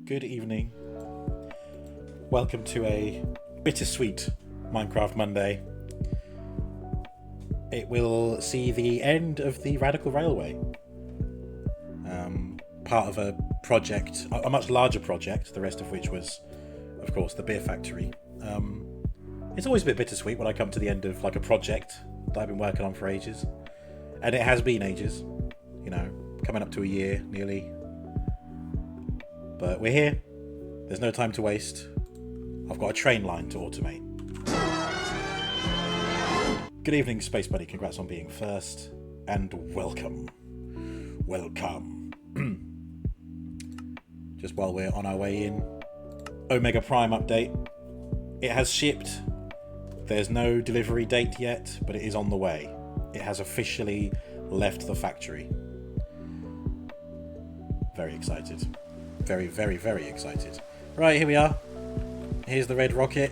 good evening. Welcome to a bittersweet Minecraft Monday. It will see the end of the Radical Railway. Part of a project, a much larger project, the rest of which was, of course, the beer factory. It's always a bit bittersweet when I come to the end of like a project that I've been working on for ages. And it has been ages, you know, coming up to a year nearly. But we're here. There's no time to waste. I've got a train line to automate. Good evening, Space Buddy. Congrats on being first. And welcome. Welcome. Just while we're on our way in, Omega Prime update. It has shipped. There's no delivery date yet, but it is on the way. It has officially left the factory. Very excited. Very, very, very excited. Right, here we are. Here's the red rocket.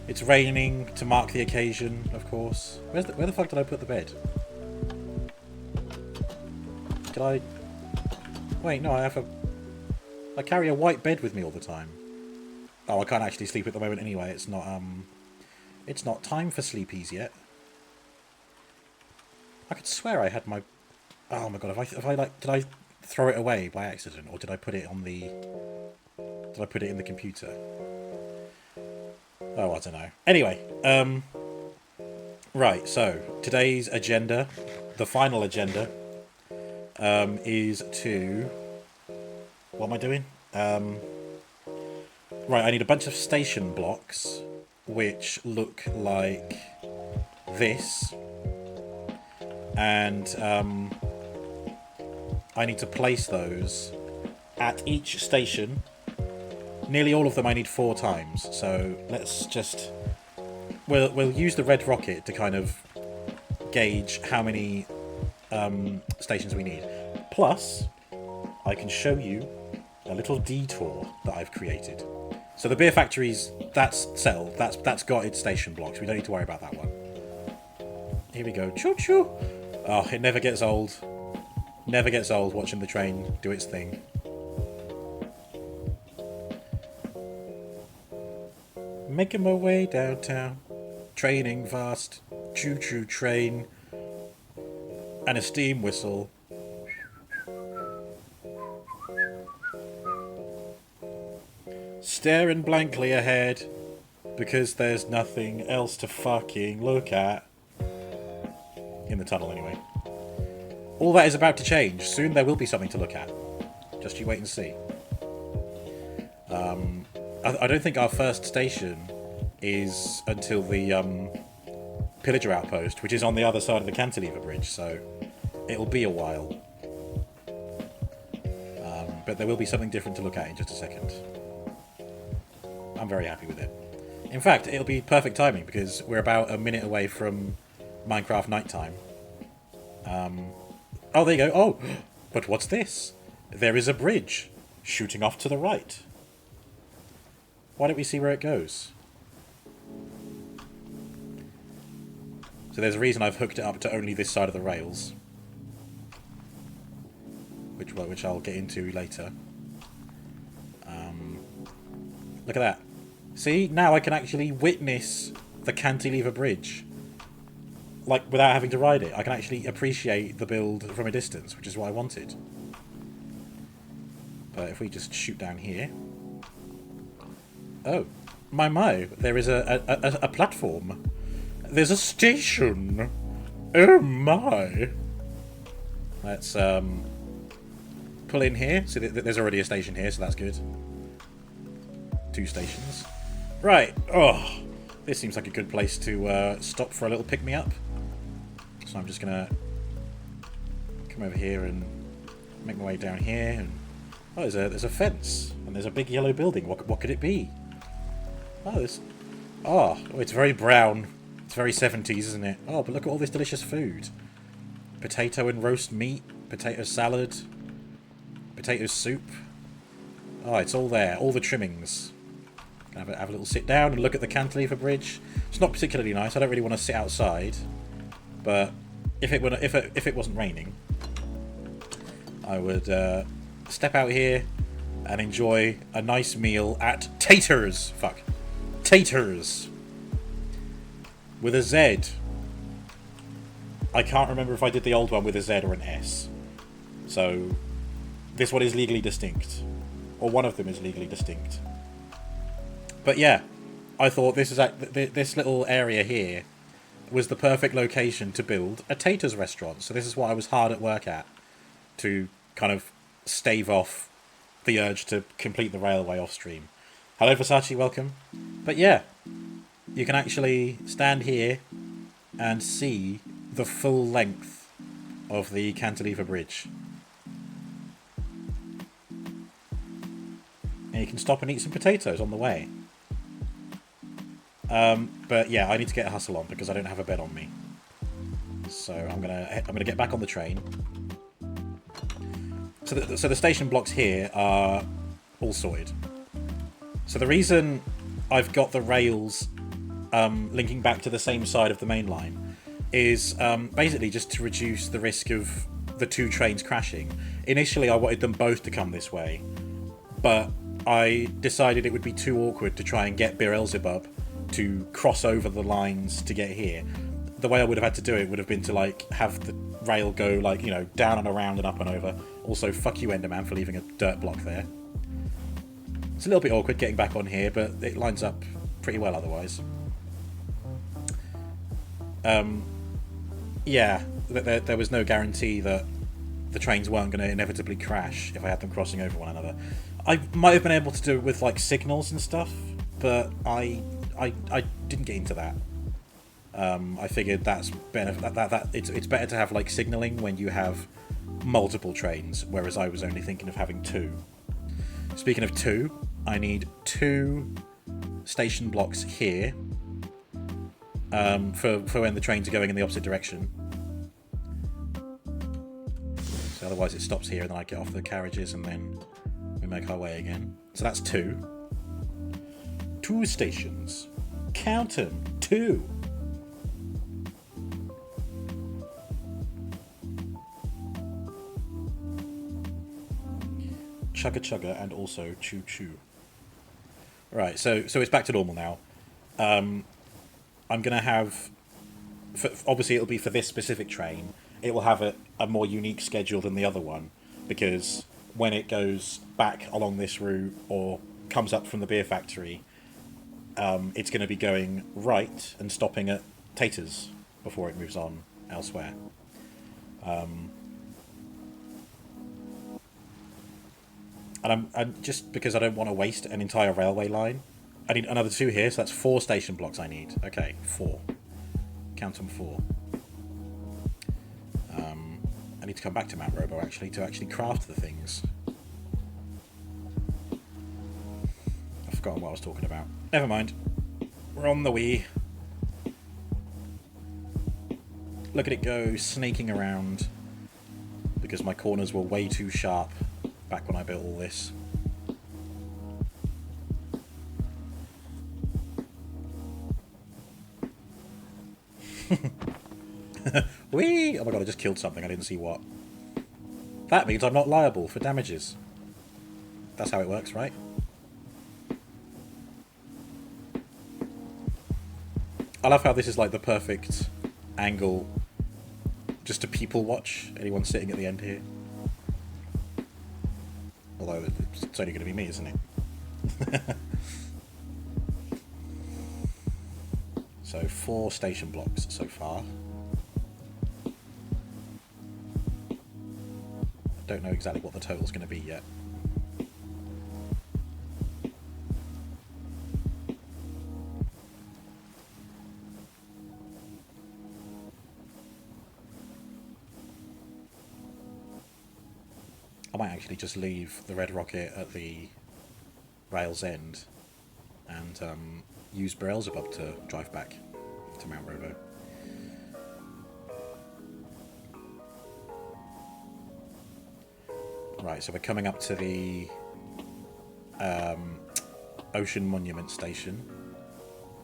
It's raining to mark the occasion, of course. Where the fuck did I put the bed? Did I... Wait, no, I carry a white bed with me all the time. Oh, I can't actually sleep at the moment anyway. It's not time for sleepies yet. I could swear I had my... Oh my god, if I like... Did I throw it away by accident, or did I put it on the... Did I put it in the computer? Oh, I don't know. Anyway, right, so, today's agenda, the final agenda, is to... What am I doing? Right, I need a bunch of station blocks, which look like this. And, I need to place those at each station. Nearly all of them I need 4 times, so let's just... We'll use the red rocket to kind of gauge how many stations we need. Plus, I can show you a little detour that I've created. So the beer factory's, that's settled, that's got its station blocks, we don't need to worry about that one. Here we go, choo choo! Oh, it never gets old. Never gets old watching the train do its thing. Making my way downtown, training fast, choo-choo train, and a steam whistle. Staring blankly ahead, because there's nothing else to fucking look at. In the tunnel, anyway. All that is about to change. Soon there will be something to look at. Just you wait and see. I don't think our first station is until the Pillager Outpost, which is on the other side of the cantilever bridge, so it'll be a while. But there will be something different to look at in just a second. I'm very happy with it. In fact, it'll be perfect timing because we're about a minute away from Minecraft nighttime. Oh, there you go. Oh, but what's this? There is a bridge shooting off to the right. Why don't we see where it goes? So there's a reason I've hooked it up to only this side of the rails. Which I'll get into later. Look at that. See? Now I can actually witness the cantilever bridge. Like, without having to ride it. I can actually appreciate the build from a distance, which is what I wanted. But if we just shoot down here... Oh, my, there is a platform. There's a station. Oh my. Let's pull in here. So there's already a station here, so that's good. 2 stations. Right. Oh, this seems like a good place to stop for a little pick-me-up. So I'm just gonna come over here and make my way down here. And oh, there's a fence and there's a big yellow building. What could it be? Oh, it's very brown. It's very 70s, isn't it? Oh, but look at all this delicious food. Potato and roast meat, potato salad, potato soup. Oh, it's all there. All the trimmings. Have a little sit down and look at the cantilever bridge. It's not particularly nice. I don't really want to sit outside. But if it wasn't raining, I would step out here, and enjoy a nice meal at Taters. Fuck. Taters. With a Z. I can't remember if I did the old one with a Z or an S. So, this one is legally distinct. Or one of them is legally distinct. But yeah, I thought this little area here was the perfect location to build a Taters restaurant. So this is what I was hard at work at, to kind of stave off the urge to complete the railway off stream. Hello Versace, welcome. But yeah, you can actually stand here and see the full length of the cantilever bridge. And you can stop and eat some potatoes on the way. But yeah, I need to get a hustle on because I don't have a bed on me. So I'm gonna get back on the train. So the station blocks here are all sorted. So the reason I've got the rails linking back to the same side of the main line is basically just to reduce the risk of the two trains crashing. Initially I wanted them both to come this way, but I decided it would be too awkward to try and get Beelzebub to cross over the lines to get here. The way I would have had to do it would have been to like have the rail go like, you know, down and around and up and over. Also, fuck you Enderman for leaving a dirt block there. It's a little bit awkward getting back on here, but it lines up pretty well otherwise. Yeah, there was no guarantee that the trains weren't going to inevitably crash if I had them crossing over one another. I might have been able to do it with like signals and stuff, but I didn't get into that. I figured it's better to have like signalling when you have multiple trains, whereas I was only thinking of having two. Speaking of two, I need 2 station blocks here for when the trains are going in the opposite direction. So otherwise it stops here and then I get off the carriages and then we make our way again. So that's 2. 2 stations. Count them. 2. Chugga chugga and also choo choo. Right, so it's back to normal now. I'm gonna have, obviously it'll be for this specific train. It will have a more unique schedule than the other one, because when it goes back along this route or comes up from the beer factory, it's going to be going right and stopping at Taters before it moves on elsewhere. And I'm just because I don't want to waste an entire railway line, I need another 2 here, so that's 4 station blocks I need. Okay, 4. Count them 4. I need to come back to Mount Robo actually to actually craft the things. I've forgotten what I was talking about. Never mind. We're on the way. Look at it go, snaking around. Because my corners were way too sharp back when I built all this. Whee! Oh my god, I just killed something. I didn't see what. That means I'm not liable for damages. That's how it works, right? I love how this is like the perfect angle just to people watch. Anyone sitting at the end here. Although it's only going to be me, isn't it? So 4 station blocks so far. Don't know exactly what the total's going to be yet. I might actually just leave the red rocket at the rail's end and use Beelzebub to drive back to Mount Robo. Right, so we're coming up to the Ocean Monument Station.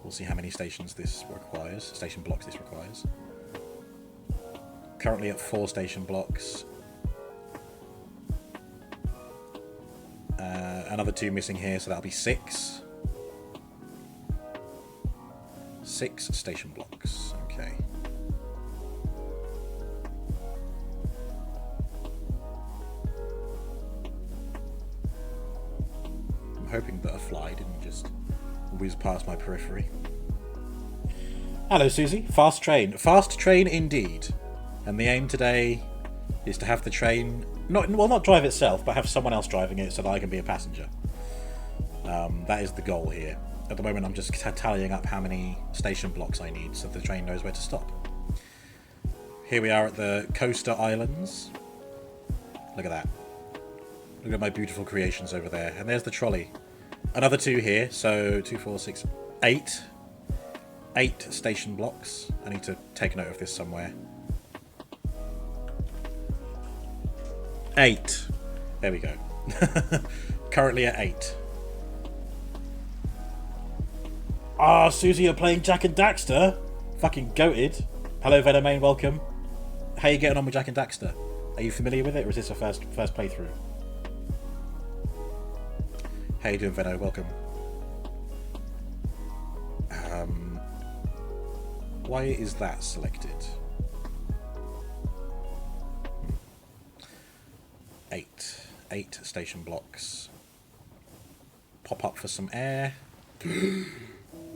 We'll see how many stations this requires, station blocks this requires. Currently at 4 station blocks. Another 2 missing here, so that'll be 6. 6 station blocks. Okay. I'm hoping that a fly didn't just whiz past my periphery. Hello, Susie. Fast train. Fast train indeed. And the aim today is to have the train not drive itself, but have someone else driving it so that I can be a passenger. That is the goal here. At the moment, I'm just tallying up how many station blocks I need so the train knows where to stop. Here we are at the Coaster Islands. Look at that. Look at my beautiful creations over there. And there's the trolley. Another 2 here. So 2, 4, 6, 8. 8 station blocks. I need to take note of this somewhere. 8. There we go. Currently at 8. Ah, Susie, you're playing Jak and Daxter? Fucking goated. Hello, Venomane, welcome. How are you getting on with Jak and Daxter? Are you familiar with it, or is this a first playthrough? How you doing, Veno? Welcome. Why is that selected? 8. 8 station blocks. Pop up for some air.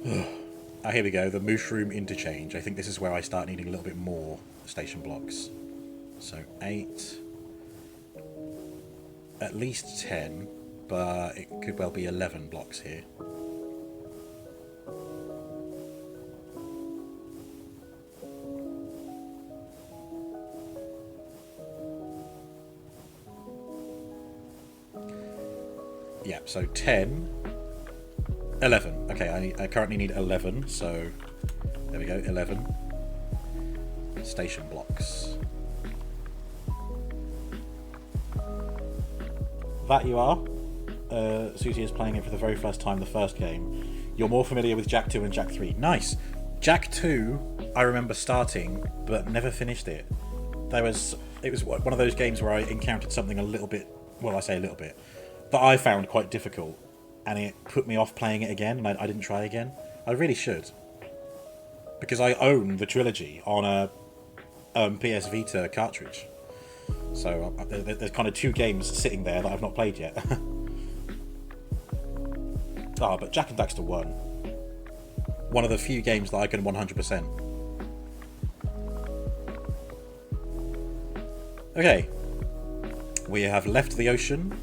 Oh, here we go, the mushroom interchange. I think this is where I start needing a little bit more station blocks. So 8. At least 10, but it could well be 11 blocks here. Yeah, so 10, 11. Okay, I currently need 11, so there we go, 11 station blocks. That you are. Susie is playing it for the very first time, the first game. You're more familiar with Jak 2 and Jak 3. Nice! Jak 2, I remember starting, but never finished it. It was one of those games where I encountered something a little bit, well, I say a little bit, that I found quite difficult, and it put me off playing it again, and I didn't try again. I really should. Because I own the trilogy on a PS Vita cartridge. So there's kind of 2 games sitting there that I've not played yet. But Jak and Daxter 1. One of the few games that I can 100%. Okay. We have left the ocean.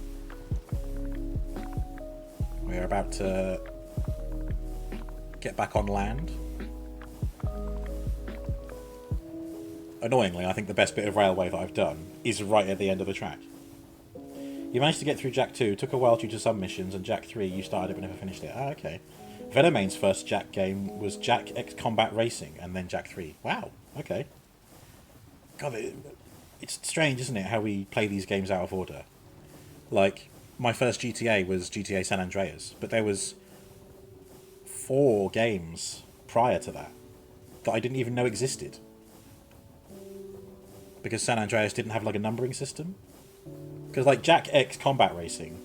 We are about to get back on land. Annoyingly, I think the best bit of railway that I've done is right at the end of the track. You managed to get through Jak 2, took a while due to some missions, and Jak 3, you started it but never finished it. Ah, okay. Venomane's first Jak game was Jak X Combat Racing, and then Jak 3. Wow, okay. God, it's strange, isn't it, how we play these games out of order? Like, my first GTA was GTA San Andreas, but there was 4 games prior to that I didn't even know existed. Because San Andreas didn't have, like, a numbering system. Because, like, Jak X Combat Racing,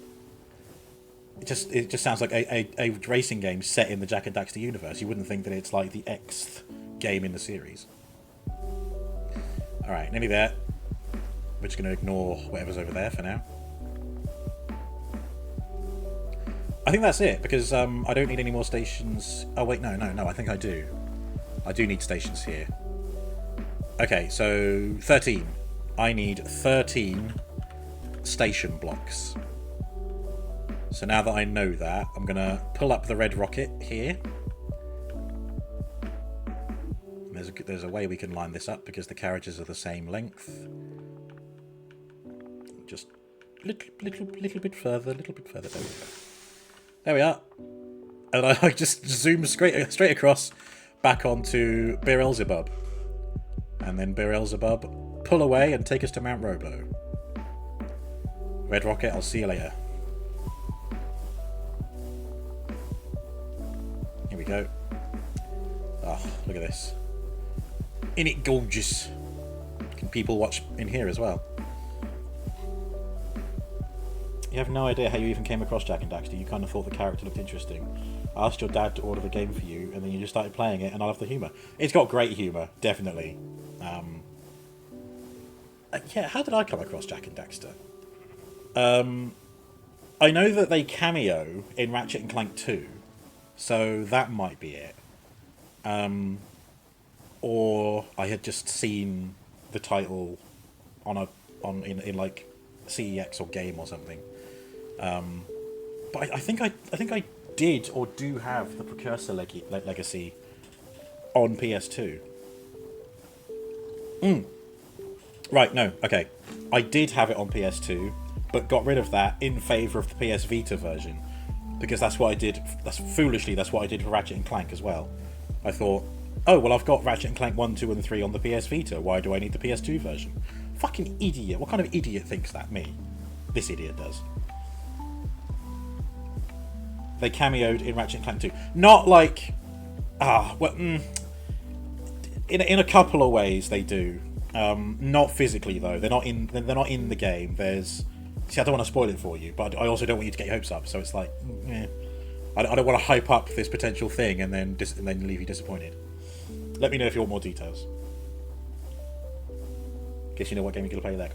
it just sounds like a racing game set in the Jak and Daxter universe. You wouldn't think that it's, like, the Xth game in the series. Alright, nearly there. We're just going to ignore whatever's over there for now. I think that's it, because I don't need any more stations. Oh, wait, no, I think I do. I do need stations here. Okay, so 13. I need 13 station blocks. So now that I know that, I'm going to pull up the red rocket here. There's a way we can line this up because the carriages are the same length. Just little bit further, There we go. There we are. And I just zoom straight across back onto Beelzebub. And then Beelzebub pull away and take us to Mount Robo. Red Rocket, I'll see you later. Here we go. Oh, look at this. Ain't it gorgeous? Can people watch in here as well? You have no idea how you even came across Jak and Daxter. You kind of thought the character looked interesting. I asked your dad to order the game for you, and then you just started playing it, and I love the humour. It's got great humour, definitely. Yeah, how did I come across Jak and Daxter? I know that they cameo in Ratchet and Clank 2, so that might be it. Or I had just seen the title in like CEX or Game or something. But I think I did or do have the Precursor Legacy on PS2. Right, no, okay. I did have it on PS2, but got rid of that in favour of the PS Vita version. Because that's what I did, that's what I did for Ratchet and Clank as well. I thought, oh, well, I've got Ratchet and Clank 1, 2, and 3 on the PS Vita. Why do I need the PS2 version? Fucking idiot. What kind of idiot thinks that? Me. This idiot does. They cameoed in Ratchet and Clank 2. Not like... in a couple of ways they do. Not physically, though. They're not in the game. See, I don't want to spoil it for you, but I also don't want you to get your hopes up. So it's like, I don't want to hype up this potential thing and then leave you disappointed. Let me know if you want more details. Guess you know what game you're going to play there.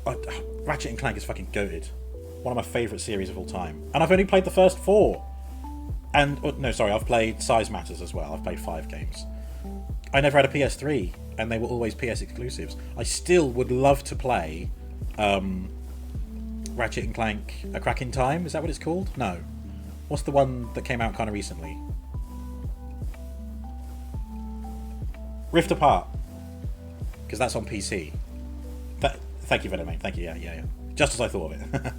Ratchet and Clank is fucking goated. One of my favourite series of all time. And I've only played the first 4. And, I've played Size Matters as well. I've played 5 games. I never had a PS3, and they were always PS exclusives. I still would love to play Ratchet and Clank A Crack in Time. Is that what it's called? No. What's the one that came out kind of recently? Rift Apart. Because that's on PC. Thank you, Venomane. Thank you. Yeah. Just as I thought of it.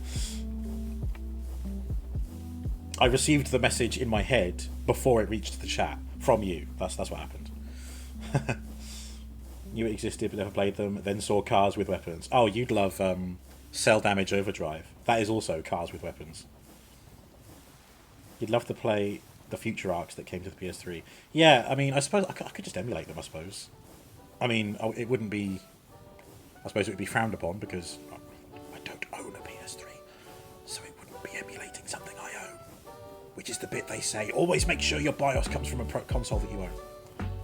I received the message in my head before it reached the chat from you. That's what happened. Knew it existed but never played them. Then saw cars with weapons. Oh, you'd love Cell Damage Overdrive. That is also cars with weapons. You'd love to play the future arcs that came to the PS3. Yeah, I mean, I suppose I could just emulate them, I suppose. I mean, it wouldn't be... I suppose it would be frowned upon because I don't own a PS3, so it wouldn't be emulating something I own. Which is the bit they say, always make sure your BIOS comes from a console that you own.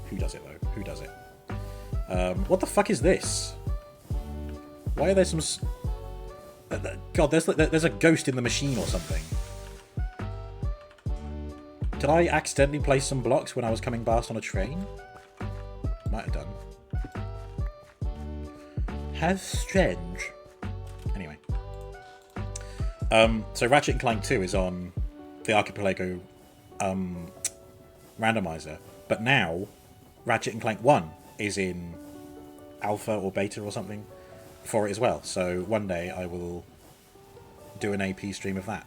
Who does it, though? Who does it? What the fuck is this? Why are there some... God, there's a ghost in the machine or something. Did I accidentally place some blocks when I was coming past on a train? Might have done. How strange. Anyway. So Ratchet and Clank 2 is on the Archipelago randomizer. But now, Ratchet and Clank 1 is in alpha or beta or something for it as well. So one day I will do an AP stream of that.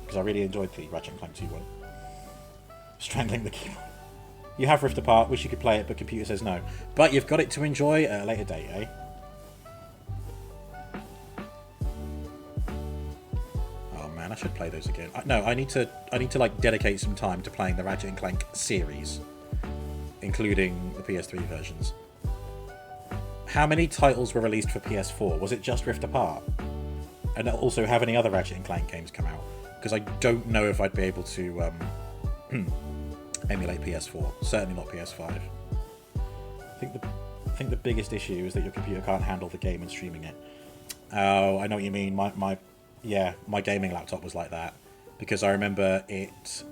Because I really enjoyed the Ratchet and Clank 2 one. Strangling the keyboard. You have Rift Apart, wish you could play it, but computer says no. But you've got it to enjoy at a later date, eh? Oh man, I should play those again. I need to like dedicate some time to playing the Ratchet and Clank series, including the PS3 versions. How many titles were released for PS4? Was it just Rift Apart? And also, have any other Ratchet and Clank games come out? Because I don't know if I'd be able to emulate PS4. Certainly not PS5. I think the biggest issue is that your computer can't handle the game and streaming it. Oh, I know what you mean. My gaming laptop was like that. Because I remember it...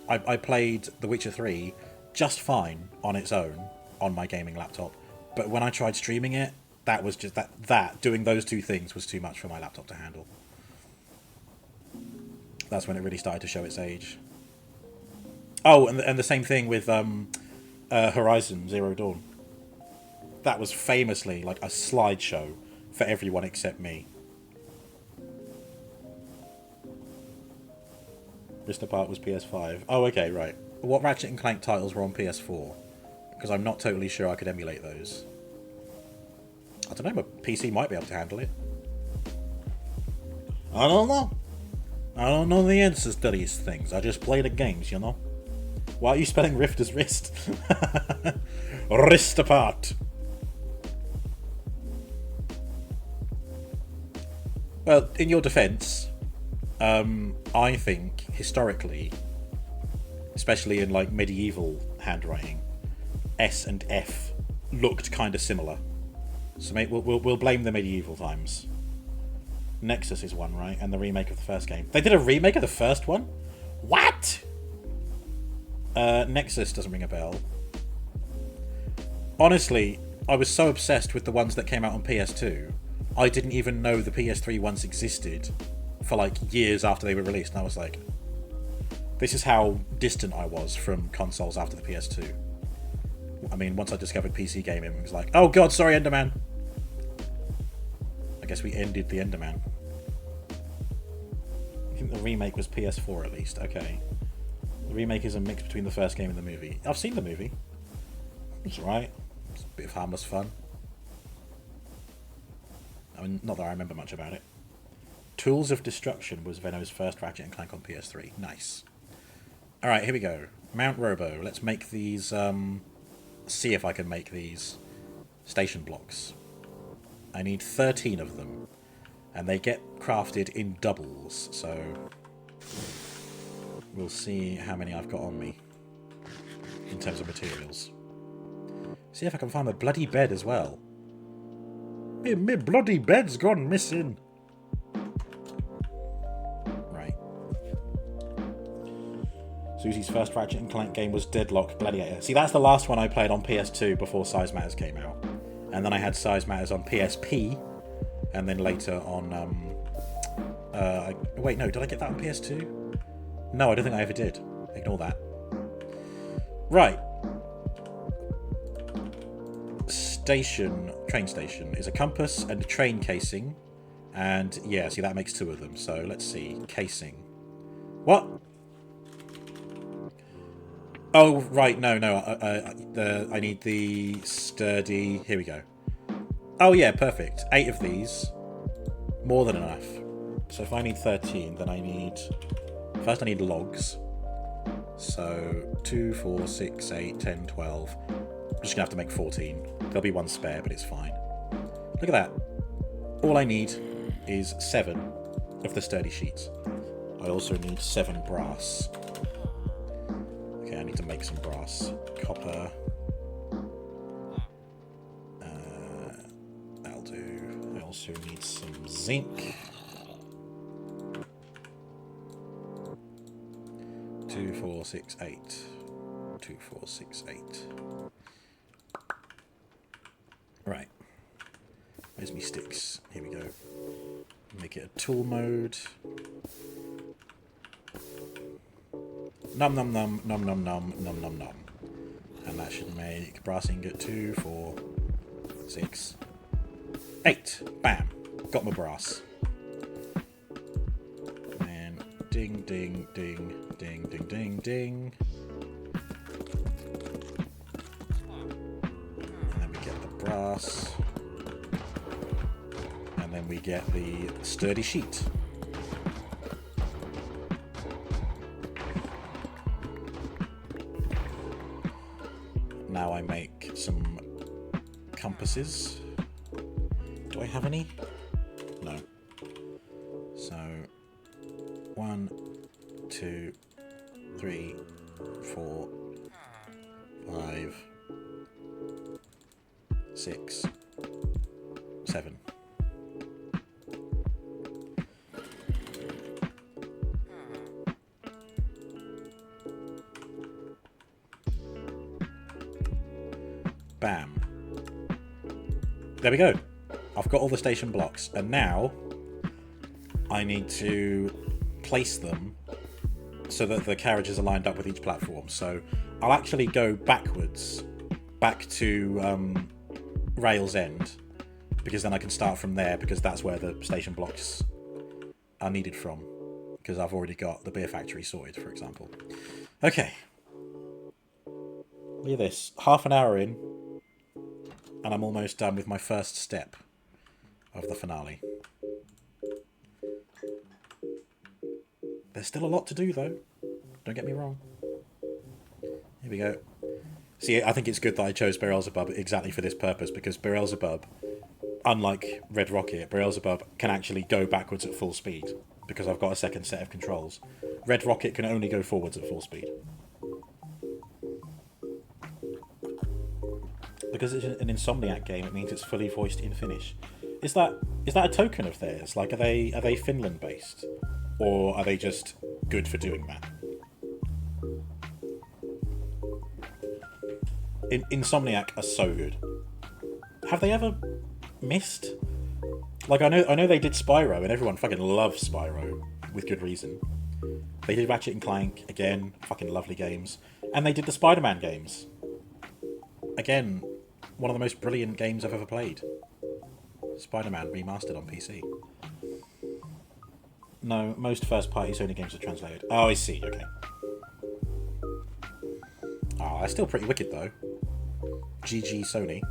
I played The Witcher 3 just fine on its own on my gaming laptop. But when I tried streaming it, that was just... doing those two things was too much for my laptop to handle. That's when it really started to show its age. Oh, and the same thing with Horizon Zero Dawn. That was famously like a slideshow for everyone except me. Rift Apart was PS5. Oh, okay, right. What Ratchet and Clank titles were on PS4? Because I'm not totally sure I could emulate those. I don't know, my PC might be able to handle it. I don't know. I don't know the answers to these things. I just play the games, you know? Why are you spelling Rift as wrist? Wrist Apart. Well, in your defense, I think historically, especially in like medieval handwriting, S and F looked kind of similar. So we'll blame the medieval times. Nexus is one, right? And the remake of the first game. They did a remake of the first one? What? Nexus doesn't ring a bell. Honestly, I was so obsessed with the ones that came out on PS2, I didn't even know the PS3 ones existed for like years after they were released, and I was like, this is how distant I was from consoles after the PS2. I mean, once I discovered PC gaming, it was like, oh god, sorry, Enderman. I guess we ended the Enderman. I think the remake was PS4 at least. Okay. The remake is a mix between the first game and the movie. I've seen the movie. It's alright. It's a bit of harmless fun. I mean, not that I remember much about it. Tools of Destruction was Venno's first Ratchet & Clank on PS3. Nice. Alright, here we go. Mount Robo. Let's make these, see if I can make these station blocks. I need 13 of them. And they get crafted in doubles, so we'll see how many I've got on me in terms of materials. See if I can find my bloody bed as well. My bloody bed's gone missing. Right. Susie's first Ratchet & Clank game was Deadlock Gladiator. See, that's the last one I played on PS2 before Size Matters came out. And then I had Size Matters on PSP, and then later on, wait, no, did I get that on PS2? No, I don't think I ever did. Ignore that. Right. Train station is a compass and a train casing. And yeah, see, that makes two of them. So let's see. Casing. What? Oh, right, no. I need the sturdy... Here we go. Oh, yeah, perfect. 8 of these. More than enough. So if I need 13, then I need... First I need logs. So 2, 4, 6, 8, 10, 12. I'm just going to have to make 14. There'll be one spare, but it's fine. Look at that. All I need is 7 of the sturdy sheets. I also need 7 brass. Okay, I need to make some brass. Copper. That'll do. I also need some zinc. 2, 4, 6, 8. 2, 4, 6, 8. Right. Where's me sticks? Here we go. Make it a tool mode. Num num num num num num num num num. And that should make brass ingot 2, 4, 6, 8. Bam. Got my brass. And ding ding ding ding ding ding ding. And then we get the brass. And then we get the sturdy sheet. Now I make some compasses. Do I have any? No. So 1, 2, 3, 4, 5, 6, 7. Bam. There we go. I've got all the station blocks, and now I need to place them so that the carriages are lined up with each platform. So I'll actually go backwards, back to Rail's End, because then I can start from there, because that's where the station blocks are needed from, because I've already got the beer factory sorted, for example. Okay. Look at this. Half an hour in, and I'm almost done with my first step of the finale. There's still a lot to do, though. Don't get me wrong. Here we go. See, I think it's good that I chose Beelzebub exactly for this purpose, because Beelzebub unlike Red Rocket, Beelzebub can actually go backwards at full speed because I've got a second set of controls. Red Rocket can only go forwards at full speed. Because it's an Insomniac game, it means it's fully voiced in Finnish. Is that a token of theirs? Like, are they Finland based, or are they just good for doing that? Insomniac are so good. Have they ever missed? Like, I know they did Spyro, and everyone fucking loves Spyro with good reason. They did Ratchet and Clank again, fucking lovely games, and they did the Spider-Man games. Again, one of the most brilliant games I've ever played. Spider-Man remastered on PC. No, most first-party Sony games are translated. Oh, I see, okay. Oh, that's still pretty wicked, though. GG Sony.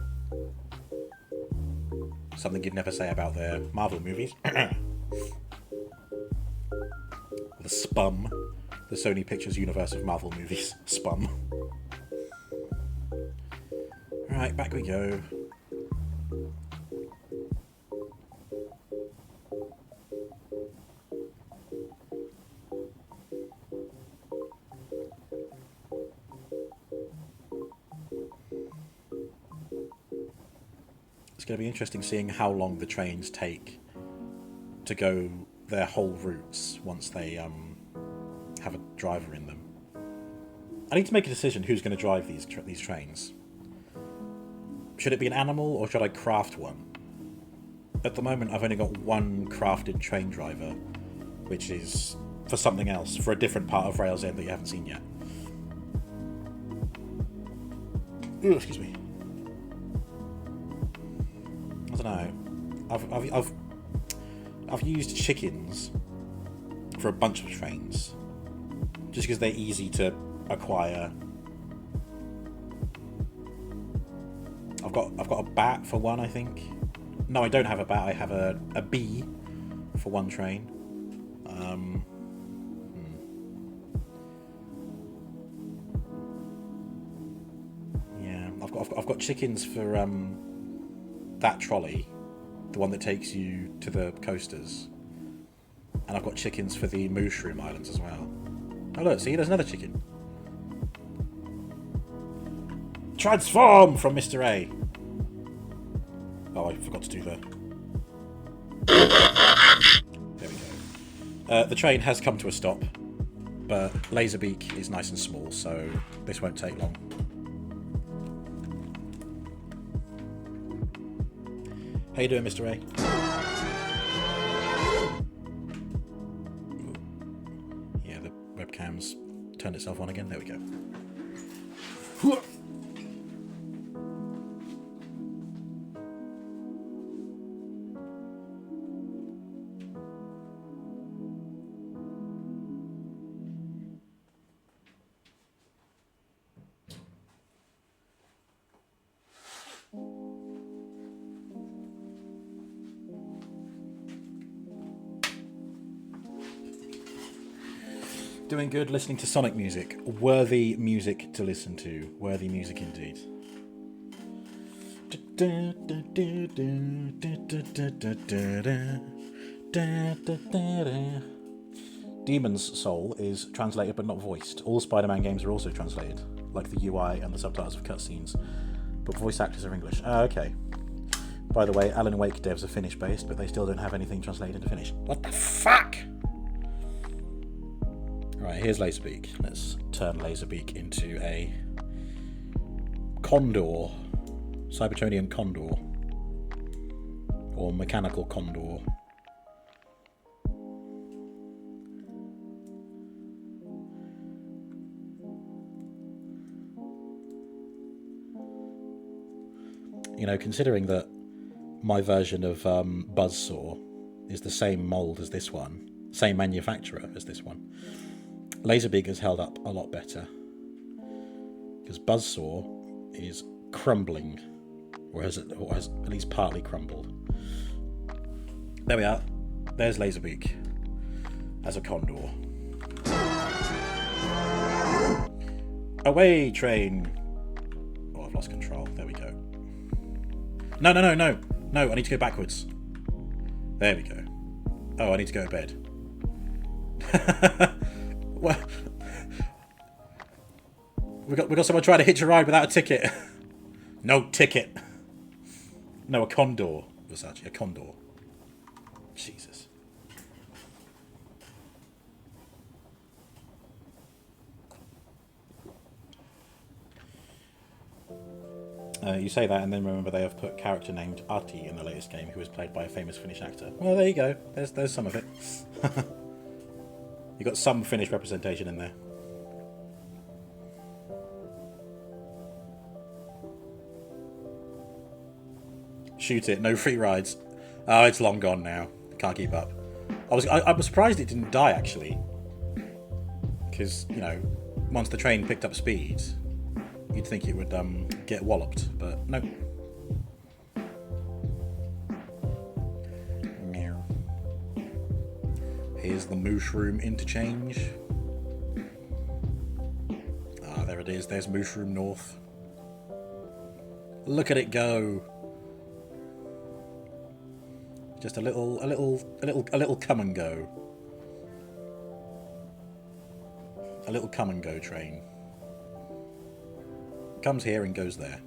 Something you'd never say about their Marvel movies. The SPUM. The Sony Pictures universe of Marvel movies. SPUM. Right, back we go. It's going to be interesting seeing how long the trains take to go their whole routes once they have a driver in them. I need to make a decision who's going to drive these trains. Should it be an animal, or should I craft one? At the moment, I've only got one crafted train driver, which is for something else, for a different part of Rails End that you haven't seen yet. Ooh, excuse me. I don't know. I've used chickens for a bunch of trains, just because they're easy to acquire. I've got a bat for one, I think. No, I don't have a bat. I have a bee for one train. Yeah, I've got chickens for that trolley, the one that takes you to the coasters, and I've got chickens for the Mushroom Islands as well. Oh look, see, there's another chicken. Transform from Mr. A. Oh, I forgot to do that. There we go. The train has come to a stop, but Laserbeak is nice and small, so this won't take long. How you doing, Mr. A? Yeah, the webcam's turned itself on again. There we go. Doing good, listening to Sonic music. Worthy music to listen to. Worthy music indeed. Demon's Soul is translated but not voiced. All Spider-Man games are also translated, like the UI and the subtitles of cutscenes, but voice actors are English. Okay. By the way, Alan Wake devs are Finnish-based, but they still don't have anything translated into Finnish. What the fuck? Right, here's Laserbeak. Let's turn Laserbeak into a condor. Cybertronian condor. Or mechanical condor. You know, considering that my version of Buzzsaw is the same mould as this one, same manufacturer as this one, Laserbeak has held up a lot better, because Buzzsaw is crumbling, or has at least partly crumbled. There we are. There's Laserbeak as a condor. Away, train! Oh, I've lost control. There we go. No. No, I need to go backwards. There we go. Oh, I need to go to bed. Well, we got someone trying to hitch a ride without a ticket. No ticket. No, a condor. Versace, a condor. Jesus. You say that, and then remember they have put character named Arti in the latest game, who was played by a famous Finnish actor. Well, there you go. There's some of it. You got some Finnish representation in there. Shoot it. No free rides. Oh, it's long gone now. Can't keep up. I was surprised it didn't die actually, because you know, once the train picked up speed, you'd think it would get walloped, but no. Meow. Here's the mushroom interchange. Ah, there it is. There's Mushroom North. Look at it go. Just a little come and go. A little come and go train. Comes here and goes there.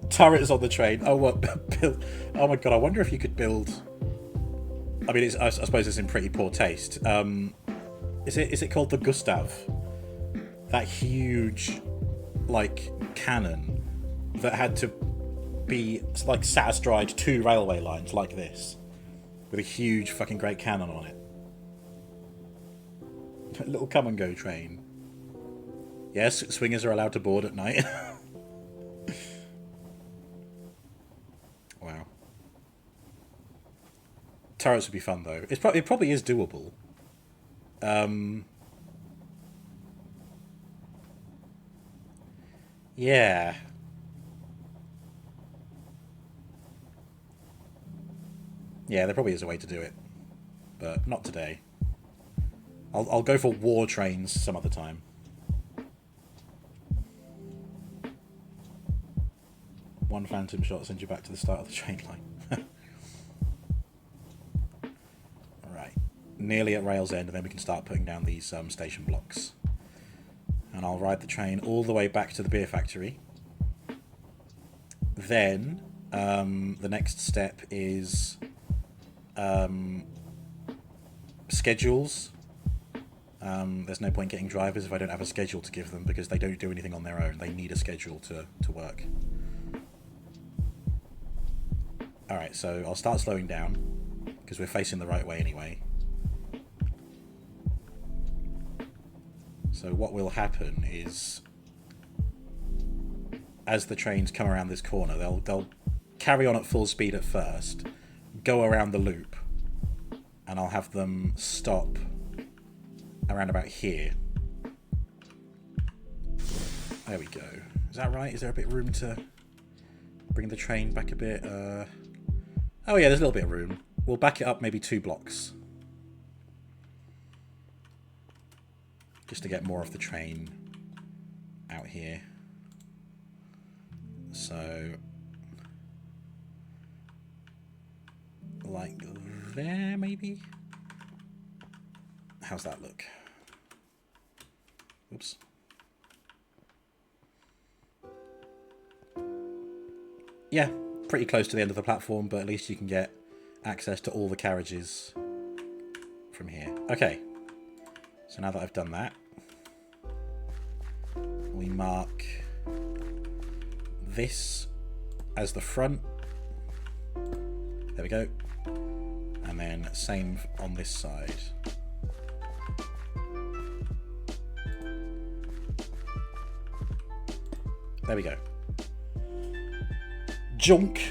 Turrets on the train. Oh, what? Build. Oh my god! I wonder if you could build. I mean, I suppose it's in pretty poor taste. Is it called the Gustav? That huge, like, cannon that had to be like sat astride 2 railway lines like this, with a huge fucking great cannon on it. A little come and go train. Yes, swingers are allowed to board at night. Wow. Turrets would be fun though. It probably is doable. Yeah. Yeah, there probably is a way to do it, but not today. I'll go for war trains some other time. One phantom shot sends you back to the start of the train line. Right, nearly at rail's end, and then we can start putting down these station blocks. And I'll ride the train all the way back to the beer factory. Then the next step is schedules. There's no point getting drivers if I don't have a schedule to give them, because they don't do anything on their own. They need a schedule to work. Alright, so I'll start slowing down, because we're facing the right way anyway. So what will happen is, as the trains come around this corner, they'll carry on at full speed at first, go around the loop, and I'll have them stop around about here. There we go. Is that right? Is there a bit of room to bring the train back a bit? Oh yeah, there's a little bit of room. We'll back it up maybe 2 blocks. Just to get more of the train out here. So, like there maybe? How's that look? Oops. Yeah, pretty close to the end of the platform, but at least you can get access to all the carriages from here. Okay, so now that I've done that, we mark this as the front. There we go. And then same on this side. There we go. Junk.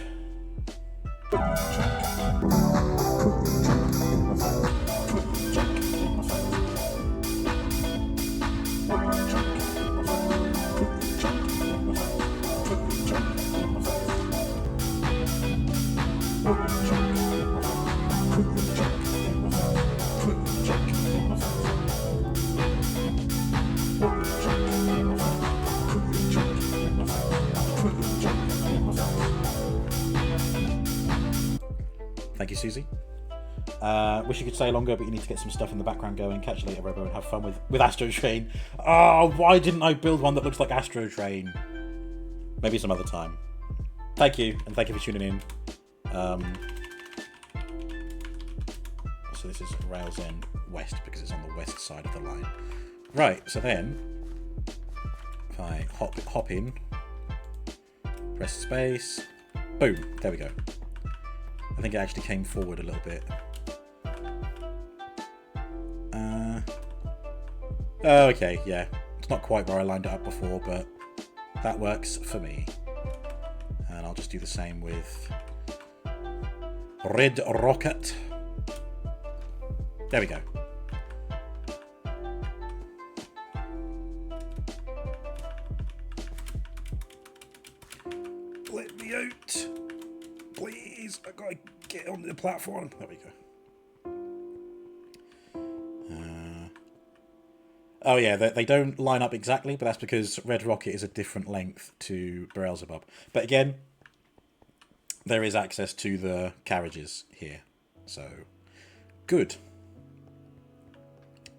Thank you, Susie. Wish you could stay longer, but you need to get some stuff in the background going. Catch you later, Robo, and have fun with Astro Train. Oh, why didn't I build one that looks like Astro Train? Maybe some other time. Thank you, and thank you for tuning in. So this is Rails End West, because it's on the west side of the line. Right, so then, if I hop in, press space, boom, there we go. I think it actually came forward a little bit. Oh, okay, yeah. It's not quite where I lined it up before, but that works for me. And I'll just do the same with Red Rocket. There we go. Let me out. Please, I gotta get onto the platform. There we go. Oh yeah, they don't line up exactly, but that's because Red Rocket is a different length to Beelzebub. But again, there is access to the carriages here, so good.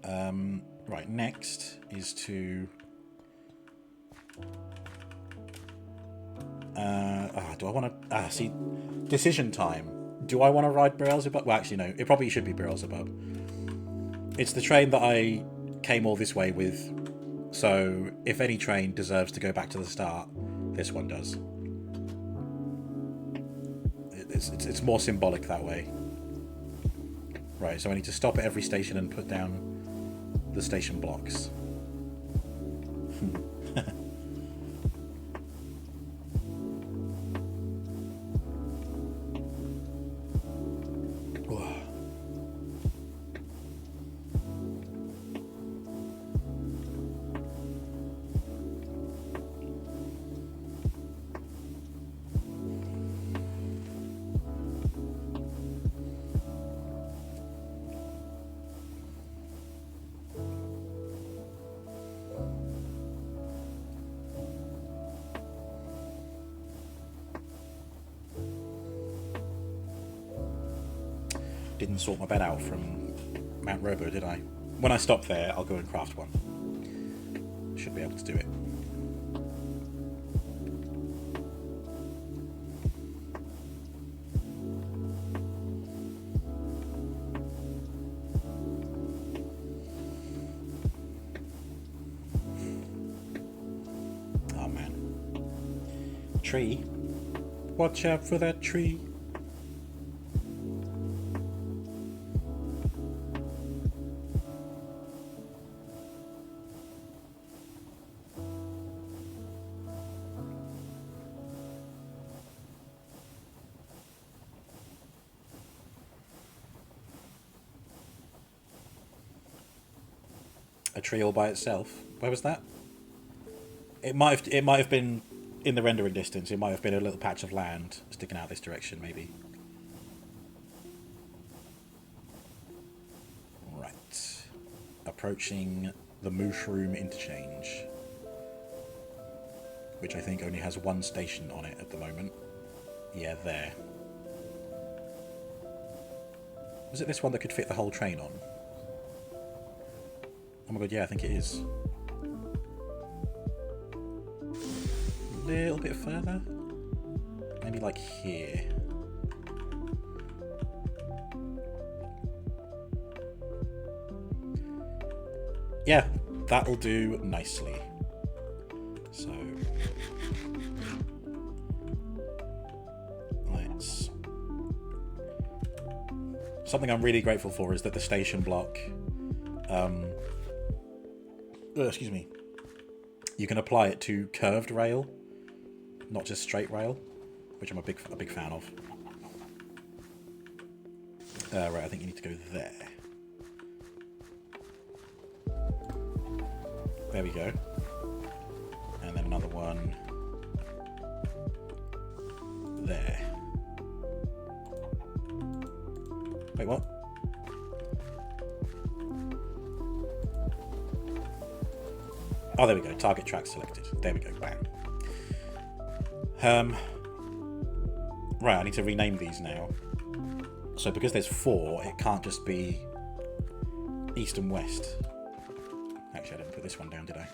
Right, next is to... do I want to... see, decision time. Do I want to ride Beelzebub? Well, actually, no. It probably should be Beelzebub. It's the train that I came all this way with, so if any train deserves to go back to the start, this one does. It's more symbolic that way. Right, so I need to stop at every station and put down the station blocks. Didn't sort my bed out from Mount Robo, did I? When I stop there, I'll go and craft one. Should be able to do it. Oh man. Tree. Watch out for that tree. A tree all by itself. Where was that? It might have been in the rendering distance. It might have been a little patch of land sticking out this direction, maybe. Right. Approaching the Mushroom Interchange, which I think only has one station on it at the moment. Yeah, there. Was it this one that could fit the whole train on? Oh my god, yeah, I think it is. A little bit further? Maybe like here. Yeah, that'll do nicely. So... let's... Something I'm really grateful for is that the station block... excuse me. You can apply it to curved rail, not just straight rail, which I'm a big fan of. Right, I think you need to go there. There we go. And then another one there. Wait, what? Oh, there we go. Target track selected. There we go. Bang. Right, I need to rename these now. So because there's 4, it can't just be east and west. Actually, I didn't put this one down, did I?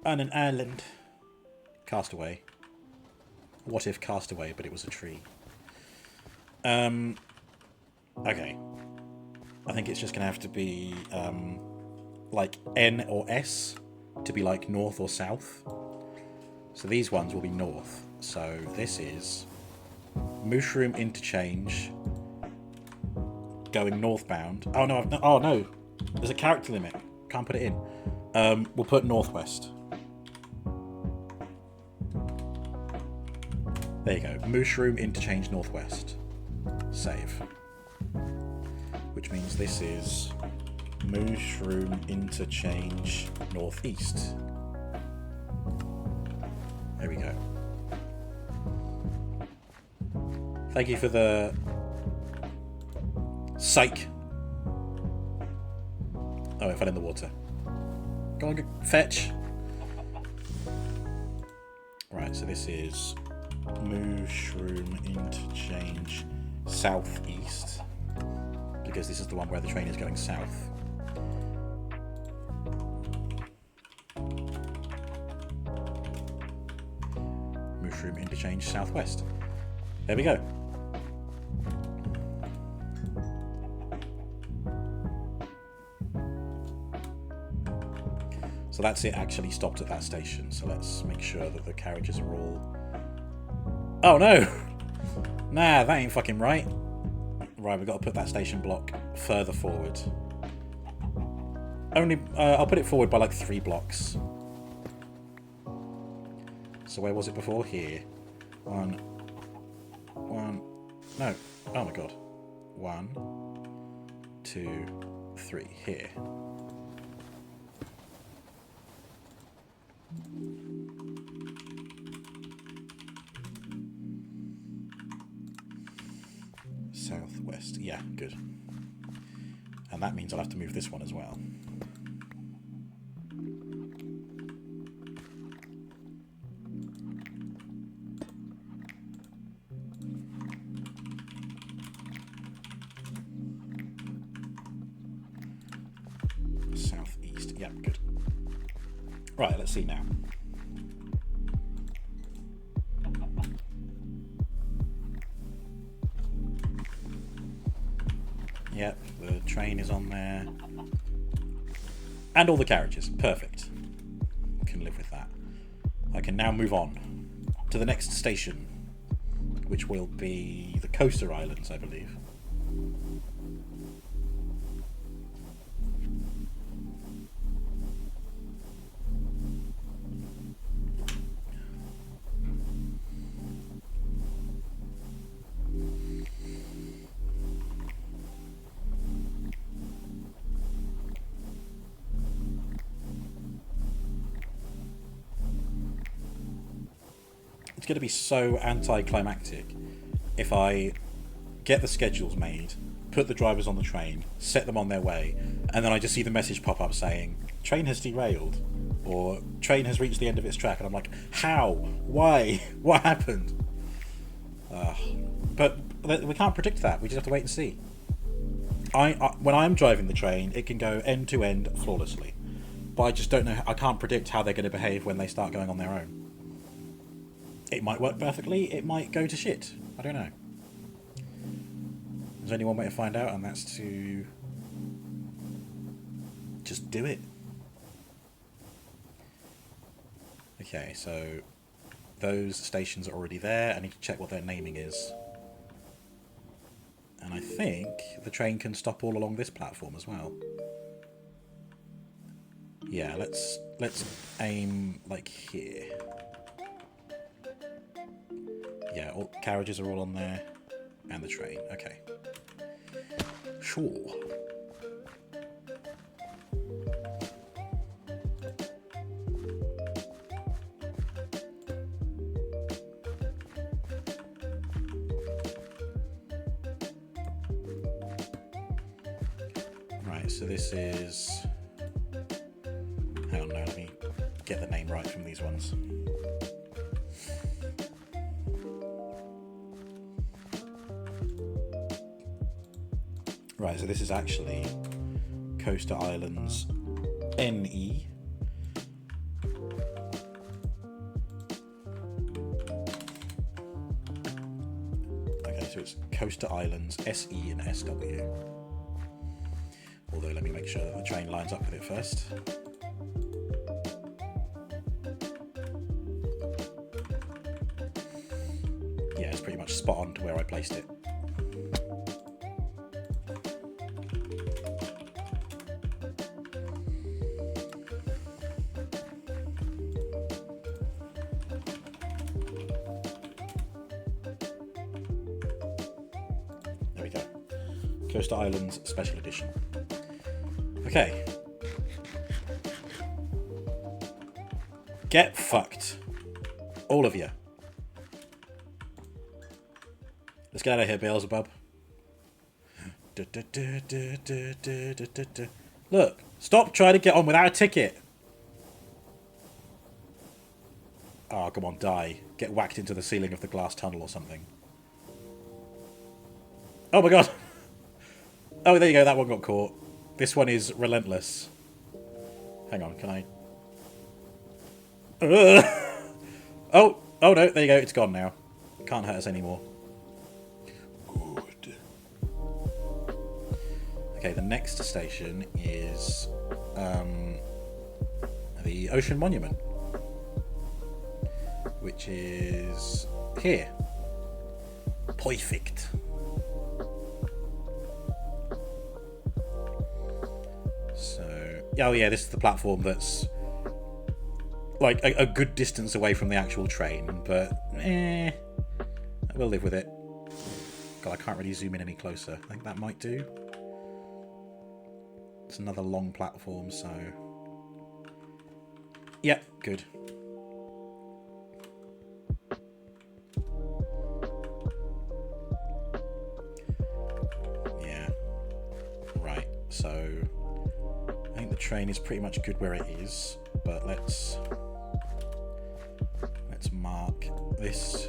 On an island. Castaway. What if castaway, but it was a tree? Okay. I think it's just going to have to be, like, N or S to be, like, north or south. So these ones will be north. So this is Mushroom Interchange going northbound. Oh, no. Oh, no. There's a character limit. Can't put it in. We'll put northwest. There you go. Mushroom Interchange northwest. Save. Which means this is Mushroom Interchange northeast. There we go. Thank you for the psych. Oh, it fell in the water. Go on, fetch. Right, so this is Mushroom Interchange southeast, because this is the one where the train is going south. Mushroom Interchange southwest. There we go. So that's it, actually stopped at that station. So let's make sure that the carriages are all... Oh no! Nah, that ain't fucking right. Right, we've got to put that station block further forward. Only, I'll put it forward by like 3 blocks. So where was it before? Here. 1. No. Oh my god. 1, 2, 3. Here. Southwest. Yeah, good. And that means I'll have to move this one as well. Southeast. Yeah, good. Right, let's see now. Yep, the train is on there. And all the carriages. Perfect. Can live with that. I can now move on to the next station, which will be the Coaster Islands, I believe. It's going to be so anticlimactic if I get the schedules made, put the drivers on the train, set them on their way, and then I just see the message pop up saying, train has derailed, or train has reached the end of its track, and I'm like, how? Why? What happened? But we can't predict that, we just have to wait and see. When I'm driving the train, it can go end to end flawlessly, but I just don't know, I can't predict how they're going to behave when they start going on their own. It might work perfectly, it might go to shit. I don't know. There's only one way to find out, and that's to just do it. Okay, so those stations are already there. I need to check what their naming is. And I think the train can stop all along this platform as well. Yeah, let's aim like here. Yeah, all carriages are all on there, and the train. Okay. Sure. Right, so this is... Hang on, no, let me get the name right from these ones. Right, so this is actually Coaster Islands NE. Okay, so it's Coaster Islands SE and SW. Although let me make sure that the train lines up with it first. Yeah, it's pretty much spot on to where I placed it. There we go. Coaster Islands Special Edition. Okay. Get fucked. All of you. Let's get out of here, Beelzebub. Look, stop trying to get on without a ticket. Oh, come on, die. Get whacked into the ceiling of the glass tunnel or something. Oh my god. Oh, there you go, that one got caught. This one is relentless. Hang on, can I... Oh, no, there you go, it's gone now. It can't hurt us anymore. Good. Okay, the next station is the Ocean Monument, which is here. Perfect. So, oh yeah, this is the platform that's like a good distance away from the actual train, but we'll live with it. God, I can't really zoom in any closer. I think that might do. It's another long platform, so... yeah, good. Yeah. Right, so... I think the train is pretty much good where it is, but let's mark this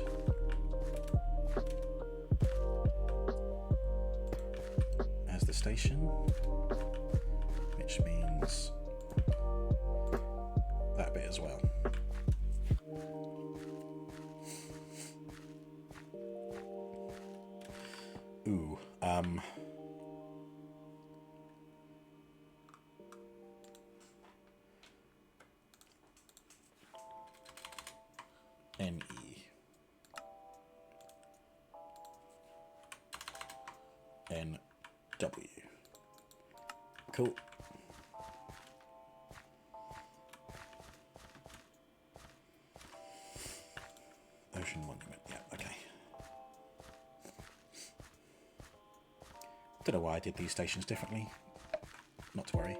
as the station, which means that bit as well. Ooh, NE. NW. Cool. Ocean Monument. Yeah, okay. Don't know why I did these stations differently. Not to worry.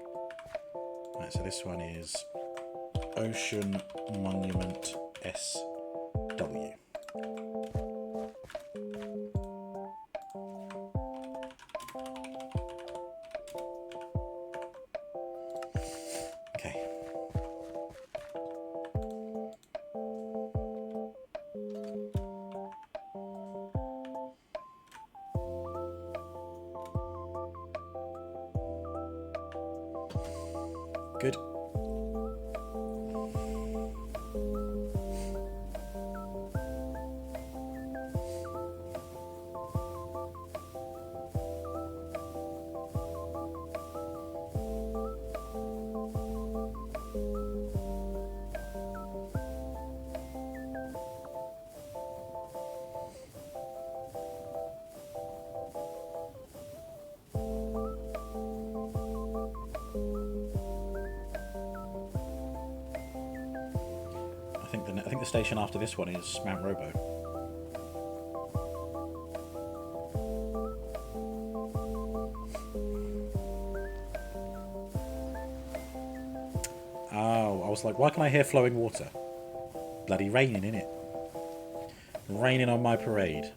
Right, so this one is Ocean Monument SW. Okay. Good. I think the station after this one is Mount Robo. Oh, I was like, why can I hear flowing water? Bloody raining, innit? Raining on my parade.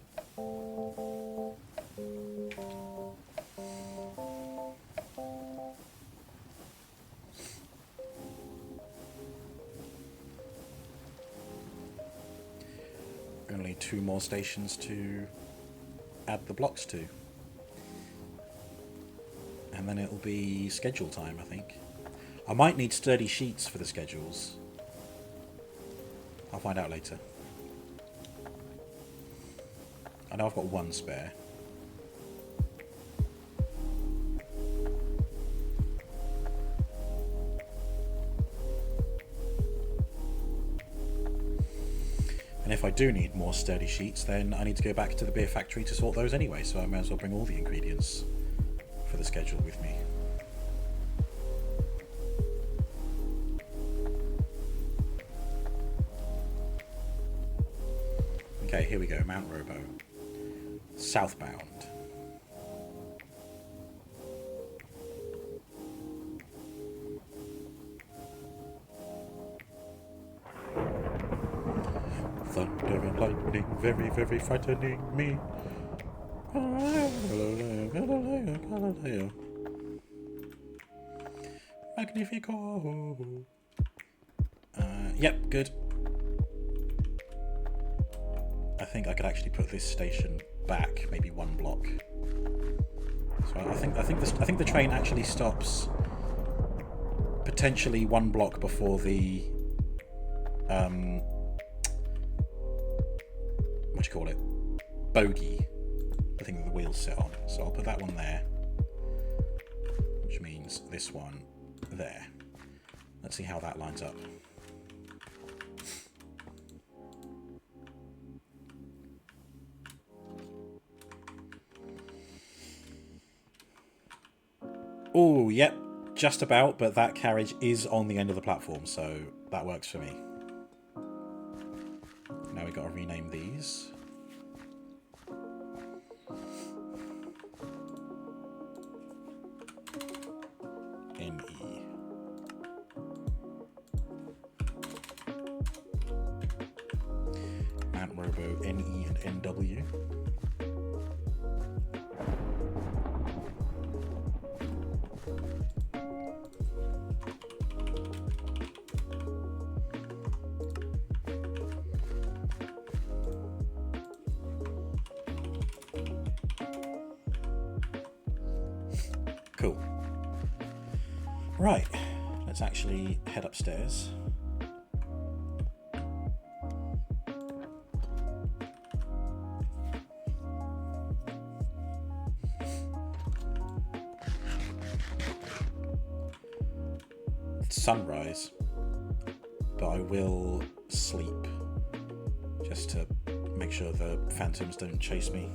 Only 2 more stations to add the blocks to. and then it'll be schedule time, I think. I might need sturdy sheets for the schedules. I'll find out later. I know I've got one spare. And if I do need more sturdy sheets, then I need to go back to the beer factory to sort those anyway, so I may as well bring all the ingredients for the schedule with me. Okay, here we go, Mount Robo. Southbound. Thunder and lightning, very, very frightening me. Magnifico. Yep, good. I think I could actually put this station back, maybe one block. So I think the train actually stops potentially one block before the what do you call it? Bogey. The thing that the wheels sit on. So I'll put that one there, which means this one there. Let's see how that lines up. Oh, yep, just about, but that carriage is on the end of the platform, so that works for me. Now we've got to rename these. NE. Mount Robo, NE and NW. Cool. Right, let's actually head upstairs. It's sunrise, but I will sleep just to make sure the phantoms don't chase me.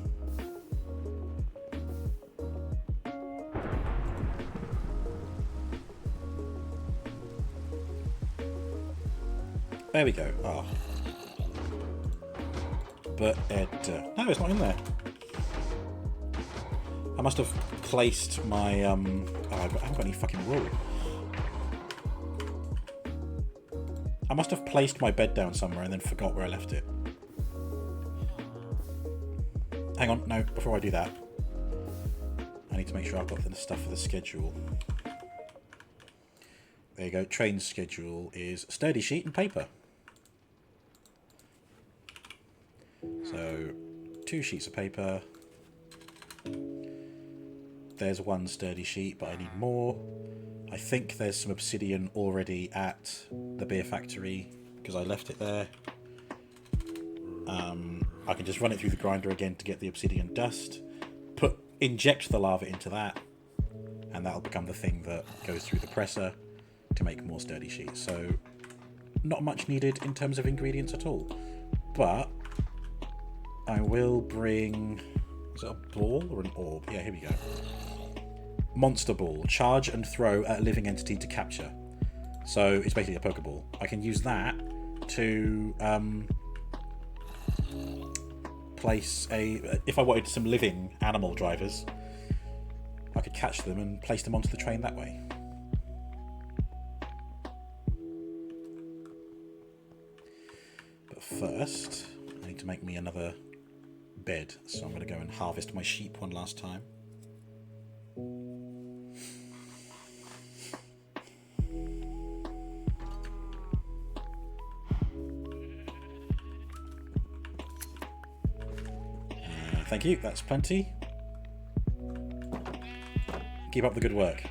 There we go. Ah. But no, it's not in there. I must have placed my I haven't got any fucking wool. I must have placed my bed down somewhere and then forgot where I left it. Hang on, no, before I do that, I need to make sure I've got the stuff for the schedule. There you go, train schedule is sturdy sheet and paper. So, 2 sheets of paper. There's 1 sturdy sheet, but I need more. I think there's some obsidian already at the beer factory, because I left it there. I can just run it through the grinder again to get the obsidian dust. Inject the lava into that, and that'll become the thing that goes through the presser to make more sturdy sheets. So, not much needed in terms of ingredients at all. But I will bring... Is it a ball or an orb? Yeah, here we go. Monster ball. Charge and throw at a living entity to capture. So it's basically a Pokeball. I can use that to place a... If I wanted some living animal drivers, I could catch them and place them onto the train that way. But first, I need to make me another bed, so I'm going to go and harvest my sheep one last time. Thank you, that's plenty. Keep up the good work.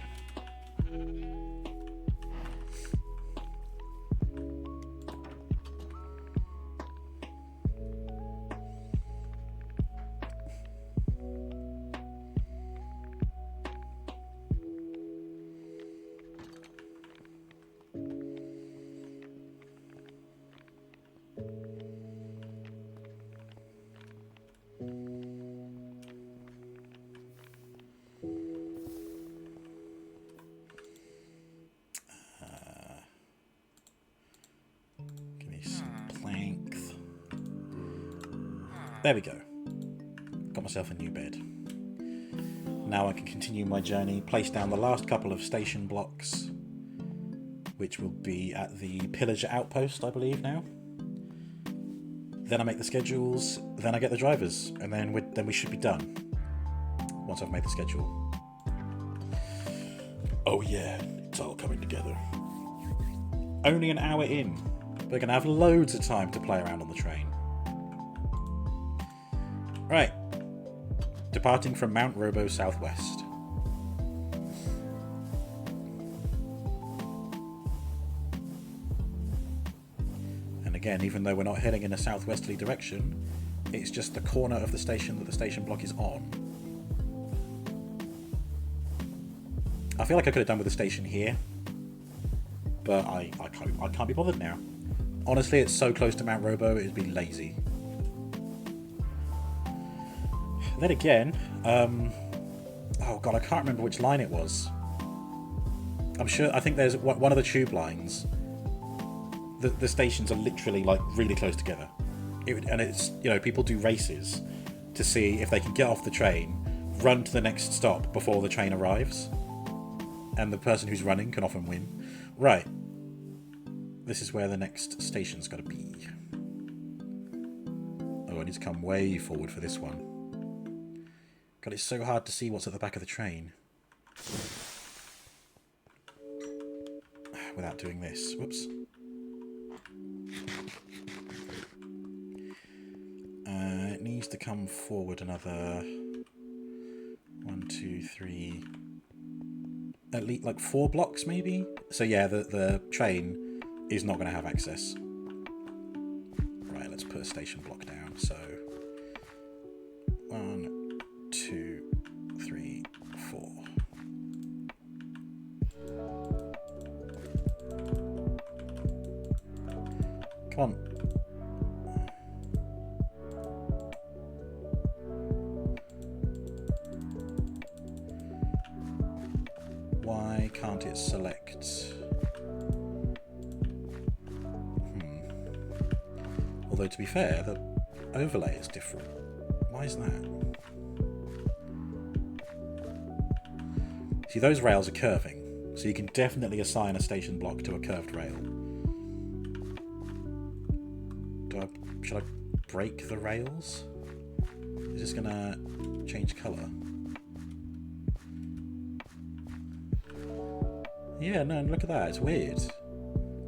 There we go. Got myself a new bed. Now I can continue my journey, place down the last couple of station blocks, which will be at the Pillager Outpost, I believe now. Then I make the schedules, then I get the drivers, and then we should be done. Once I've made the schedule. Oh yeah, it's all coming together. Only an hour in. We're going to have loads of time to play around on the train. Right. Departing from Mount Robo southwest. And again, even though we're not heading in a southwesterly direction, it's just the corner of the station that the station block is on. I feel like I could have done with the station here, but I can't be bothered now. Honestly, it's so close to Mount Robo, it'd be lazy. Then again, oh god, I can't remember which line it was. I think there's one of the tube lines. The stations are literally like really close together. And it's, you know, people do races to see if they can get off the train, run to the next stop before the train arrives. And the person who's running can often win. Right. This is where the next station's got to be. Oh, I need to come way forward for this one. God, it's so hard to see what's at the back of the train. Without doing this. Whoops. It needs to come forward another 1, 2, 3... at least like 4 blocks maybe? So yeah, the train is not going to have access. Right, let's put a station block down. So 1, 2, 3, 4. Come on. Why can't it select? Although to be fair, the overlay is different. Why is that? See, those rails are curving, so you can definitely assign a station block to a curved rail. Should I break the rails? Is this gonna change colour? Yeah, no, look at that. It's weird.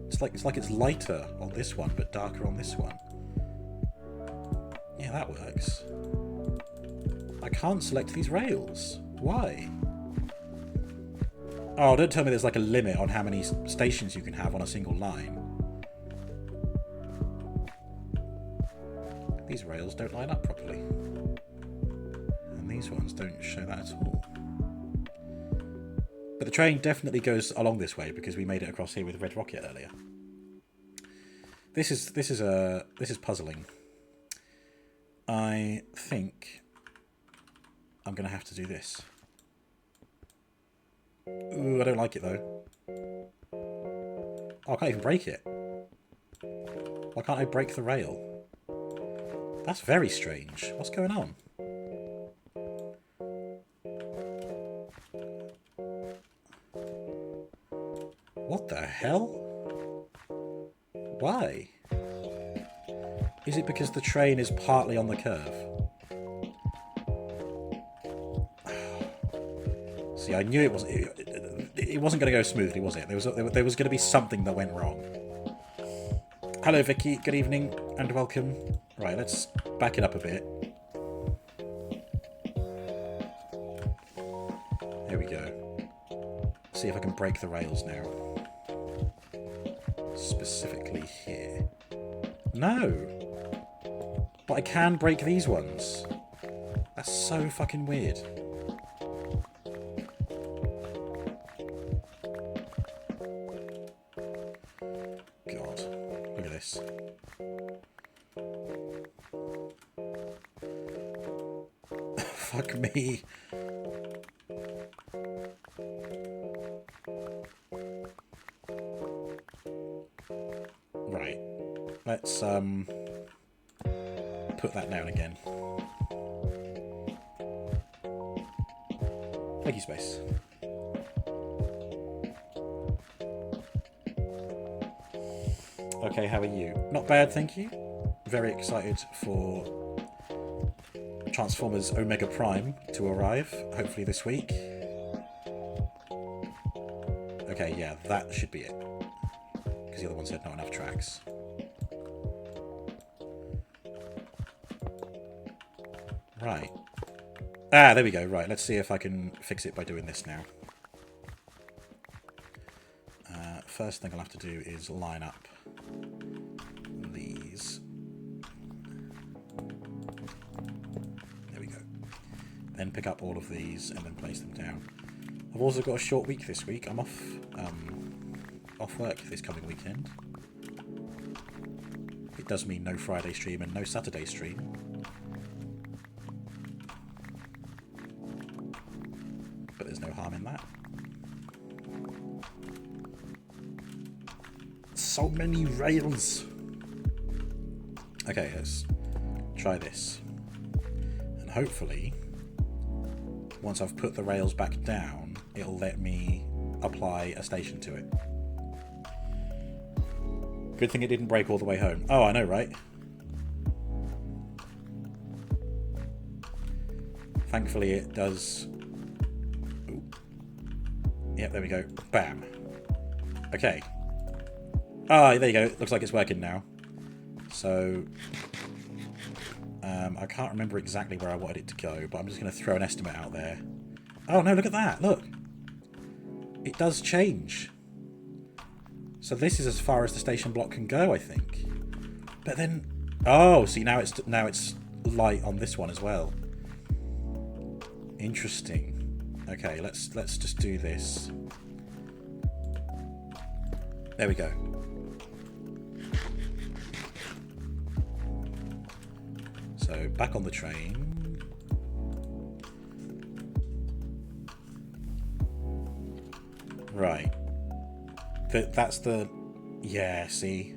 It's like it's lighter on this one, but darker on this one. Yeah, that works. I can't select these rails. Why? Oh, don't tell me there's like a limit on how many stations you can have on a single line. These rails don't line up properly. And these ones don't show that at all. But the train definitely goes along this way because we made it across here with Red Rocket earlier. This is puzzling. I think I'm going to have to do this. Ooh, I don't like it though. Oh, I can't even break it. Why can't I break the rail? That's very strange. What's going on? What the hell? Why? Is it because the train is partly on the curve? See, I knew it wasn't going to go smoothly, was it? There was going to be something that went wrong. Hello, Vicky. Good evening and welcome. Right, let's back it up a bit. There we go. see if I can break the rails now. Specifically here. No! But I can break these ones. That's so fucking weird. God, look at this. Fuck me. Right. Let's put that down again. Thank you, space. Okay, how are you? Not bad, thank you. Very excited for Transformers Omega Prime to arrive, hopefully this week. Okay, yeah, that should be it. Because the other one said not enough tracks. Right. Ah, there we go. Right, let's see if I can fix it by doing this now. First thing I'll have to do is line up these. There we go. Then pick up all of these and then place them down. I've also got a short week this week. I'm off work this coming weekend. It does mean no Friday stream and no Saturday stream. But there's no harm in that. So many rails! Okay, let's try this. And hopefully, once I've put the rails back down, it'll let me apply a station to it. Good thing it didn't break all the way home. Oh, I know, right? Thankfully it does... Ooh. Yep, there we go. Bam. Okay. Ah, there you go. Looks like it's working now. So... I can't remember exactly where I wanted it to go, but I'm just going to throw an estimate out there. Oh, no, look at that. Look. It does change. So this is as far as the station block can go, I think. But then... Oh, see, now it's light on this one as well. Interesting. Okay, let's just do this. There we go. So back on the train. Right. That's the... Yeah, see?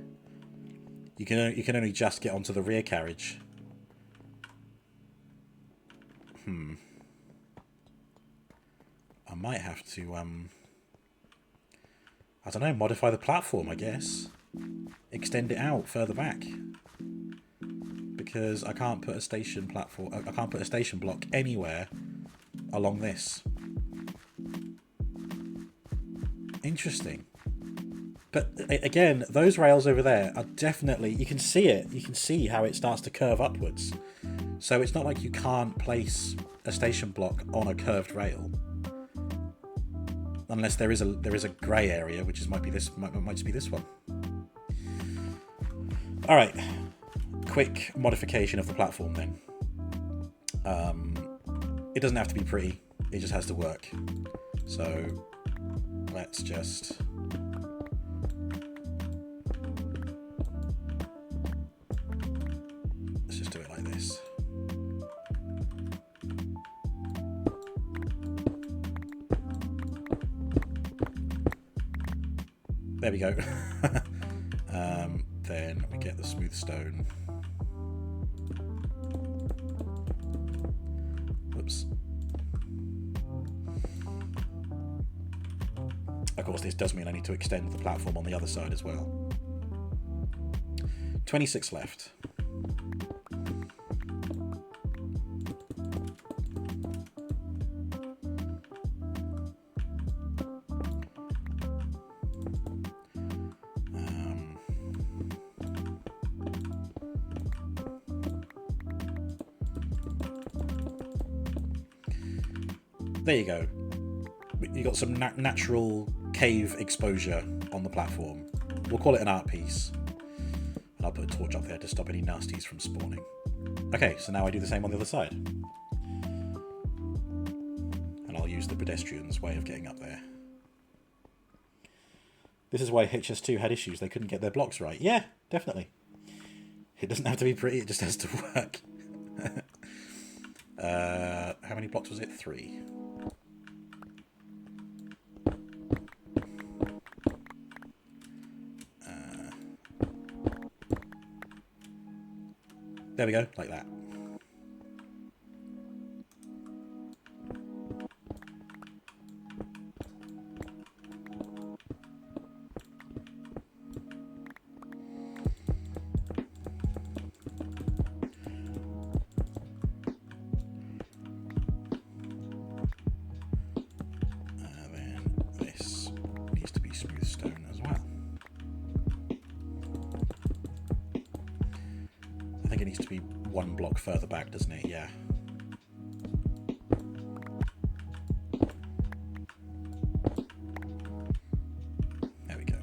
You can only just get onto the rear carriage. I might have to, I don't know, modify the platform, I guess. Extend it out further back. Because I can't put a station platform... I can't put a station block anywhere along this. Interesting. But again, those rails over there are definitely... You can see it. You can see how it starts to curve upwards. So it's not like you can't place a station block on a curved rail. Unless there is a grey area, which might just be this one. All right. Quick modification of the platform then. It doesn't have to be pretty, it just has to work. So let's just do it like this. There we go. Then we get the smooth stone. Whoops. Of course, this does mean I need to extend the platform on the other side as well. 26 left. There you go. you got some natural cave exposure on the platform. We'll call it an art piece. And I'll put a torch up there to stop any nasties from spawning. Okay, so now I do the same on the other side. And I'll use the pedestrian's way of getting up there. This is why HS2 had issues. They couldn't get their blocks right. Yeah, definitely. It doesn't have to be pretty, it just has to work. How many blocks was it? 3. There we go, like that. Further back, doesn't it? Yeah. There we go.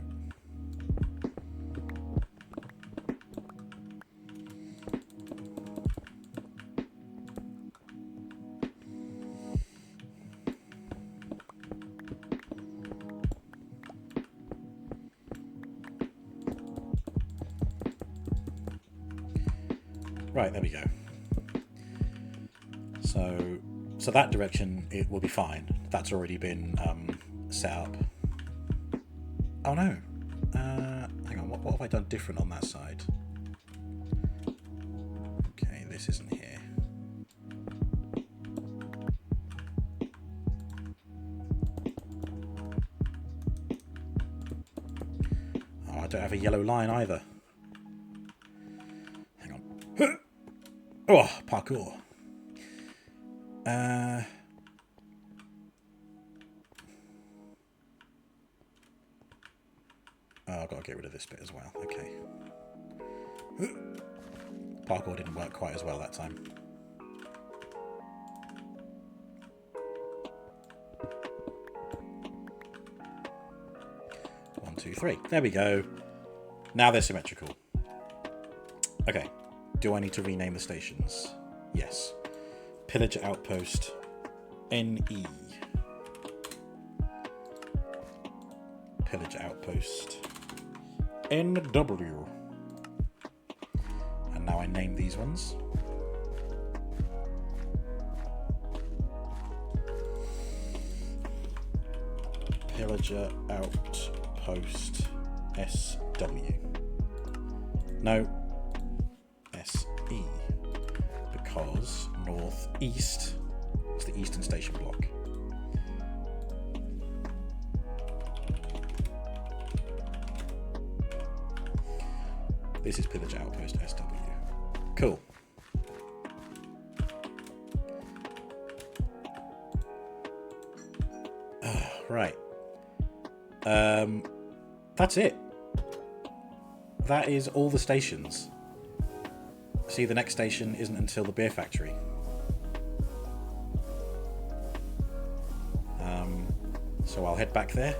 Right, there we go. So that direction, it will be fine. That's already been set up. Oh no. Hang on, what have I done different on that side? Okay, this isn't here. Oh, I don't have a yellow line either. Hang on. Oh, parkour. Oh, I've got to get rid of this bit as well. Okay. Parkour didn't work quite as well that time. One, two, three. There we go. Now they're symmetrical. Okay. Do I need to rename the stations? Yes. Pillager Outpost NE. Pillager Outpost NW. And now I name these ones. Pillager Outpost SW. No, SE. Because northeast is the eastern station block. This is Pillager Outpost SW. Cool. Right. That's it. That is all the stations. See, the next station isn't until the beer factory. So I'll head back there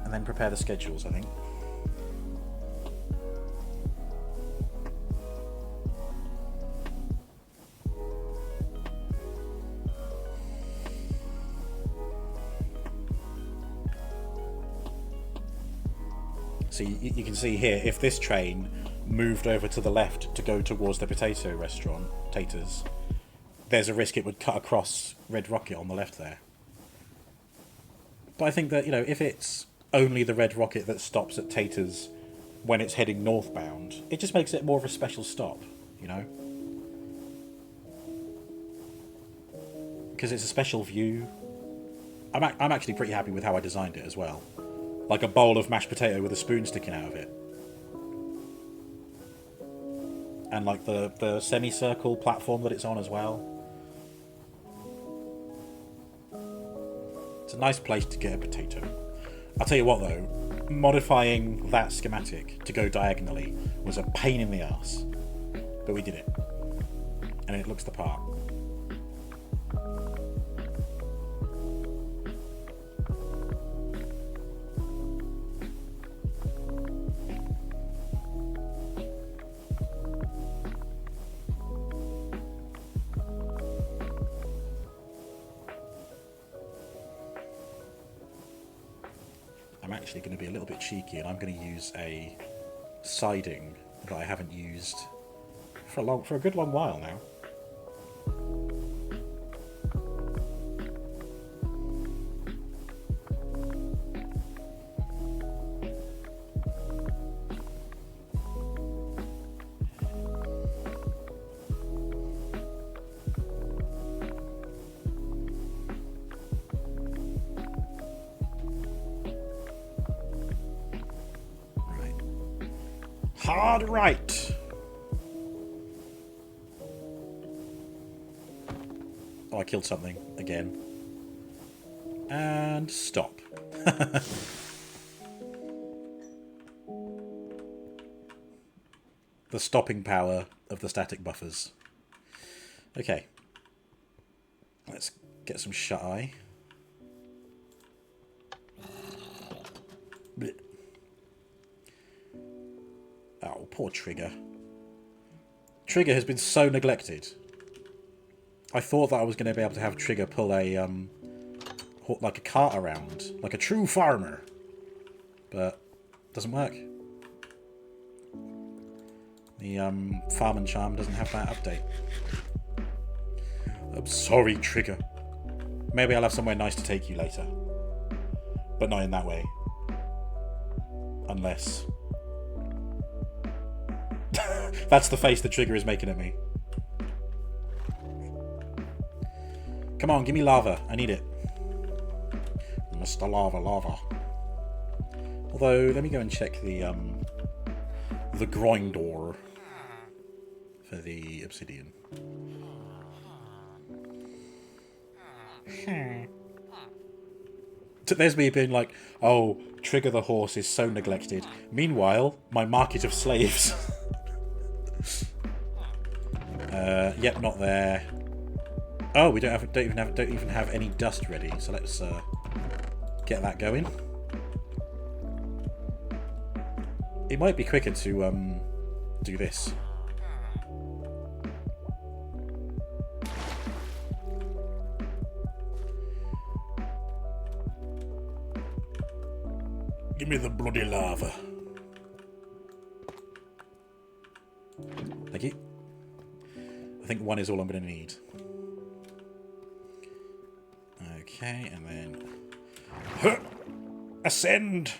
and then prepare the schedules, I think. So you can see here, if this train moved over to the left to go towards the potato restaurant, Taters, there's a risk it would cut across Red Rocket on the left there. But I think that, you know, if it's only the Red Rocket that stops at Taters when it's heading northbound, it just makes it more of a special stop, you know? Because it's a special view. I'm actually pretty happy with how I designed it as well. Like a bowl of mashed potato with a spoon sticking out of it. And like the semicircle platform that it's on as well. It's a nice place to get a potato. I'll tell you what though, modifying that schematic to go diagonally was a pain in the arse. But we did it. And it looks the part. actually going to be a little bit cheeky, and I'm going to use a siding that I haven't used for a good long while now. Hard right. Oh, I killed something again. And stop. The stopping power of the static buffers. Okay. Let's get some shut-eye. Blech. Oh, poor Trigger. Trigger has been so neglected. I thought that I was going to be able to have Trigger pull a, like a cart around, like a true farmer. But, doesn't work. The, Farm and Charm doesn't have that update. I'm sorry, Trigger. Maybe I'll have somewhere nice to take you later. But not in that way. Unless... That's the face the Trigger is making at me. Come on, give me lava. I need it. Mr. Lava, lava. Although, let me go and check the grinder for the obsidian. There's me being like, oh, Trigger the horse is so neglected. Meanwhile, my market of slaves. Yep, not there. Oh, we don't even have any dust ready. So let's get that going. It might be quicker to do this. Give me the bloody lava. Thank you. I think one is all I'm going to need. Okay, and then... Ascend!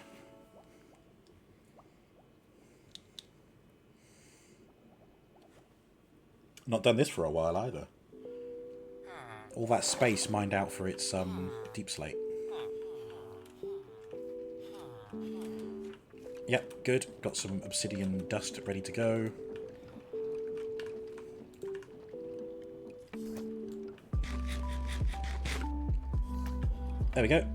Not done this for a while either. All that space mined out for its deep slate. Yep, good. Got some obsidian dust ready to go. There we go.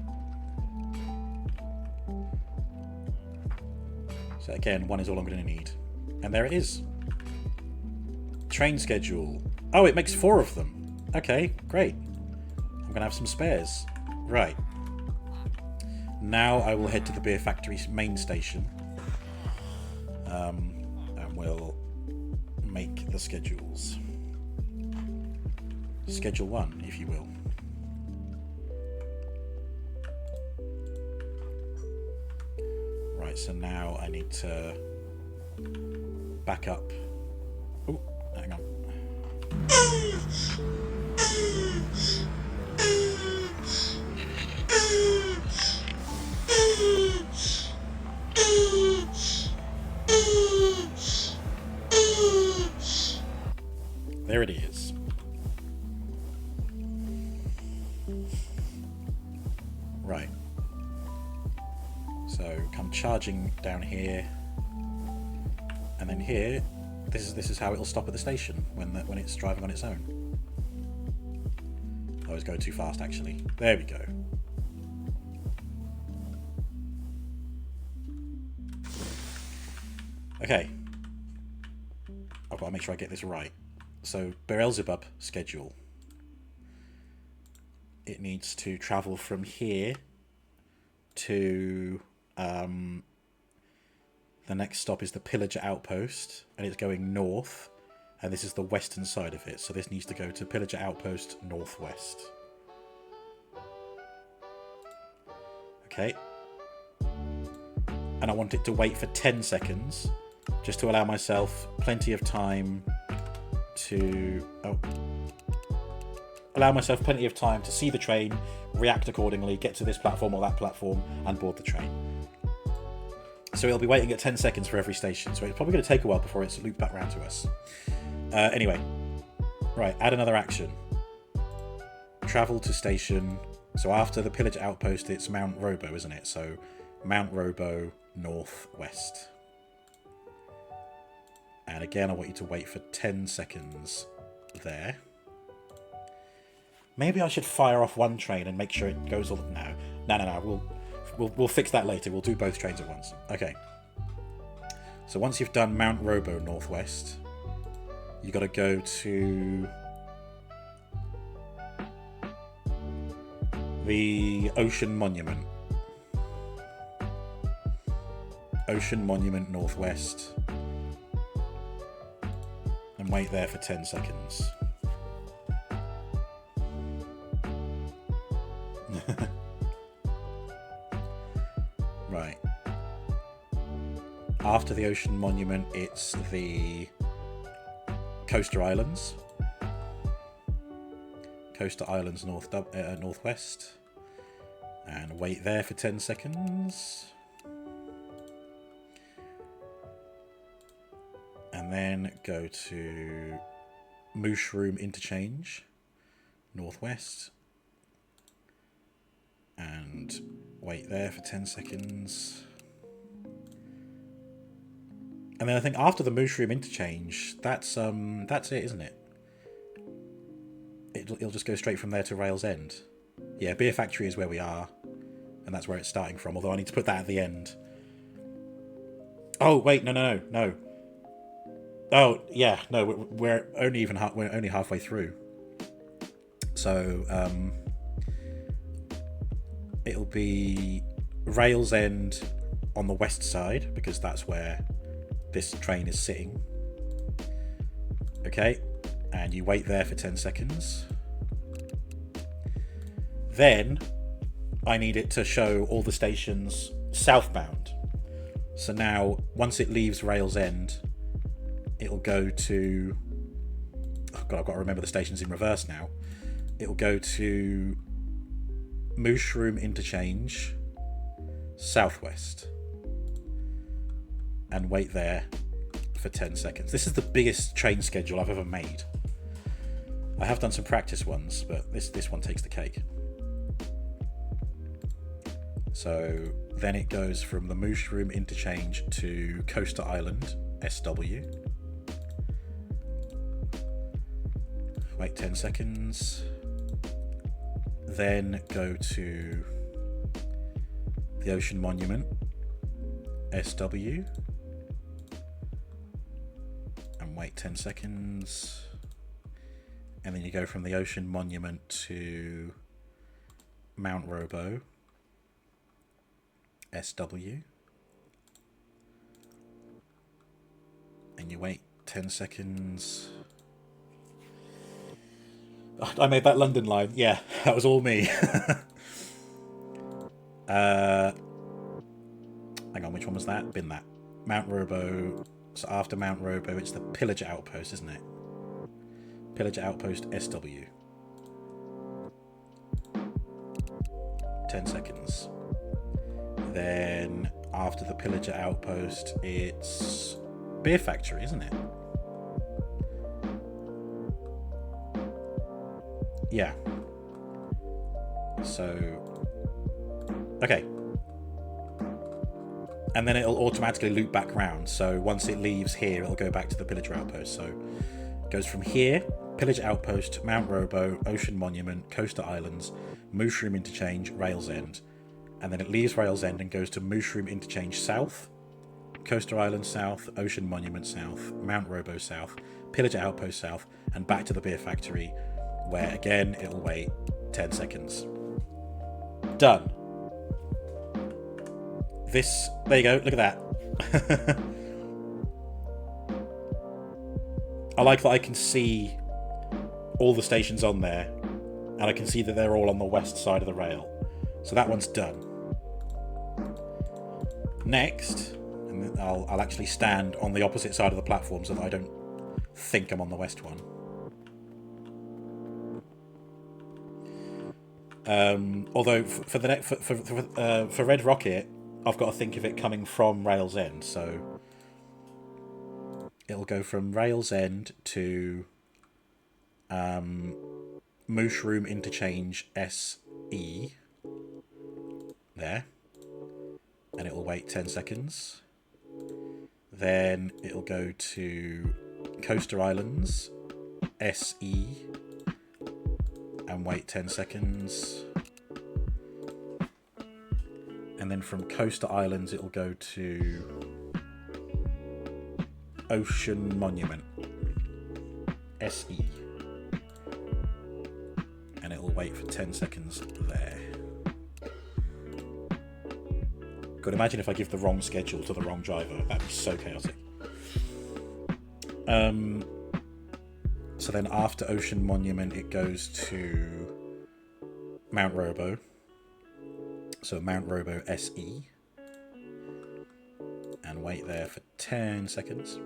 So again, one is all I'm going to need. And there it is. Train schedule. Oh, it makes 4 of them. Okay, great. I'm going to have some spares. Right. Now I will head to the beer factory's main station. And we'll make the schedules. Schedule 1, if you will. Right, so now I need to back up. Oh, hang on. There it is. Right. So come charging down here, and then here, this is how it'll stop at the station when it's driving on its own. I was going too fast actually. There we go. Okay. I've got to make sure I get this right. So Beelzebub schedule. It needs to travel from here to the next stop is the Pillager Outpost, and it's going north, and this is the western side of it, so this needs to go to Pillager Outpost northwest. Okay. and I want it to wait for 10 seconds, just to allow myself plenty of time to... allow myself plenty of time to see the train, react accordingly, get to this platform or that platform, and board the train. So it'll be waiting at 10 seconds for every station, so it's probably going to take a while before it's looped back round to us. Anyway, right, add another action. Travel to station. So after the Pillage Outpost, it's Mount Robo, isn't it? So Mount Robo, northwest. And again, I want you to wait for 10 seconds there. Maybe I should fire off one train and make sure it goes all... No. We'll fix that later. We'll do both trains at once. Okay. So once you've done Mount Robo northwest, you got to go to the Ocean Monument. Ocean Monument northwest. And wait there for 10 seconds. Right. After the Ocean Monument, it's the Coaster Islands. Coaster Islands northwest. And wait there for 10 seconds. And then go to Mushroom Interchange, northwest. And wait there for 10 seconds. And then I think after the Mushroom Interchange, that's it, isn't it? It'll just go straight from there to Rails End. Yeah, Beer Factory is where we are, and that's where it's starting from, although I need to put that at the end. Oh, wait, no. Oh, yeah, no, we're only halfway through. So, it'll be Rails End on the west side, because that's where this train is sitting. Okay, and you wait there for 10 seconds. Then I need it to show all the stations southbound. So now, once it leaves Rails End, it'll go to... Oh God, I've got to remember the stations in reverse now. It'll go to Mushroom Interchange, southwest. And wait there for 10 seconds. This is the biggest train schedule I've ever made. I have done some practice ones, but this one takes the cake. So then it goes from the Mushroom Interchange to Coaster Island, SW. Wait 10 seconds. Then go to the Ocean Monument, SW. And wait 10 seconds. And then you go from the Ocean Monument to Mount Robo, SW. And you wait 10 seconds. Oh, I made that London line. Yeah, that was all me. Hang on, which one was that? Bin that. Mount Robo. So after Mount Robo, it's the Pillager Outpost, isn't it? Pillager Outpost, SW. 10 seconds. Then after the Pillager Outpost, it's Beer Factory, isn't it? Yeah. So, okay. And then it'll automatically loop back round. So once it leaves here, it'll go back to the Pillager Outpost. So it goes from here, Pillager Outpost, Mount Robo, Ocean Monument, Coaster Islands, Mushroom Interchange, Rails End. And then it leaves Rails End and goes to Mushroom Interchange South, Coaster Island South, Ocean Monument South, Mount Robo South, Pillager Outpost South, and back to the Beer Factory, where again it'll wait 10 seconds. Done. There you go, look at that. I like that I can see all the stations on there, and I can see that they're all on the west side of the rail. So that one's done. Next, and then I'll actually stand on the opposite side of the platform so that I don't think I'm on the west one. Although for Red Rocket, I've got to think of it coming from Rails End, so it'll go from Rails End to Moosh Room Interchange SE there, and it will wait 10 seconds. Then it'll go to Coaster Islands SE and wait 10 seconds. And then from Coaster Islands it'll go to Ocean Monument SE, and it'll wait for 10 seconds there. God, imagine if I give the wrong schedule to the wrong driver. That'd be so chaotic. So then after Ocean Monument it goes to Mount Robo. So Mount Robo SE, and wait there for 10 seconds.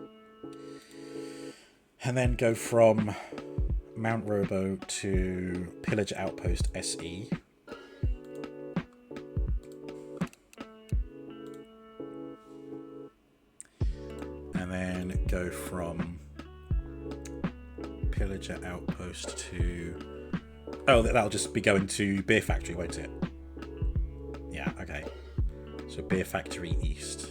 And then go from Mount Robo to Pillager Outpost SE. And then go from Pillager Outpost to... Oh, that'll just be going to Beer Factory, won't it? Yeah, okay. So Beer Factory East.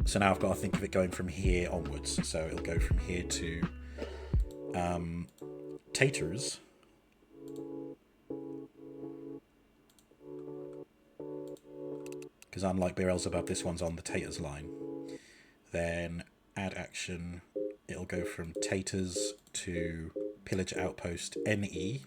So now I've got to think of it going from here onwards. So it'll go from here to Taters. Because unlike Beelzebub, this one's on the Taters line. Then add action. It'll go from Taters to Pillager Outpost NE.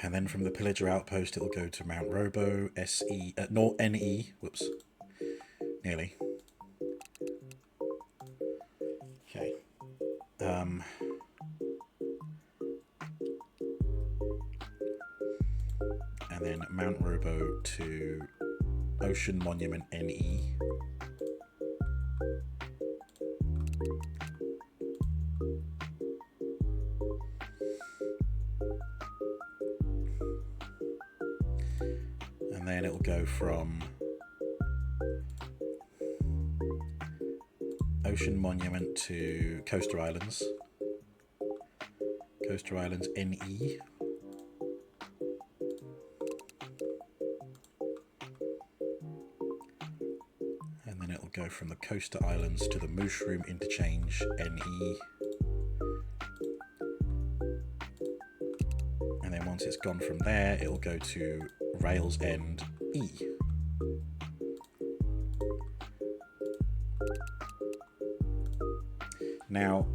And then from the Pillager Outpost, it'll go to Mount Robo SE, NE. Whoops, nearly. Okay. And then Mount Robo to Ocean Monument NE. And then it'll go from Ocean Monument to Coaster Islands. Coaster Islands NE. And then it'll go from the Coaster Islands to the Moosh Room Interchange NE. And then once it's gone from there, it'll go to Rails End E. Now,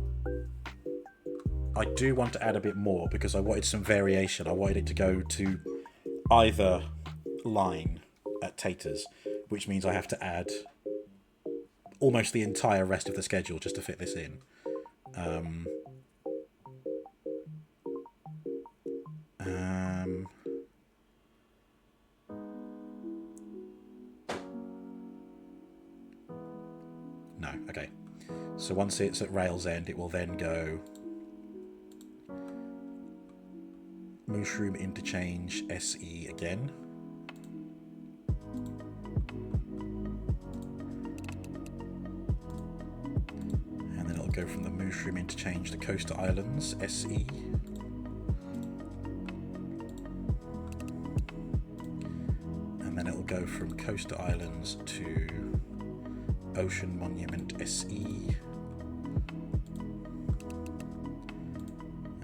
I do want to add a bit more because I wanted some variation. I wanted it to go to either line at Taters, which means I have to add almost the entire rest of the schedule just to fit this in. No, okay. So once it's at Rails End, it will then go Mushroom Interchange SE again. And then it'll go from the Mushroom Interchange to Coaster Islands SE. And then it'll go from Coaster Islands to Ocean Monument SE.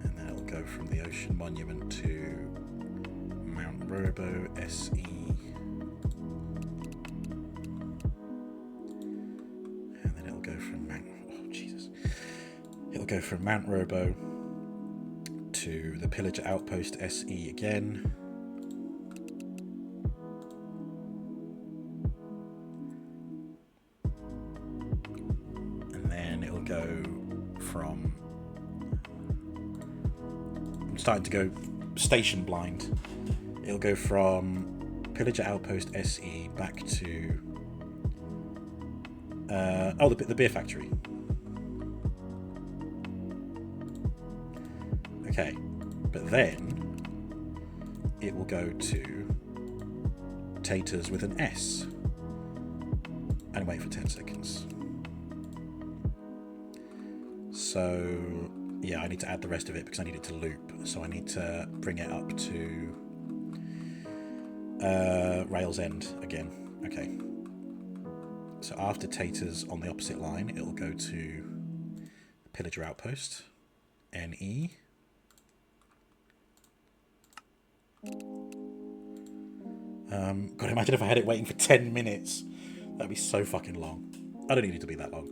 And then it'll go from the Ocean Monument to Mount Robo SE. And then it'll go from It'll go from Mount Robo to the Pillager Outpost SE again. And then it'll go from starting to go station blind. It'll go from Pillager Outpost SE back to the beer factory. Okay, but then it will go to Taters with an S and wait for 10 seconds. So yeah, I need to add the rest of it because I need it to loop. So I need to bring it up to Rails End again. Okay. So after Taters on the opposite line, it'll go to Pillager Outpost, NE. God, imagine if I had it waiting for 10 minutes. That'd be so fucking long. I don't need it to be that long.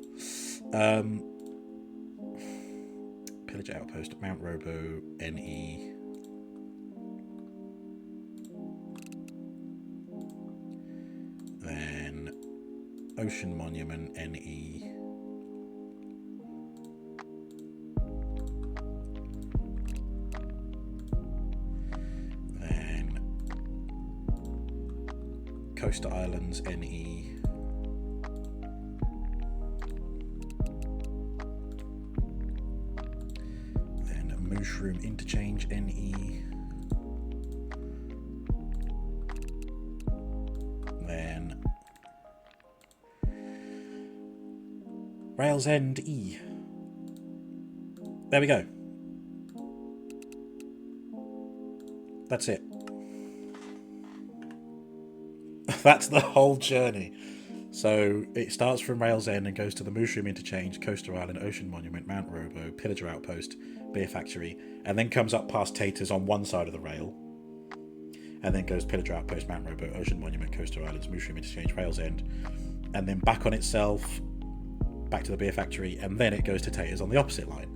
Pillager Outpost, Mount Robo, NE. Then Ocean Monument, NE. Then Coastal Islands, NE. Then Mushroom Interchange, NE. Then Rails End E. There we go. That's it. That's the whole journey. So it starts from Rails End and goes to the Mushroom Interchange, Coastal Island, Ocean Monument, Mount Robo, Pillager Outpost, Beer Factory, and then comes up past Taters on one side of the rail, and then goes Pillager Outpost, Mount Robo, Ocean Monument, Coastal Islands, Mushroom Interchange, Rails End, and then back on itself, back to the Beer Factory, and then it goes to Taters on the opposite line.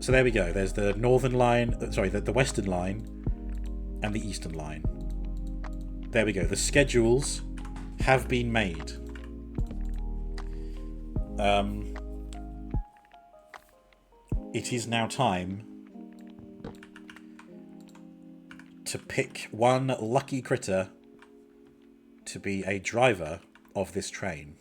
So there we go. There's the northern line, the western line, and the eastern line. There we go. The schedules have been made. It is now time to pick one lucky critter to be a driver of this train.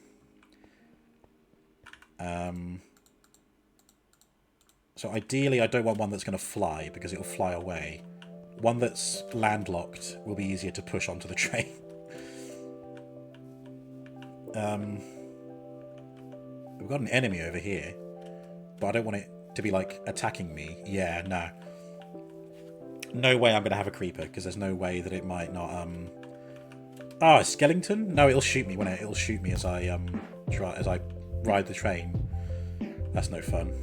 So ideally I don't want one that's going to fly because it'll fly away. One that's landlocked will be easier to push onto the train. We've got an enemy over here, but I don't want it to be like attacking me. Yeah, no. No way I'm going to have a creeper because there's no way that it might not... a skeleton? No, it'll shoot me, won't it? It'll shoot me as I ride the train. That's no fun.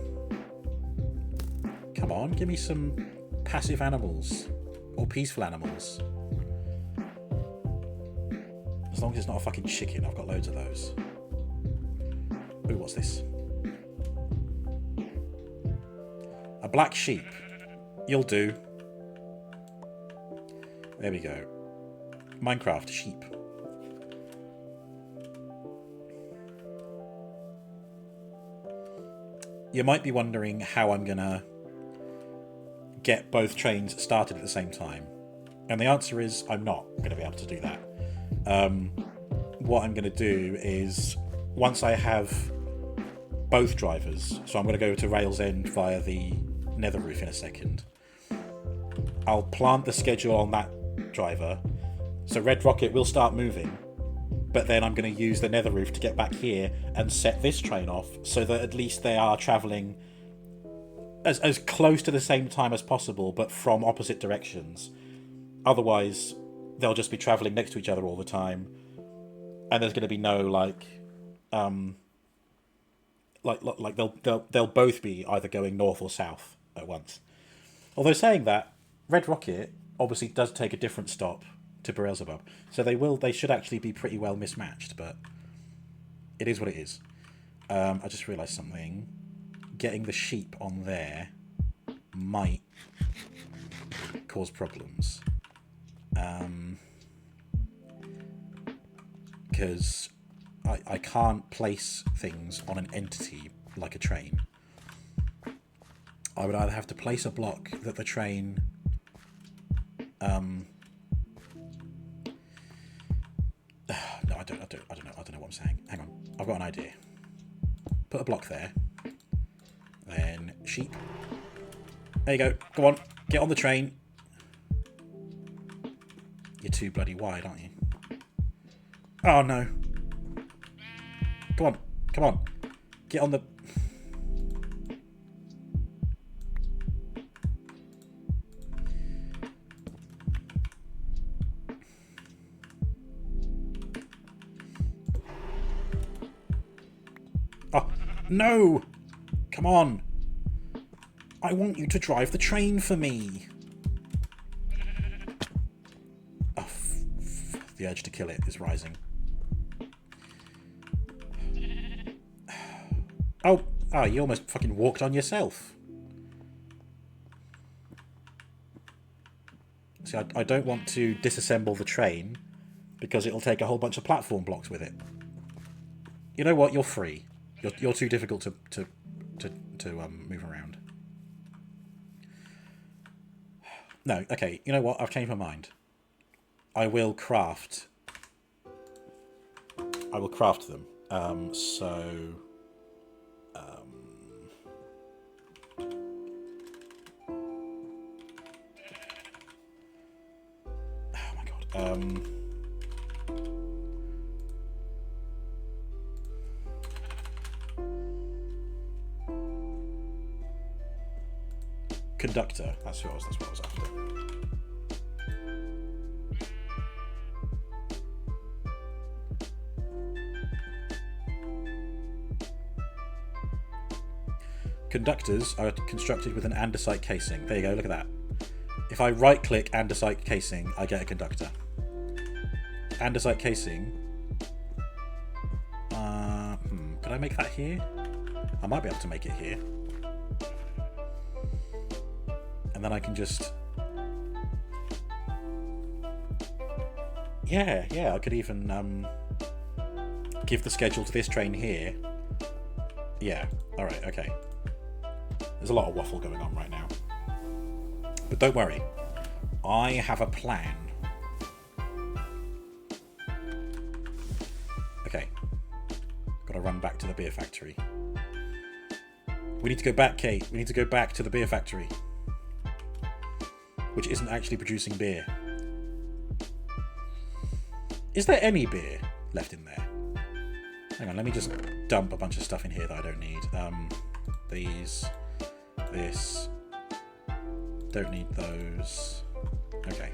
Come on, give me some passive animals. Or peaceful animals. As long as it's not a fucking chicken, I've got loads of those. Ooh, what's this? A black sheep. You'll do. There we go. Minecraft sheep. You might be wondering how I'm gonna get both trains started at the same time, and the answer is I'm not going to be able to do that. What I'm going to do is, once I have both drivers, so I'm going to go to Rails End via the nether roof in a second, I'll plant the schedule on that driver, so Red Rocket will start moving, but then I'm going to use the nether roof to get back here and set this train off so that at least they are travelling as close to the same time as possible, but from opposite directions. Otherwise, they'll just be travelling next to each other all the time, and there's going to be no they'll both be either going north or south at once. Although saying that, Red Rocket obviously does take a different stop to Beelzebub, so they should actually be pretty well mismatched. But it is what it is. I just realised something. Getting the sheep on there might cause problems. Because I can't place things on an entity like a train. I would either have to place a block that the train... no, I don't know what I'm saying. Hang on. I've got an idea. Put a block there. Then sheep. There you go. Go on. Get on the train. You're too bloody wide, aren't you? Oh, no. Come on. Come on. Get on the... Oh, no! Come on. I want you to drive the train for me. Oh, the urge to kill it is rising. Oh, you almost fucking walked on yourself. See, I don't want to disassemble the train because it'll take a whole bunch of platform blocks with it. You know what? You're free. You're too difficult to move around. No, okay. You know what? I've changed my mind. I will craft them. Oh my god. Conductor. That's what I was after. Conductors are constructed with an andesite casing. There you go, look at that. If I right-click andesite casing, I get a conductor. Andesite casing. Could I make that here? I might be able to make it here. And then I can just... Yeah, I could even give the schedule to this train here. Yeah, alright, okay. There's a lot of waffle going on right now. But don't worry. I have a plan. Okay. Gotta run back to the beer factory. We need to go back, Kate. We need to go back to the beer factory. Which isn't actually producing beer. Is there any beer left in there? Hang on, let me just dump a bunch of stuff in here that I don't need. These... This. Don't need those. Okay.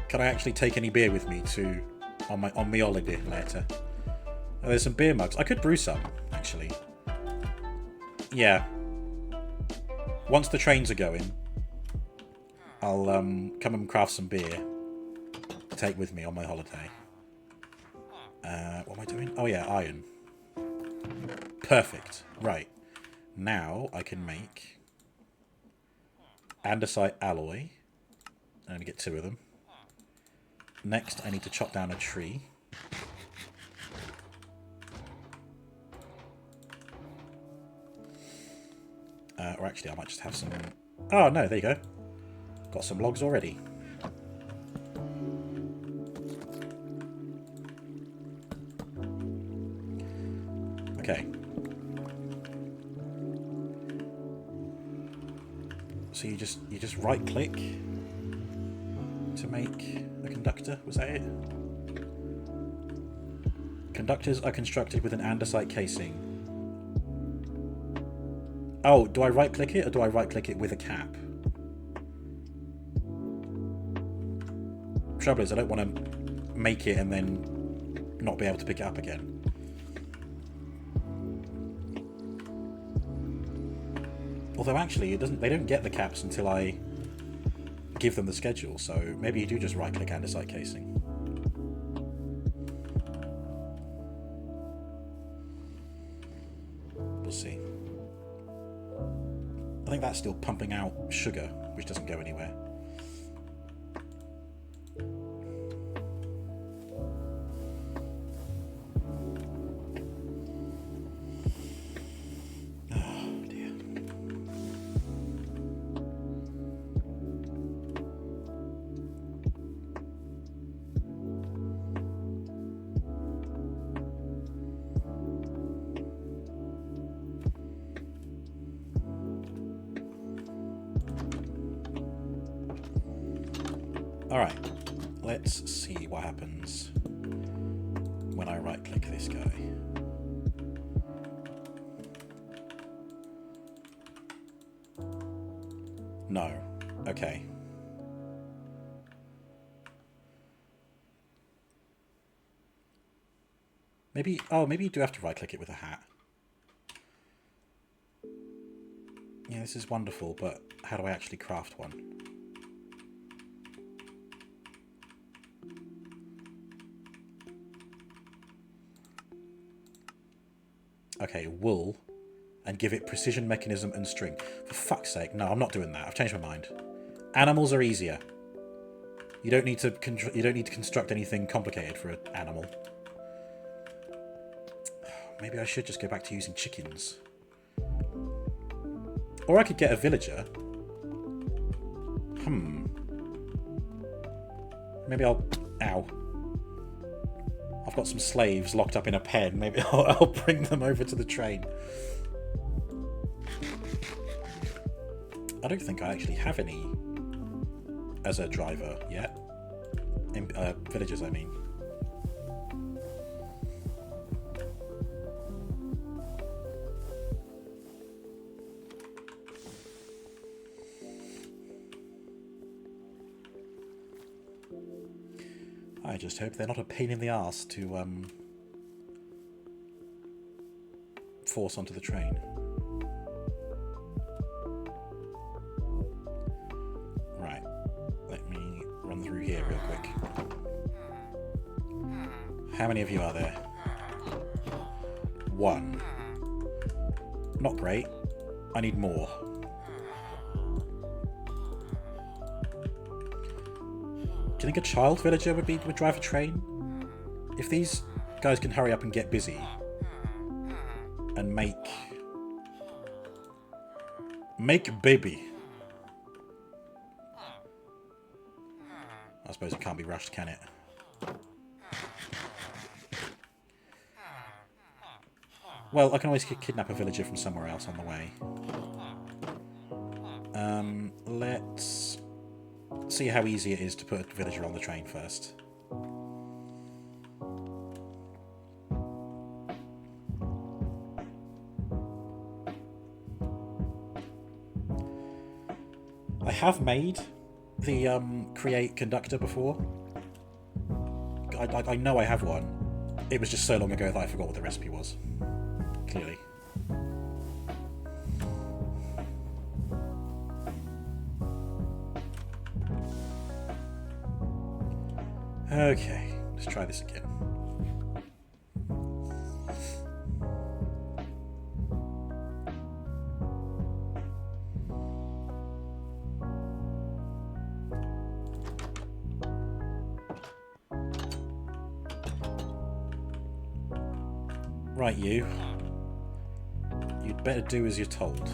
Can I actually take any beer with me to on my holiday later? Oh, there's some beer mugs. I could brew some, actually. Yeah. Once the trains are going, I'll come and craft some beer to take with me on my holiday. What am I doing? Oh yeah, iron. Perfect. Right. Now I can make andesite alloy. I only get 2 of them. Next, I need to chop down a tree. Or actually, I might just have some... Oh, no, there you go. Got some logs already. Okay. So you just right click to make a conductor, was that it? Conductors are constructed with an andesite casing. Oh, do I right click it or do I right click it with a cap? Trouble is I don't want to make it and then not be able to pick it up again. Although actually, they don't get the caps until I give them the schedule, so maybe you do just right-click andesite casing. We'll see. I think that's still pumping out sugar, which doesn't go anywhere. Alright, let's see what happens when I right-click this guy. No. Okay. Maybe... Oh, maybe you do have to right-click it with a hat. Yeah, this is wonderful, but how do I actually craft one? Okay, wool, and give it precision, mechanism, and string. For fuck's sake, no, I'm not doing that. I've changed my mind. Animals are easier. You don't need to construct anything complicated for an animal. Maybe I should just go back to using chickens. Or I could get a villager. Maybe I'll... Ow. I've got some slaves locked up in a pen. Maybe I'll bring them over to the train. I don't think I actually have any as a driver yet. Villagers, I mean. I just hope they're not a pain in the arse to force onto the train. Right, let me run through here real quick. How many of you are there? 1. Not great. I need more. Do you think a child villager would drive a train? If these guys can hurry up and get busy and make baby. I suppose it can't be rushed, can it? Well, I can always kidnap a villager from somewhere else on the way. Let's see how easy it is to put a villager on the train first. I have made the create conductor before. I know I have one. It was just so long ago that I forgot what the recipe was. Clearly. Okay, let's try this again. Right, you. You'd better do as you're told.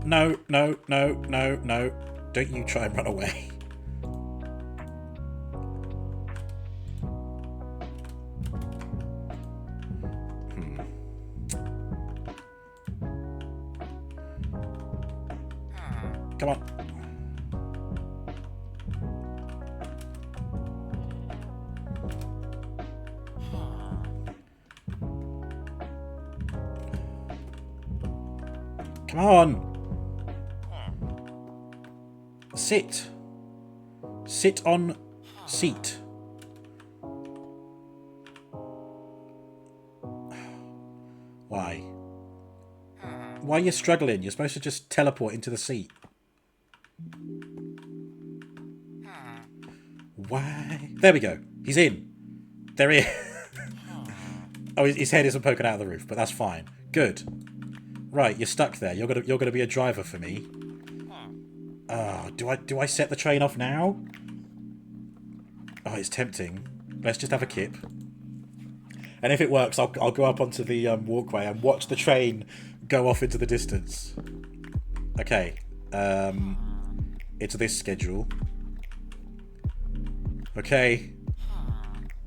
No, no, no, no, no. Don't you try and run away. Come on. Come on. Sit. Sit on seat. Why? Why are you struggling? You're supposed to just teleport into the seat. Why? There we go. He's in. There he is. Oh, his head isn't poking out of the roof, but that's fine. Good. Right, you're stuck there. You're gonna be a driver for me. Do I set the train off now? Oh, it's tempting. Let's just have a kip. And if it works, I'll go up onto the walkway and watch the train go off into the distance. Okay. It's this schedule. Okay.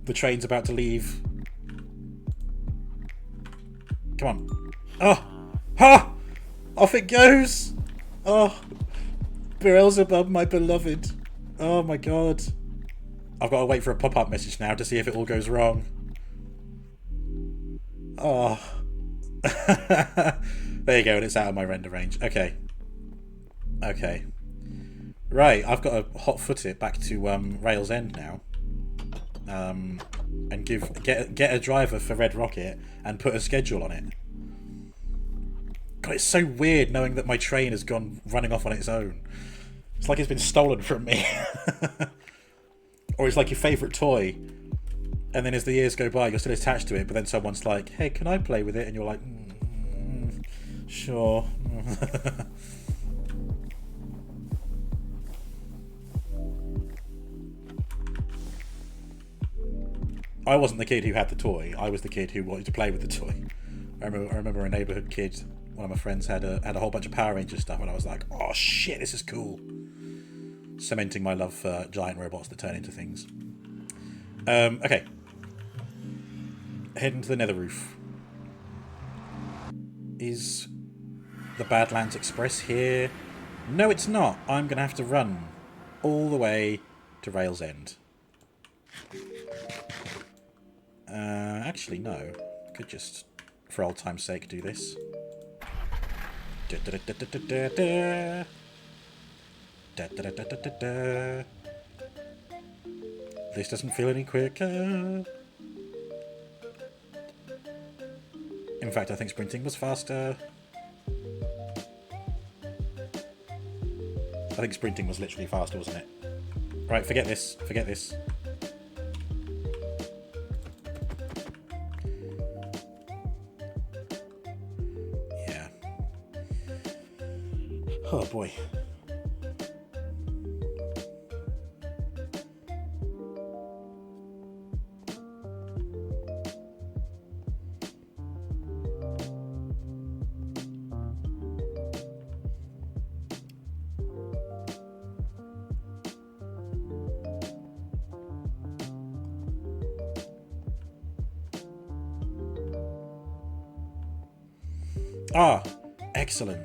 The train's about to leave. Come on. Oh! Ha! Off it goes! Oh! Beelzebub, my beloved. Oh my god. I've got to wait for a pop-up message now to see if it all goes wrong. Oh. There you go, and it's out of my render range. Okay. Okay. Right, I've got to hot-foot it back to Rails End now. And get a driver for Red Rocket and put a schedule on it. God, it's so weird knowing that my train has gone running off on its own. It's like it's been stolen from me. Or it's like your favourite toy, and then as the years go by, you're still attached to it, but then someone's like, hey, can I play with it? And you're like, sure. I wasn't the kid who had the toy. I was the kid who wanted to play with the toy. I remember a neighbourhood kid, one of my friends, had a whole bunch of Power Rangers stuff, and I was like, oh shit, this is cool. Cementing my love for giant robots that turn into things. Okay. Heading to the nether roof. Is the Badlands Express here? No, it's not. I'm going to have to run all the way to Rails End. Actually, no. I could just, for old time's sake, do this. Da, da, da, da, da, da, da. Da, da, da, da, da, da. This doesn't feel any quicker. In fact, I think sprinting was faster. I think sprinting was literally faster, wasn't it? Right, forget this. Forget this. Yeah. Oh boy. Ah, excellent.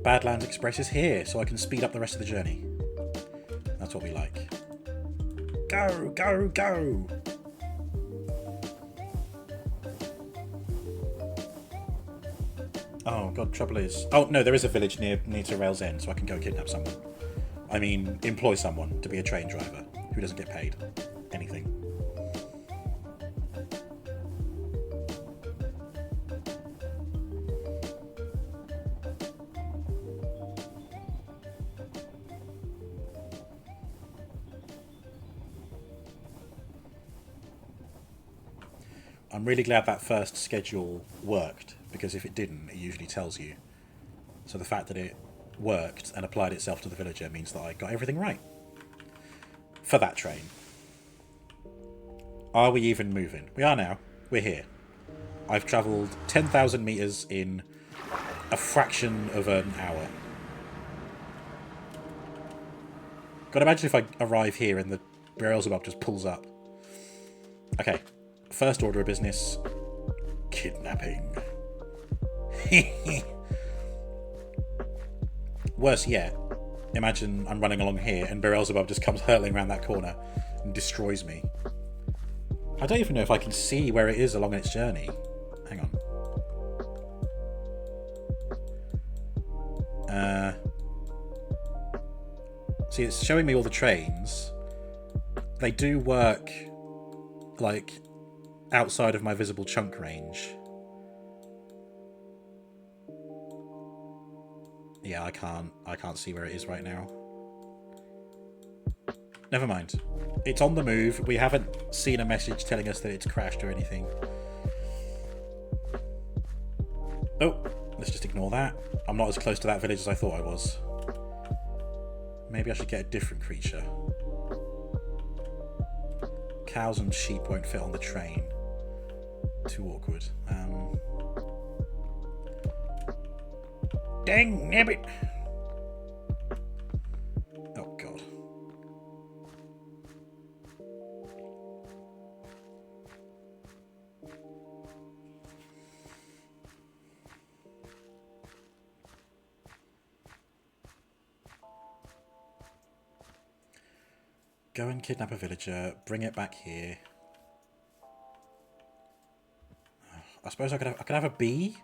Badlands Express is here, so I can speed up the rest of the journey. That's what we like. Go, go, go! Oh god, trouble is... Oh, no, there is a village near to Rails End, so I can go kidnap someone. I mean, employ someone to be a train driver who doesn't get paid anything. I'm really glad that first schedule worked, because if it didn't, it usually tells you. So the fact that it worked and applied itself to the villager means that I got everything right. For that train. Are we even moving? We are now. We're here. I've travelled 10,000 metres in a fraction of an hour. God, imagine if I arrive here and the Beelzebub just pulls up. Okay. First order of business. Kidnapping. Worse yet, imagine I'm running along here and Beelzebub just comes hurtling around that corner and destroys me. I don't even know if I can see where it is along its journey. Hang on. See, it's showing me all the trains. They do work, like, outside of my visible chunk range. Yeah, I can't see where it is right now. Never mind. It's on the move. We haven't seen a message telling us that it's crashed or anything. Oh, let's just ignore that. I'm not as close to that village as I thought I was. Maybe I should get a different creature. Cows and sheep won't fit on the train. Too awkward. Dang nabbit! Oh god. Go and kidnap a villager, bring it back here. I suppose I could have a bee?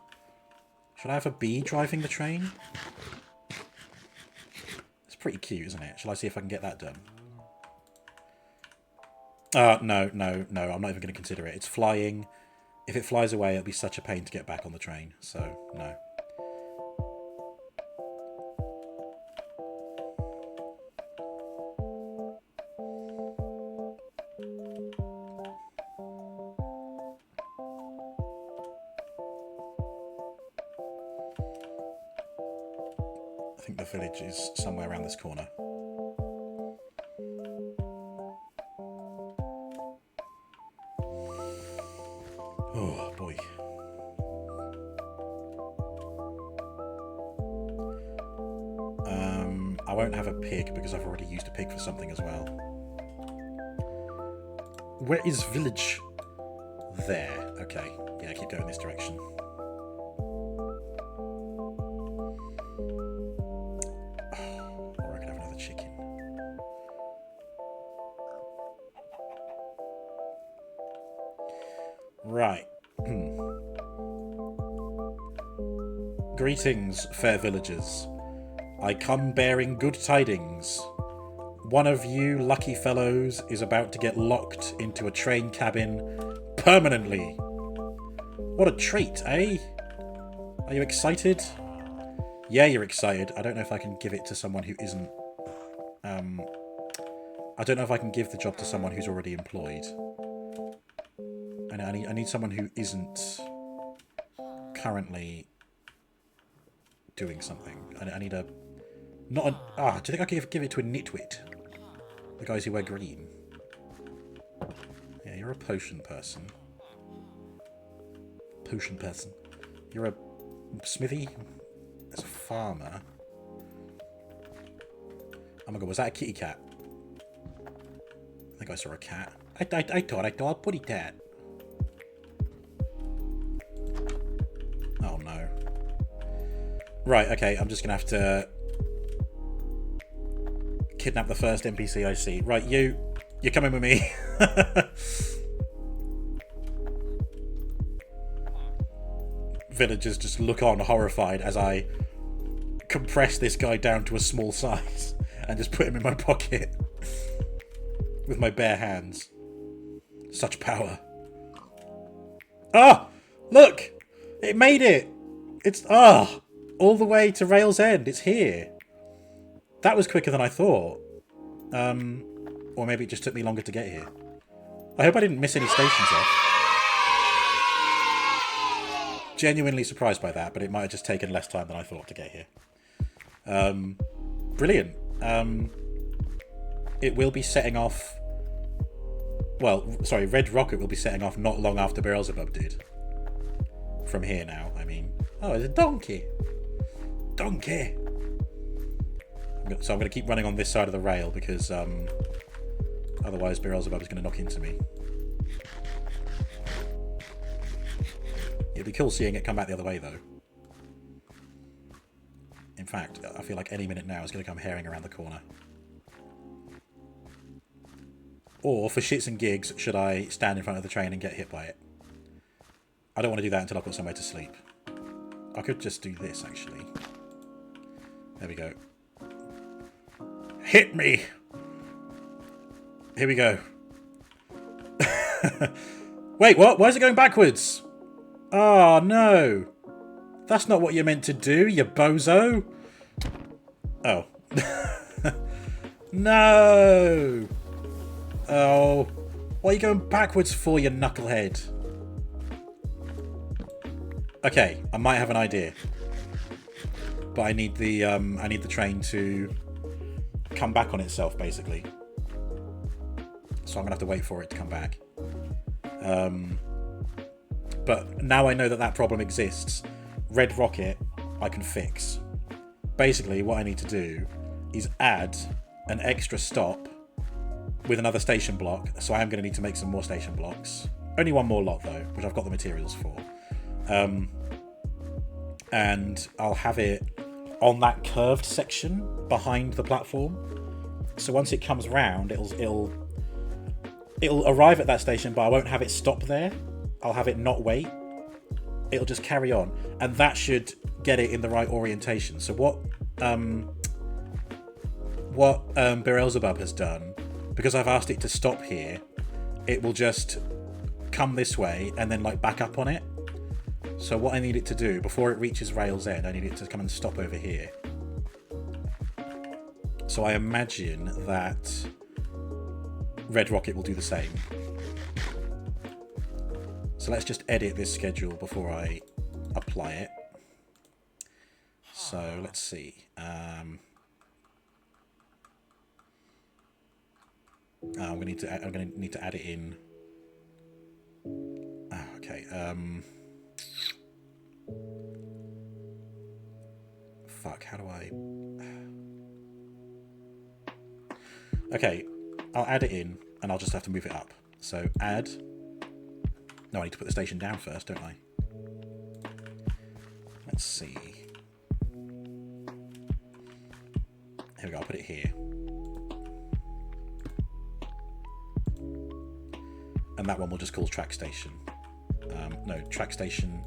Should I have a bee driving the train? It's pretty cute, isn't it? Shall I see if I can get that done? No, I'm not even going to consider it. It's flying. If it flies away, it'll be such a pain to get back on the train. So, no. I think the village is somewhere around this corner. Oh, boy. I won't have a pig because I've already used a pig for something as well. Where is village? There. Okay. Yeah, keep going this direction. Oh, or I could have another chicken. Right. Greetings, fair villagers. I come bearing good tidings. One of you lucky fellows is about to get locked into a train cabin permanently. What a treat, eh? Are you excited? Yeah, you're excited. I don't know if I can give it to someone who isn't... I don't know if I can give the job to someone who's already employed. I need someone who isn't currently doing something. I need a... Not an... Ah, do you think I could give it to a nitwit? The guys who wear green. Yeah, you're a potion person. Potion person. You're a smithy? As a farmer. Oh my god, was that a kitty cat? I think I saw a cat. I thought I saw a putty cat. Oh no. Right, okay, I'm just gonna have to kidnap the first NPC I see. Right, you're coming with me. Villagers just look on horrified as I compress this guy down to a small size and just put him in my pocket with my bare hands. Such power. Ah! Look! It made it! It's... Ah! All the way to Rail's End. It's here. That was quicker than I thought. Or maybe it just took me longer to get here. I hope I didn't miss any stations off. Genuinely surprised by that, but it might have just taken less time than I thought to get here. Brilliant. It will be setting off... Well, sorry, Red Rocket will be setting off not long after Beelzebub did. From here now, I mean. Oh, it's a donkey. Donkey. So I'm going to keep running on this side of the rail because otherwise Beelzebub is going to knock into me. It'd be cool seeing it come back the other way though. In fact, I feel like any minute now it's going to come herring around the corner. Or, for shits and gigs, should I stand in front of the train and get hit by it? I don't want to do that until I've got somewhere to sleep. I could just do this, actually. There we go. Hit me! Here we go. Wait, what? Why is it going backwards? Oh, no. That's not what you're meant to do, you bozo. Oh. No! Oh. What are you going backwards for, you knucklehead? Okay, I might have an idea. But I need the train to come back on itself, basically. So I'm gonna have to wait for it to come back. But now I know that that problem exists. Red Rocket, I can fix. Basically, what I need to do is add an extra stop with another station block. So I am going to need to make some more station blocks. Only one more lot, though, which I've got the materials for. And I'll have it on that curved section behind the platform. So once it comes round, it'll arrive at that station, but I won't have it stop there. I'll have it not wait. It'll just carry on, and that should get it in the right orientation. So what Beelzebub has done, because I've asked it to stop here, it will just come this way and then like back up on it. So what I need it to do before it reaches rail's end, I need it to come and stop over here. So I imagine that Red Rocket will do the same. So let's just edit this schedule before I apply it. So let's see. I'm gonna need to add it in. Okay. Fuck. How do I? Okay, I'll add it in, and I'll just have to move it up. So add. No, I need to put the station down first, don't I? Let's see. Here we go. I'll put it here. And that one we'll just call track station. No, track station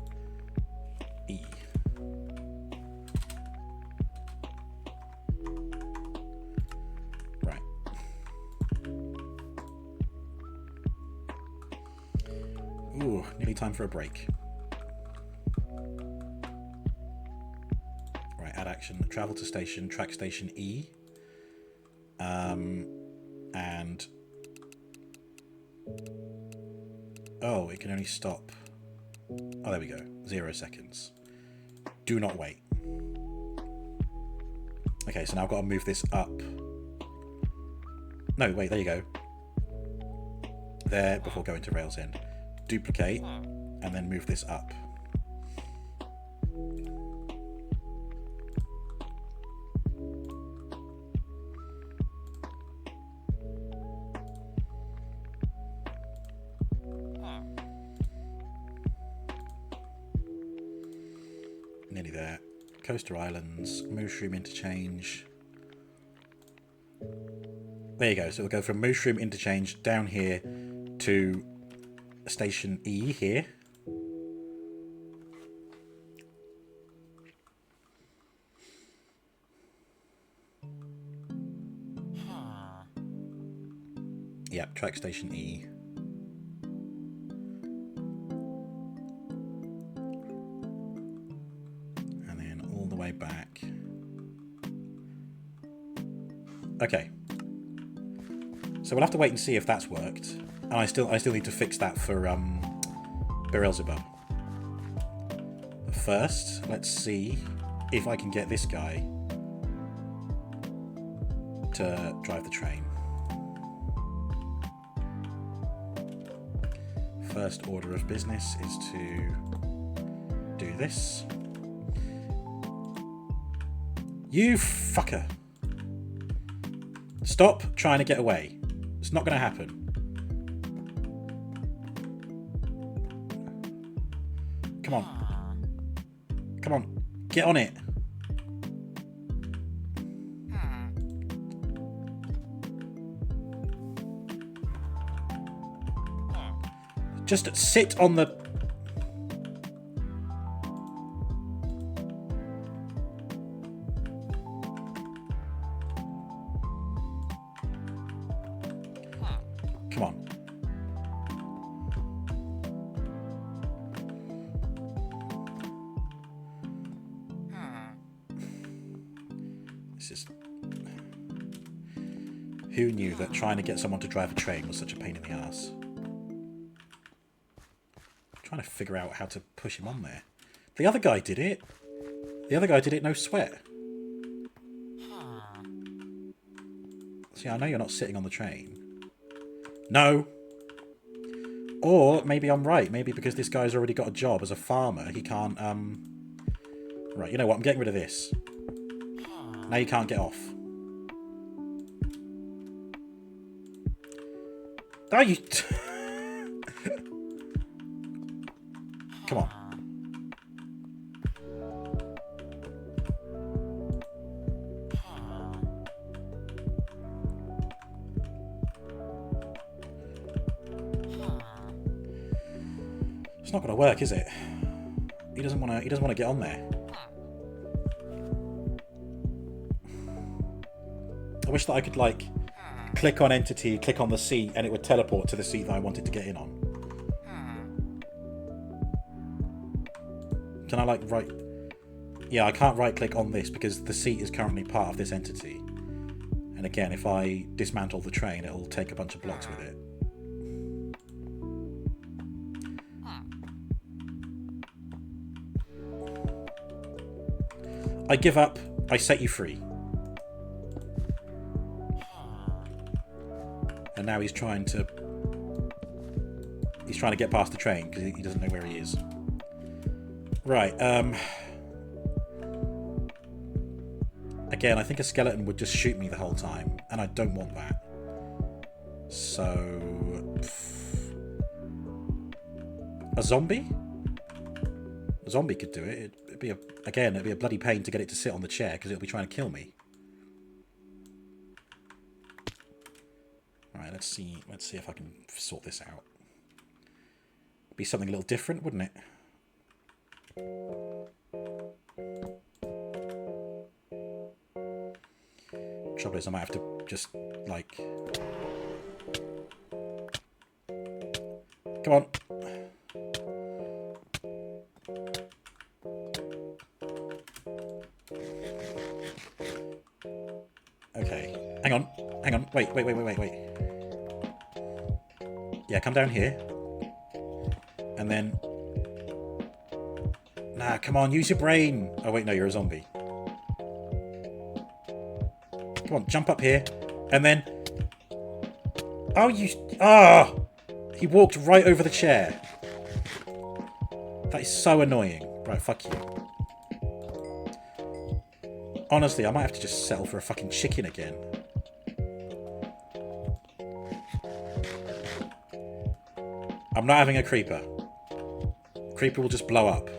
E. Right. Ooh, nearly time for a break. Right, add action. Travel to station, track station E. And... Oh, it can only stop. Oh, there we go. 0 seconds. Do not wait. Okay, so now I've got to move this up. No, wait, there you go. There, before going to rail's end. Duplicate, and then move this up. Nearly there. Coastal Islands, Mushroom Interchange. There you go. So we'll go from Mushroom Interchange down here to Station E here. Yep, track Station E. Back. Okay. So we'll have to wait and see if that's worked. And I still need to fix that for Beelzebub. But first, let's see if I can get this guy to drive the train. First order of business is to do this. You fucker. Stop trying to get away. It's not going to happen. Come on. Come on. Get on it. Just sit on the... Come on. This is... Who knew that trying to get someone to drive a train was such a pain in the ass? Trying to figure out how to push him on there. The other guy did it. The other guy did it no sweat. See, I know you're not sitting on the train. No. Or maybe I'm right. Maybe because this guy's already got a job as a farmer, he can't, Right, you know what? I'm getting rid of this. Now you can't get off. Oh, you... Come on. It's not going to work, is it? He doesn't want to get on there. I wish that I could, like, click on entity, click on the seat, and it would teleport to the seat that I wanted to get in on. Can I, like, right... Yeah, I can't right-click on this because the seat is currently part of this entity. And again, if I dismantle the train, it'll take a bunch of blocks with it. I give up. I set you free. And now he's trying to get past the train because he doesn't know where he is. Right, again, I think a skeleton would just shoot me the whole time, and I don't want that. So... A zombie? A zombie could do it. It'd be a bloody pain to get it to sit on the chair, because it'll be trying to kill me. Alright, let's see if I can sort this out. Be something a little different, wouldn't it? Trouble is, I might have to just, like... Come on. Okay. Hang on. Wait. Yeah, come down here. And then... Nah, come on, use your brain. Oh, wait, no, you're a zombie. Come on, jump up here. And then... Oh, you... Ah! He walked right over the chair. That is so annoying. Right, fuck you. Honestly, I might have to just settle for a fucking chicken again. I'm not having a creeper. Creeper will just blow up.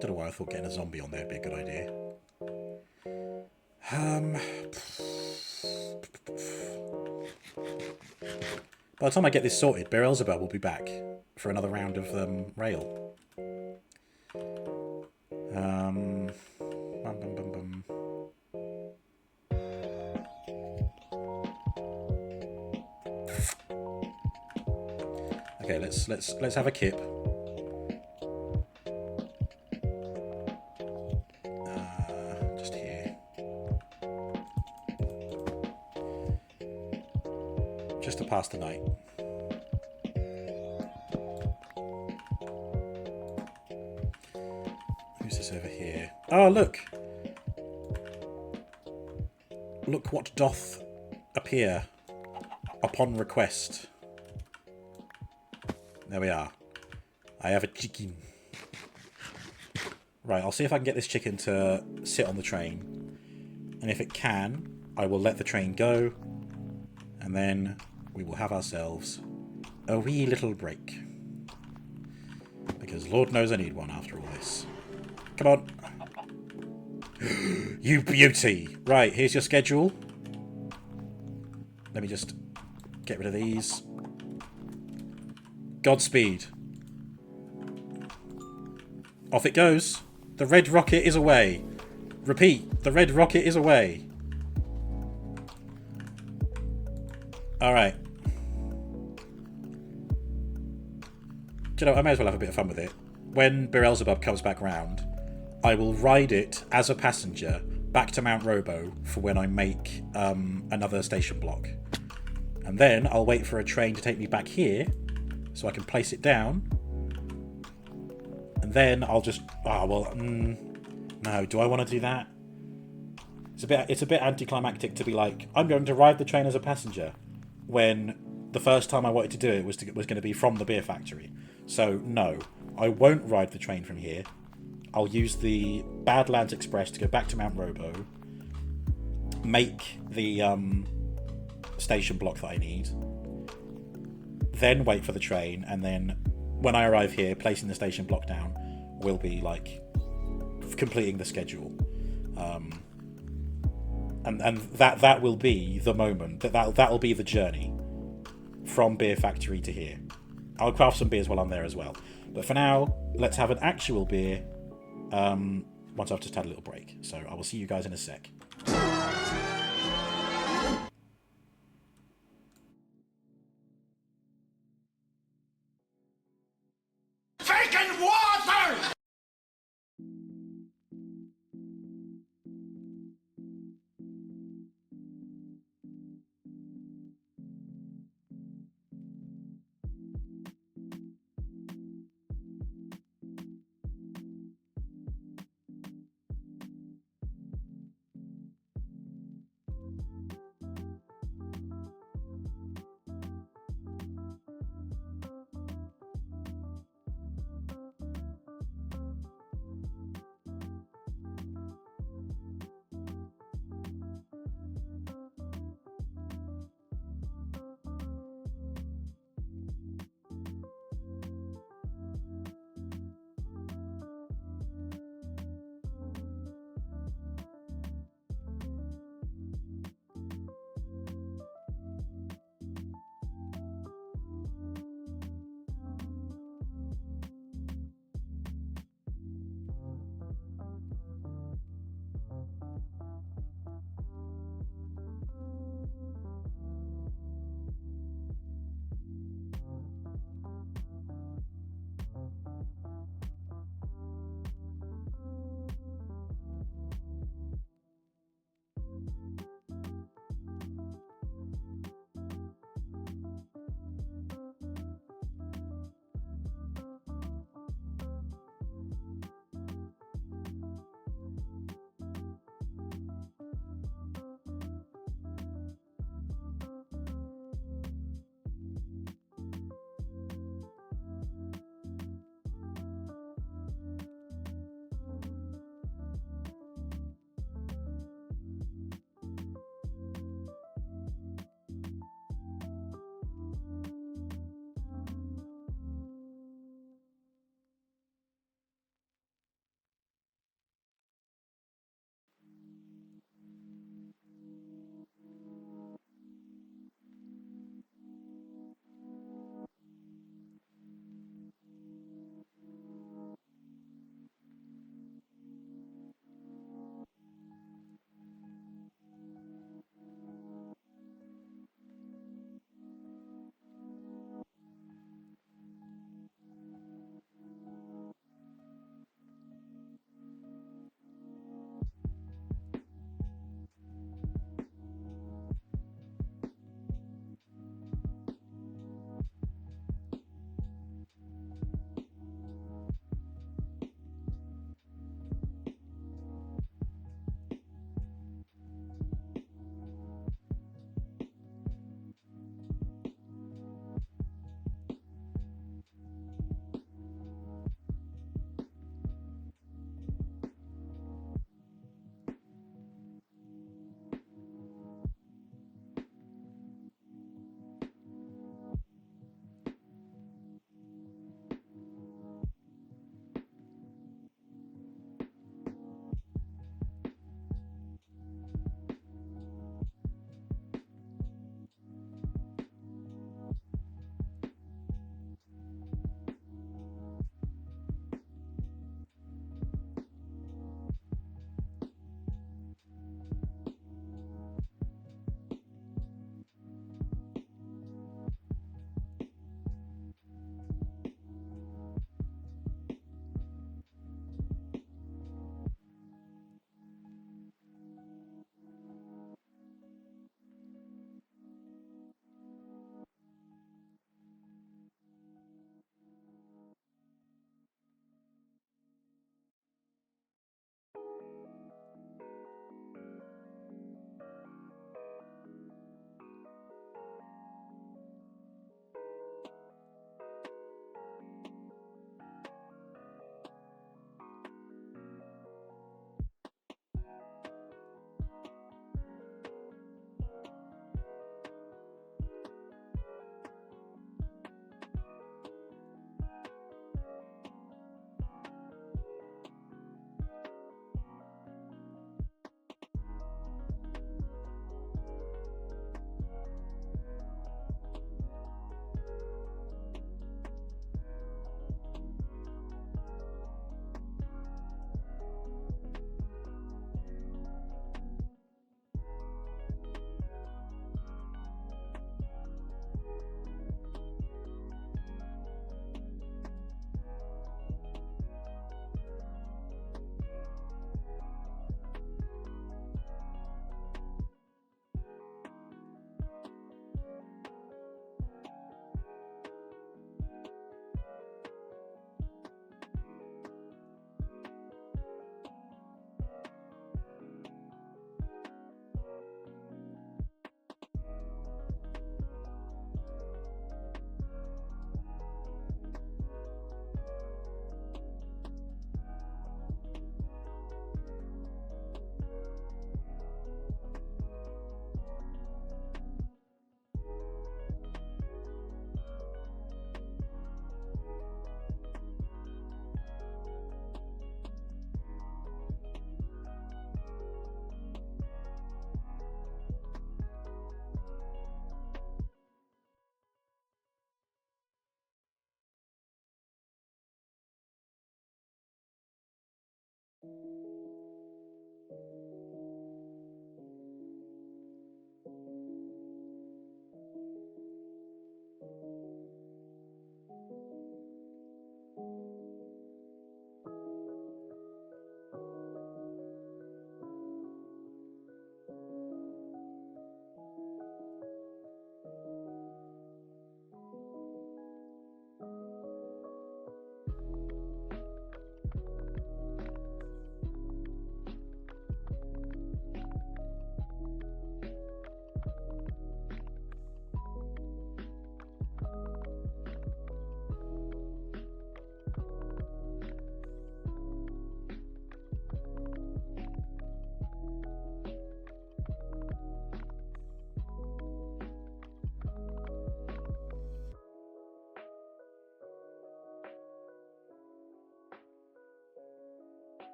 Don't know why I thought getting a zombie on there would be a good idea. By the time I get this sorted, Beelzebub will be back for another round of rail. Okay, let's have a kip. Just here. Just to pass the night. Who's this over here? Oh, look! Look what doth appear upon request. There we are. I have a chicken. Right, I'll see if I can get this chicken to sit on the train. And if it can, I will let the train go. And then we will have ourselves a wee little break. Because Lord knows I need one after all this. Come on. You beauty! Right, here's your schedule. Let me just get rid of these. Godspeed. Off it goes. The red rocket is away. Repeat, the red rocket is away. Alright. Do you know, I may as well have a bit of fun with it. When Beelzebub comes back round, I will ride it as a passenger back to Mount Robo for when I make another station block. And then I'll wait for a train to take me back here so I can place it down. And then I'll just... Oh, well, no, do I want to do that? It's a bit anticlimactic to be like, I'm going to ride the train as a passenger, when the first time I wanted to do it was going to be from the beer factory. So, no, I won't ride the train from here. I'll use the Badlands Express to go back to Mount Robo, make the station block that I need, then wait for the train, and then when I arrive here, placing the station block down will be like completing the schedule. And that will be the moment, that will be the journey from Beer Factory to here. I'll craft some beers while I'm there as well. But for now, let's have an actual beer once I've just had a little break. So I will see you guys in a sec. Freaking water!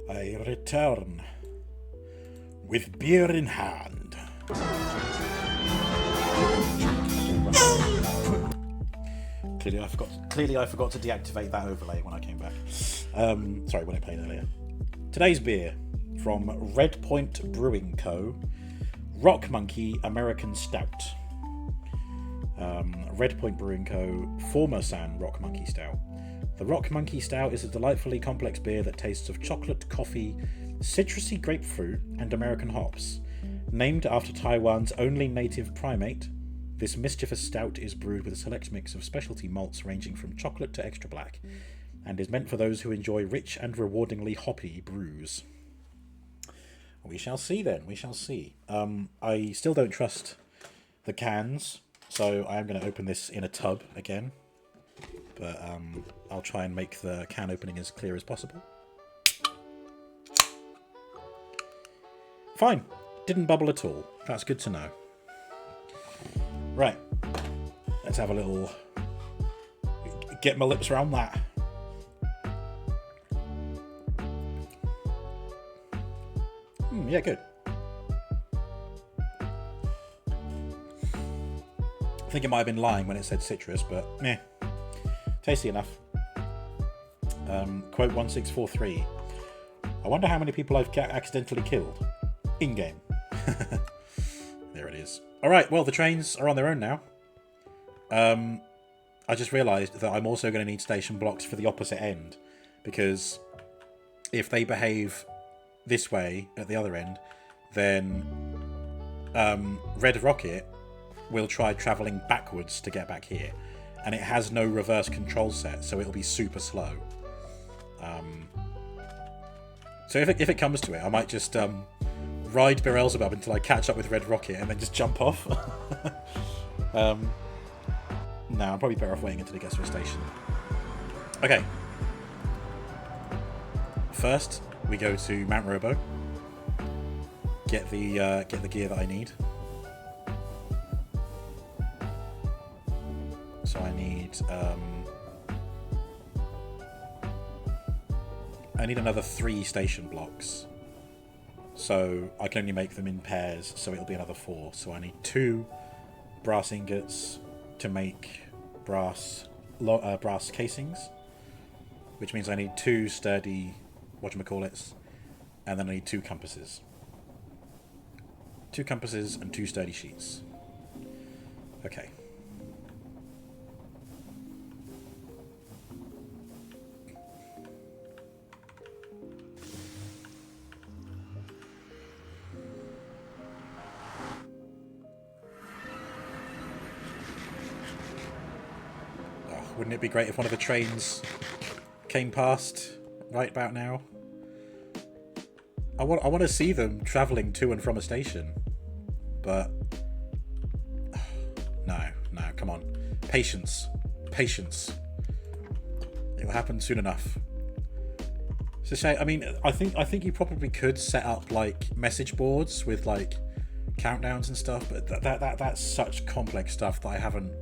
I return with beer in hand. Clearly I forgot to deactivate that overlay when I came back. Sorry, when it played earlier. Today's beer from Red Point Brewing Co. Rock Monkey American Stout. Red Point Brewing Co. Former San Rock Monkey Stout. The Rock Monkey Stout is a delightfully complex beer that tastes of chocolate, coffee, citrusy grapefruit, and American hops. Named after Taiwan's only native primate, this mischievous stout is brewed with a select mix of specialty malts ranging from chocolate to extra black, and is meant for those who enjoy rich and rewardingly hoppy brews. We shall see then, we shall see. I still don't trust the cans, so I am going to open this in a tub again. But I'll try and make the can opening as clear as possible. Fine. Didn't bubble at all. That's good to know. Right. Let's have a little... Get my lips around that. Yeah, good. I think it might have been lying when it said citrus, but meh. Tasty enough. Quote 1643. I wonder how many people I've accidentally killed. In-game. There it is. Alright, well, the trains are on their own now. I just realised that I'm also going to need station blocks for the opposite end. Because if they behave this way at the other end, then Red Rocket will try travelling backwards to get back here. And it has no reverse control set, so it'll be super slow. So if it comes to it, I might just ride Beelzebub until I catch up with Red Rocket and then just jump off. No, I'm probably better off waiting until it gets to a station. Okay. First, we go to Mount Robo. Get the gear that I need. So I need another 3 station blocks. So I can only make them in pairs, so it'll be another 4. So I need 2 brass ingots to make brass casings, which means I need 2 sturdy whatchamacallits, and then I need 2 compasses. 2 compasses and 2 sturdy sheets. Okay. Wouldn't it be great if one of the trains came past right about now? I want to see them travelling to and from a station. But... No, come on. Patience. Patience. It will happen soon enough. It's a shame. I mean, I think you probably could set up, like, message boards with, like, countdowns and stuff, but that's such complex stuff that I haven't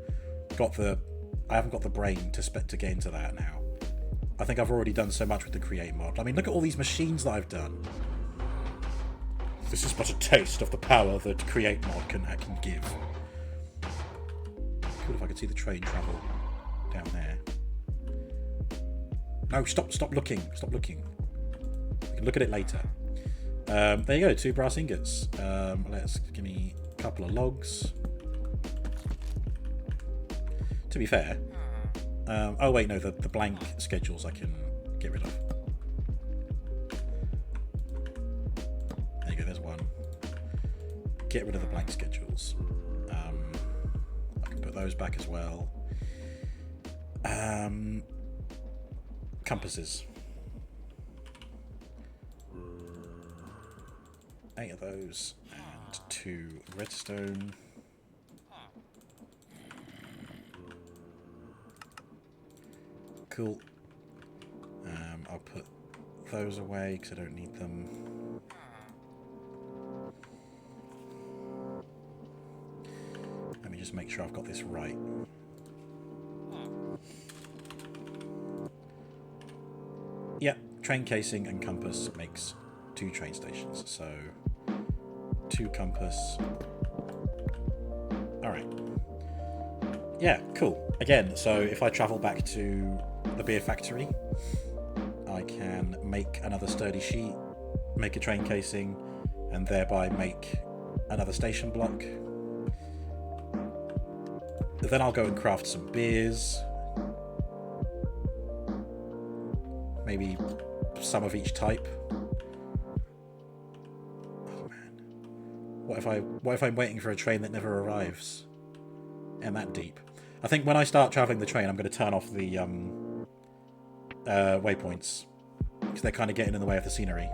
got the brain to get into that now. I think I've already done so much with the Create mod. I mean, look at all these machines that I've done. This is but a taste of the power that Create mod can give. Cool if I could see the train travel down there. No, stop looking. Stop looking. We can look at it later. There you go, 2 brass ingots. Give me a couple of logs. To be fair, oh wait, no, the blank schedules I can get rid of. There you go, there's one. Get rid of the blank schedules. I can put those back as well. Compasses. 8 of those, and 2 redstone. Cool. I'll put those away because I don't need them. Let me just make sure I've got this right. Yep, train casing and compass makes 2 train stations. So 2 compass. Alright. Yeah, cool. Again, so if I travel back to the beer factory, I can make another sturdy sheet, make a train casing, and thereby make another station block. Then I'll go and craft some beers. Maybe some of each type. Oh man. What if I'm waiting for a train that never arrives? And that deep. I think when I start travelling the train, I'm going to turn off the waypoints, because they're kind of getting in the way of the scenery.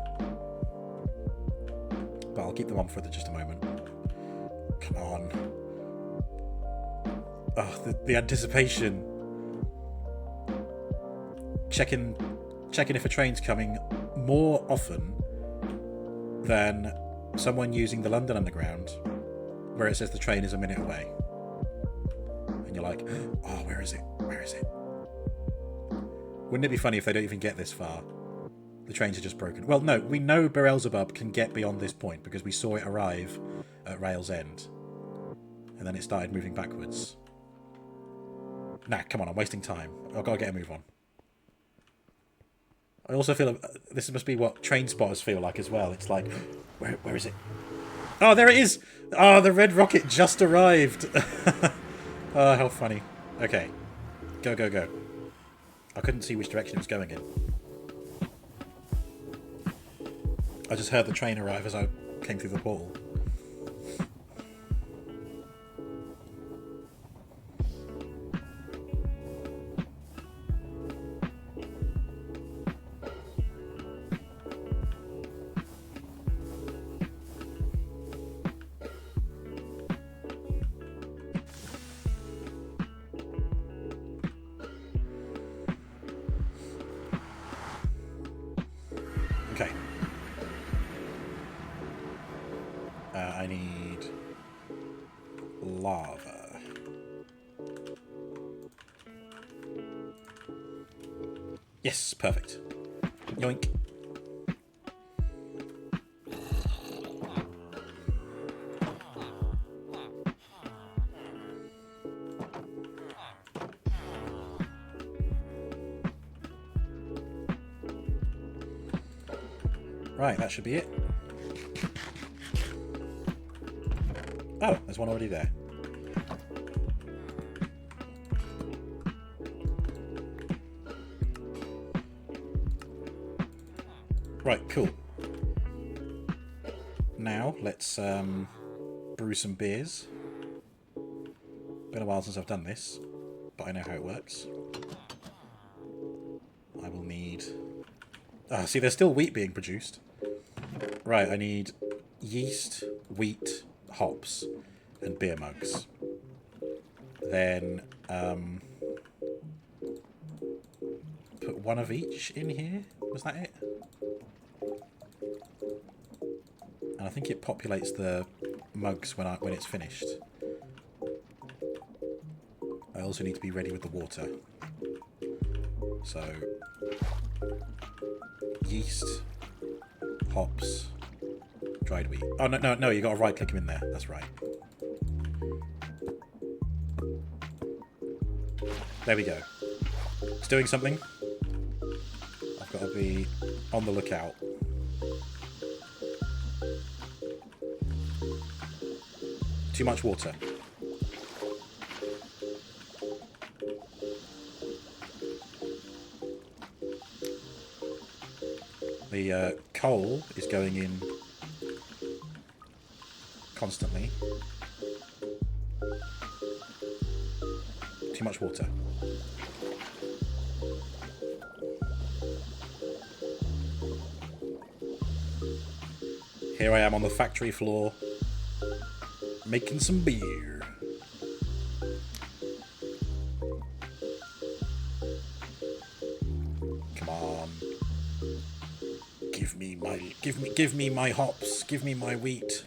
But I'll keep them on for just a moment. Come on. Oh, the anticipation. Checking if a train's coming more often than someone using the London Underground, where it says the train is a minute away. And you're like, oh, where is it? Where is it? Wouldn't it be funny if they don't even get this far? The trains are just broken. Well, no, we know Beelzebub can get beyond this point because we saw it arrive at Rail's End. And then it started moving backwards. Nah, come on, I'm wasting time. I've got to get a move on. I also feel this must be what train spotters feel like as well. It's like, where is it? Oh, there it is! Oh, the red rocket just arrived! Oh, how funny. Okay. Go, go, go. I couldn't see which direction it was going in. I just heard the train arrive as I came through the portal. Okay. I need lava. Yes, perfect. Yoink. Right, that should be it. Oh, there's one already there. Right, cool. Now, let's brew some beers. Been a while since I've done this, but I know how it works. I will need... Ah, see, there's still wheat being produced. Right, I need yeast, wheat, hops, and beer mugs. Then, put one of each in here. Was that it? And I think it populates the mugs when it's finished. I also need to be ready with the water. So, yeast, hops, dried wheat. Oh, no, you got to right click them in there. That's right. There we go. It's doing something. I've got to be on the lookout. Too much water. The coal is going in constantly. Too much water. Here I am on the factory floor, making some beer. Come on. Give me my hops, give me my wheat.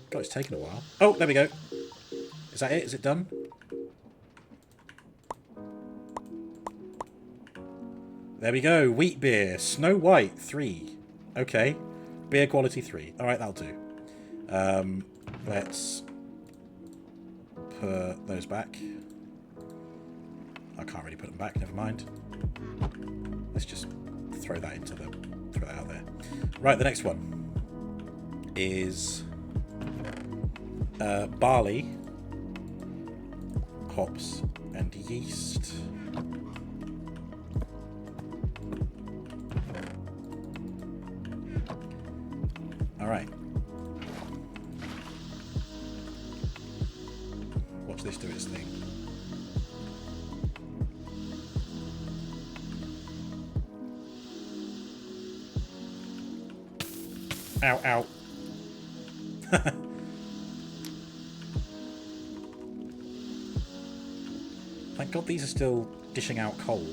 God, it's taken a while. Oh, there we go. Is that it? Is it done? There we go. Wheat beer. Snow White 3. Okay. Beer quality 3. Alright, that'll do. Let's put those back. I can't really put them back, never mind. Let's just throw that out there. Right, the next one is barley, hops, and yeast. Alright. Watch this do its thing. Ow, ow. Thank God these are still dishing out coal.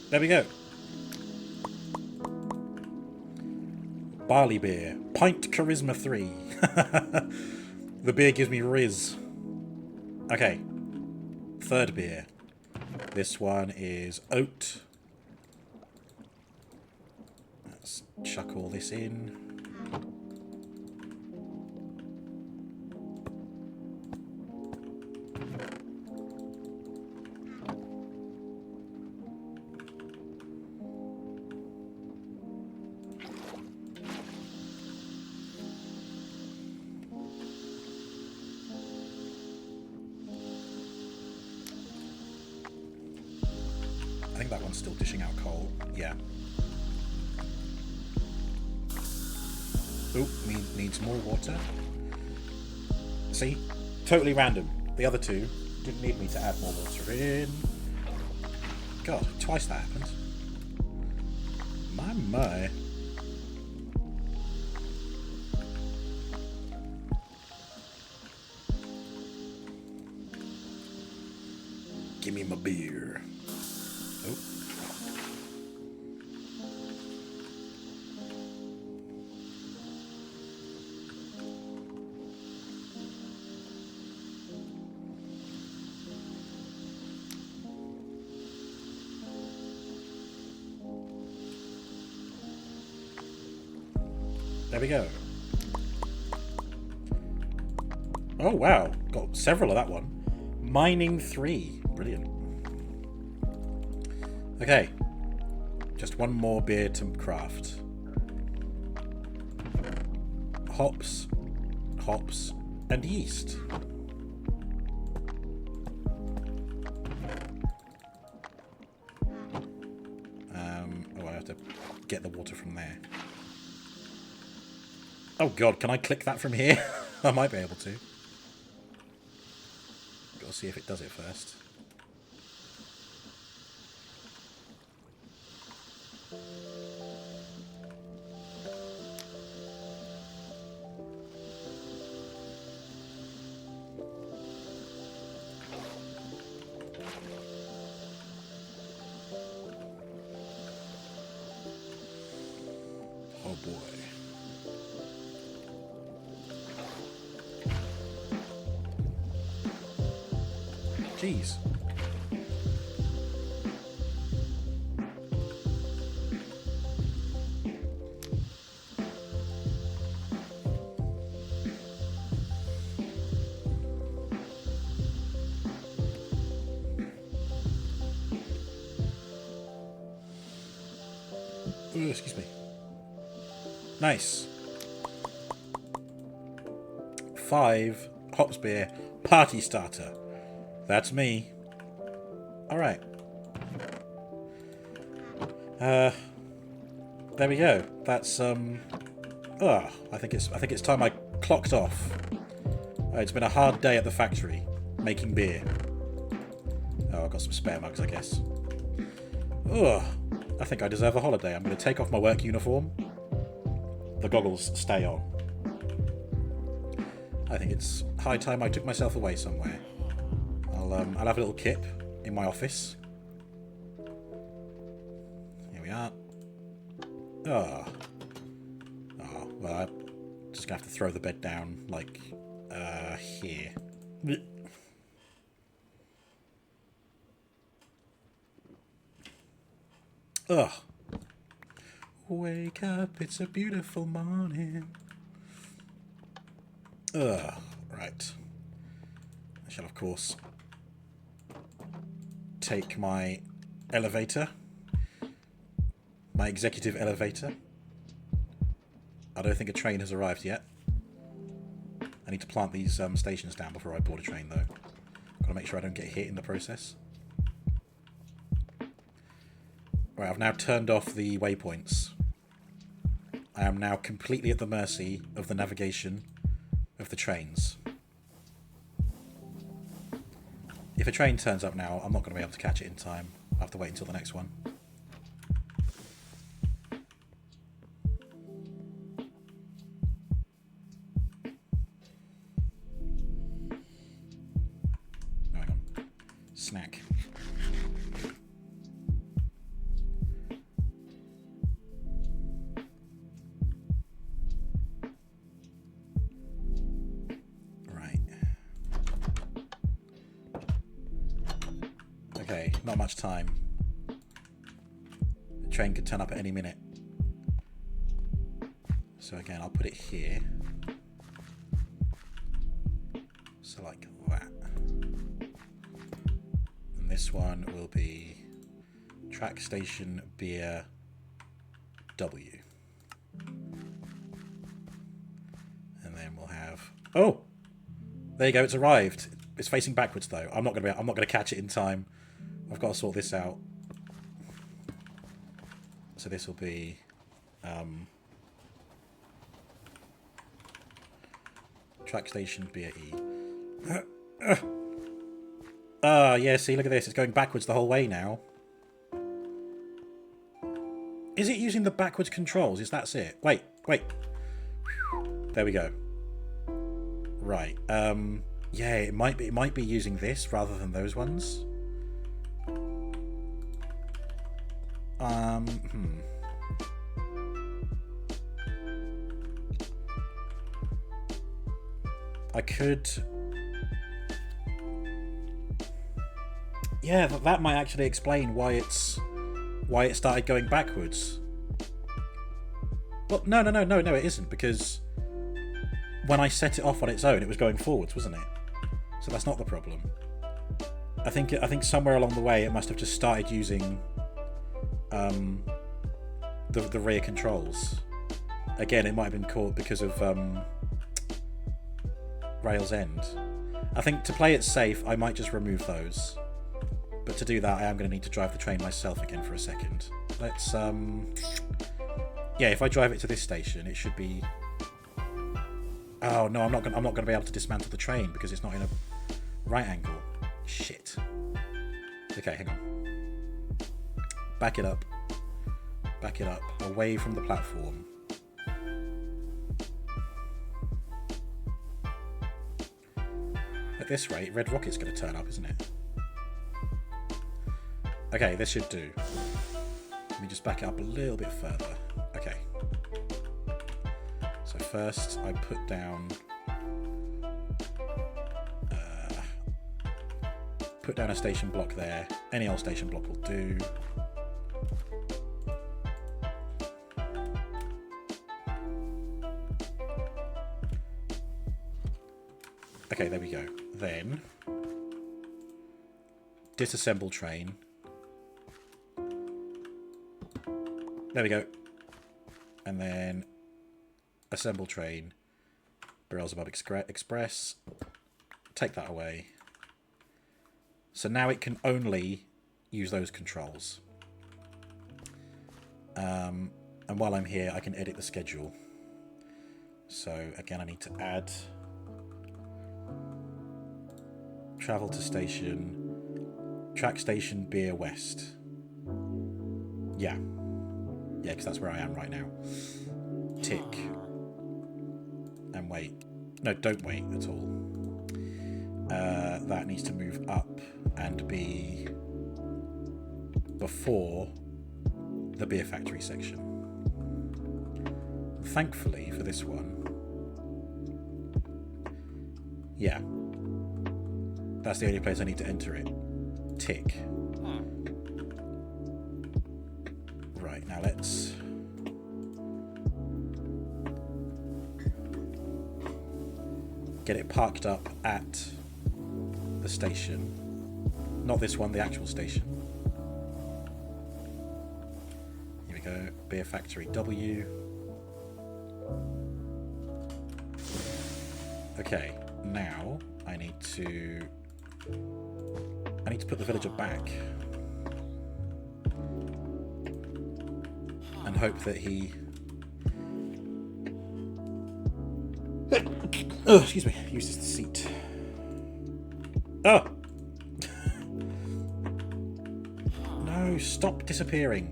There we go. Barley beer. Pint Charisma 3. The beer gives me Riz. Okay. Third beer. This one is oat. Let's chuck all this in. I think that one's still dishing out coal. Yeah. Oop, needs more water. See? Totally random. The other two didn't need me to add more water in. God, twice that happened. My. Give me my beer. Oh. There we go. Oh wow, got several of that one. Mining 3. Brilliant. Okay. Just one more beer to craft. Hops, and yeast. Oh, I have to get the water from there. Oh god, can I click that from here? I might be able to. Gotta see if it does it first. Oh boy. Jeez. Ooh, excuse me. Nice. 5 hops beer party starter. That's me. All right. There we go. That's I think it's time I clocked off. It's been a hard day at the factory, making beer. Oh, I've got some spare mugs, I guess. Ugh, I think I deserve a holiday. I'm going to take off my work uniform. The goggles stay on. I think it's high time I took myself away somewhere. I'll have a little kip in my office. Here we are. Oh, well, I'm just going to have to throw the bed down, like, here. Ugh. Wake up, it's a beautiful morning. Ugh. Right. I shall, of course, take my elevator. My executive elevator. I don't think a train has arrived yet. I need to plant these stations down before I board a train, though. Got to make sure I don't get hit in the process. Right, I've now turned off the waypoints. I am now completely at the mercy of the navigation of the trains. If a train turns up now, I'm not going to be able to catch it in time. I'll have to wait until the next one. Oh, hang on. Snack. Okay, not much time. The train could turn up at any minute. So again, I'll put it here. So like that. And this one will be track station beer W. And then we'll have... Oh! There you go, it's arrived. It's facing backwards though. I'm not gonna catch it in time. I've got to sort this out. So this will be track station BE. Yeah, see, look at this. It's going backwards the whole way now. Is it using the backwards controls? Is that it? Wait. There we go. Right. Yeah, it might be using this rather than those ones. I could... Yeah, that might actually explain why it started going backwards. Well, no, it isn't, because when I set it off on its own, it was going forwards, wasn't it? So that's not the problem. I think somewhere along the way it must have just started using the rear controls. Again, it might have been caught because of Rails End. I think to play it safe, I might just remove those. But to do that, I am going to need to drive the train myself again for a second. Let's yeah, if I drive it to this station, it should be... Oh no, I'm not going to be able to dismantle the train because it's not in a right angle. Shit. Okay, hang on. Back it up. Back it up. Away from the platform. At this rate, Red Rocket's going to turn up, isn't it? Okay, this should do. Let me just back it up a little bit further. Okay. So first I put down a station block there. Any old station block will do. Okay, there we go. Then disassemble train. There we go. And then assemble train. Beelzebub Express. Take that away. So now it can only use those controls. And while I'm here, I can edit the schedule. So again, I need to add Travel to station. Track station, Beer West. Yeah. Yeah, because that's where I am right now. Tick. And wait. No, don't wait at all. That needs to move up and be before the beer factory section. Thankfully for this one, yeah, that's the only place I need to enter it. Tick. Right, now let's get it parked up at the station. Not this one, the actual station. Here we go. Beer Factory W. Okay, now I need to put the villager back and hope that he oh, excuse me, uses the seat. Oh! No, stop disappearing.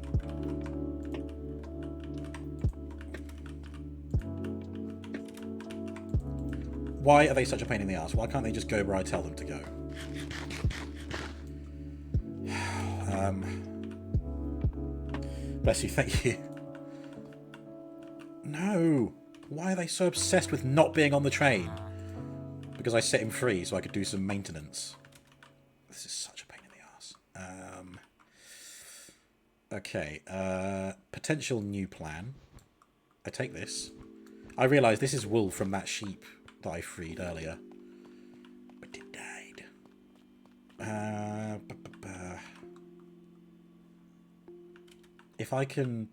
Why are they such a pain in the ass? Why can't they just go where I tell them to go? Bless you, thank you. No! Why are they so obsessed with not being on the train? Because I set him free so I could do some maintenance. This is such a pain in the ass. Okay, potential new plan. I take this. I realise this is wool from that sheep that I freed earlier. But it died. If I can...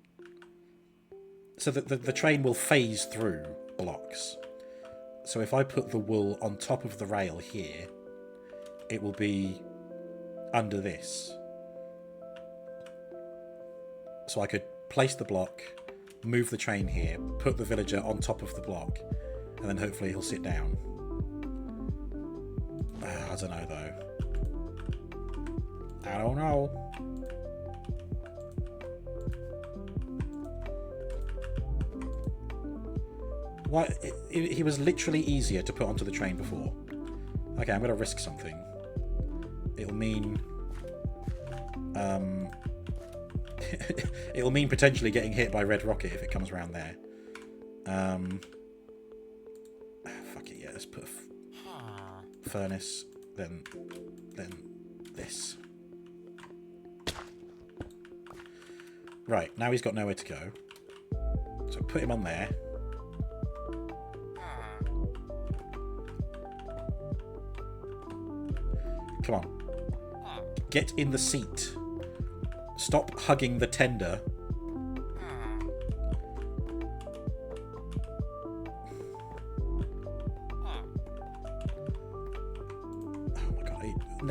So the train will phase through blocks. So if I put the wool on top of the rail here, it will be under this. So I could place the block, move the train here, put the villager on top of the block, and then hopefully he'll sit down. I don't know though. I don't know. Why? He was literally easier to put onto the train before. Okay, I'm going to risk something. It'll mean... it'll mean potentially getting hit by Red Rocket if it comes around there. Fuck it, yeah, let's put a furnace, then this. Right, now he's got nowhere to go. So put him on there. Come on. Get in the seat. Stop hugging the tender. Oh my god.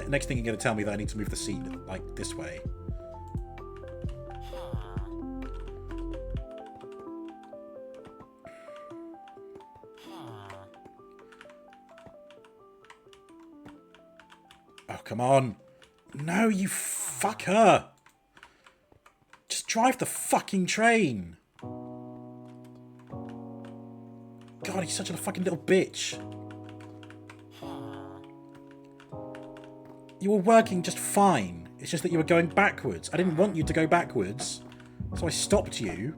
Next thing you're going to tell me that I need to move the seat, like, this way. Come on. No, you fucker. Just drive the fucking train. God, he's such a fucking little bitch. You were working just fine. It's just that you were going backwards. I didn't want you to go backwards, so I stopped you.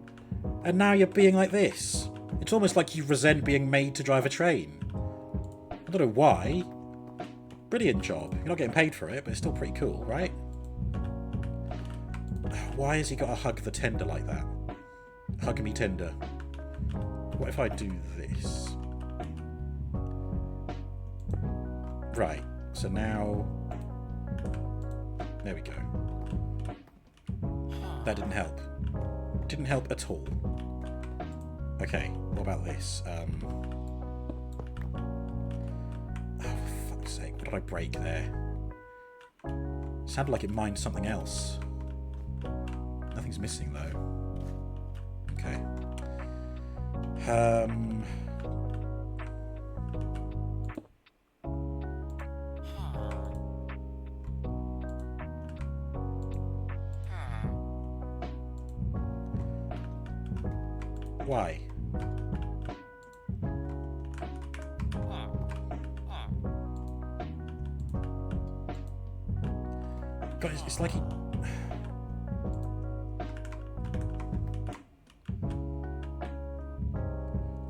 And now you're being like this. It's almost like you resent being made to drive a train. I don't know why. Brilliant job. You're not getting paid for it, but it's still pretty cool, right? Why has he got to hug the tender like that? Hug me tender. What if I do this? Right. So now... There we go. That didn't help. Didn't help at all. Okay, what about this? Sake, what did I break there? Sounded like it mined something else. Nothing's missing though. Okay. Why? God, it's like he...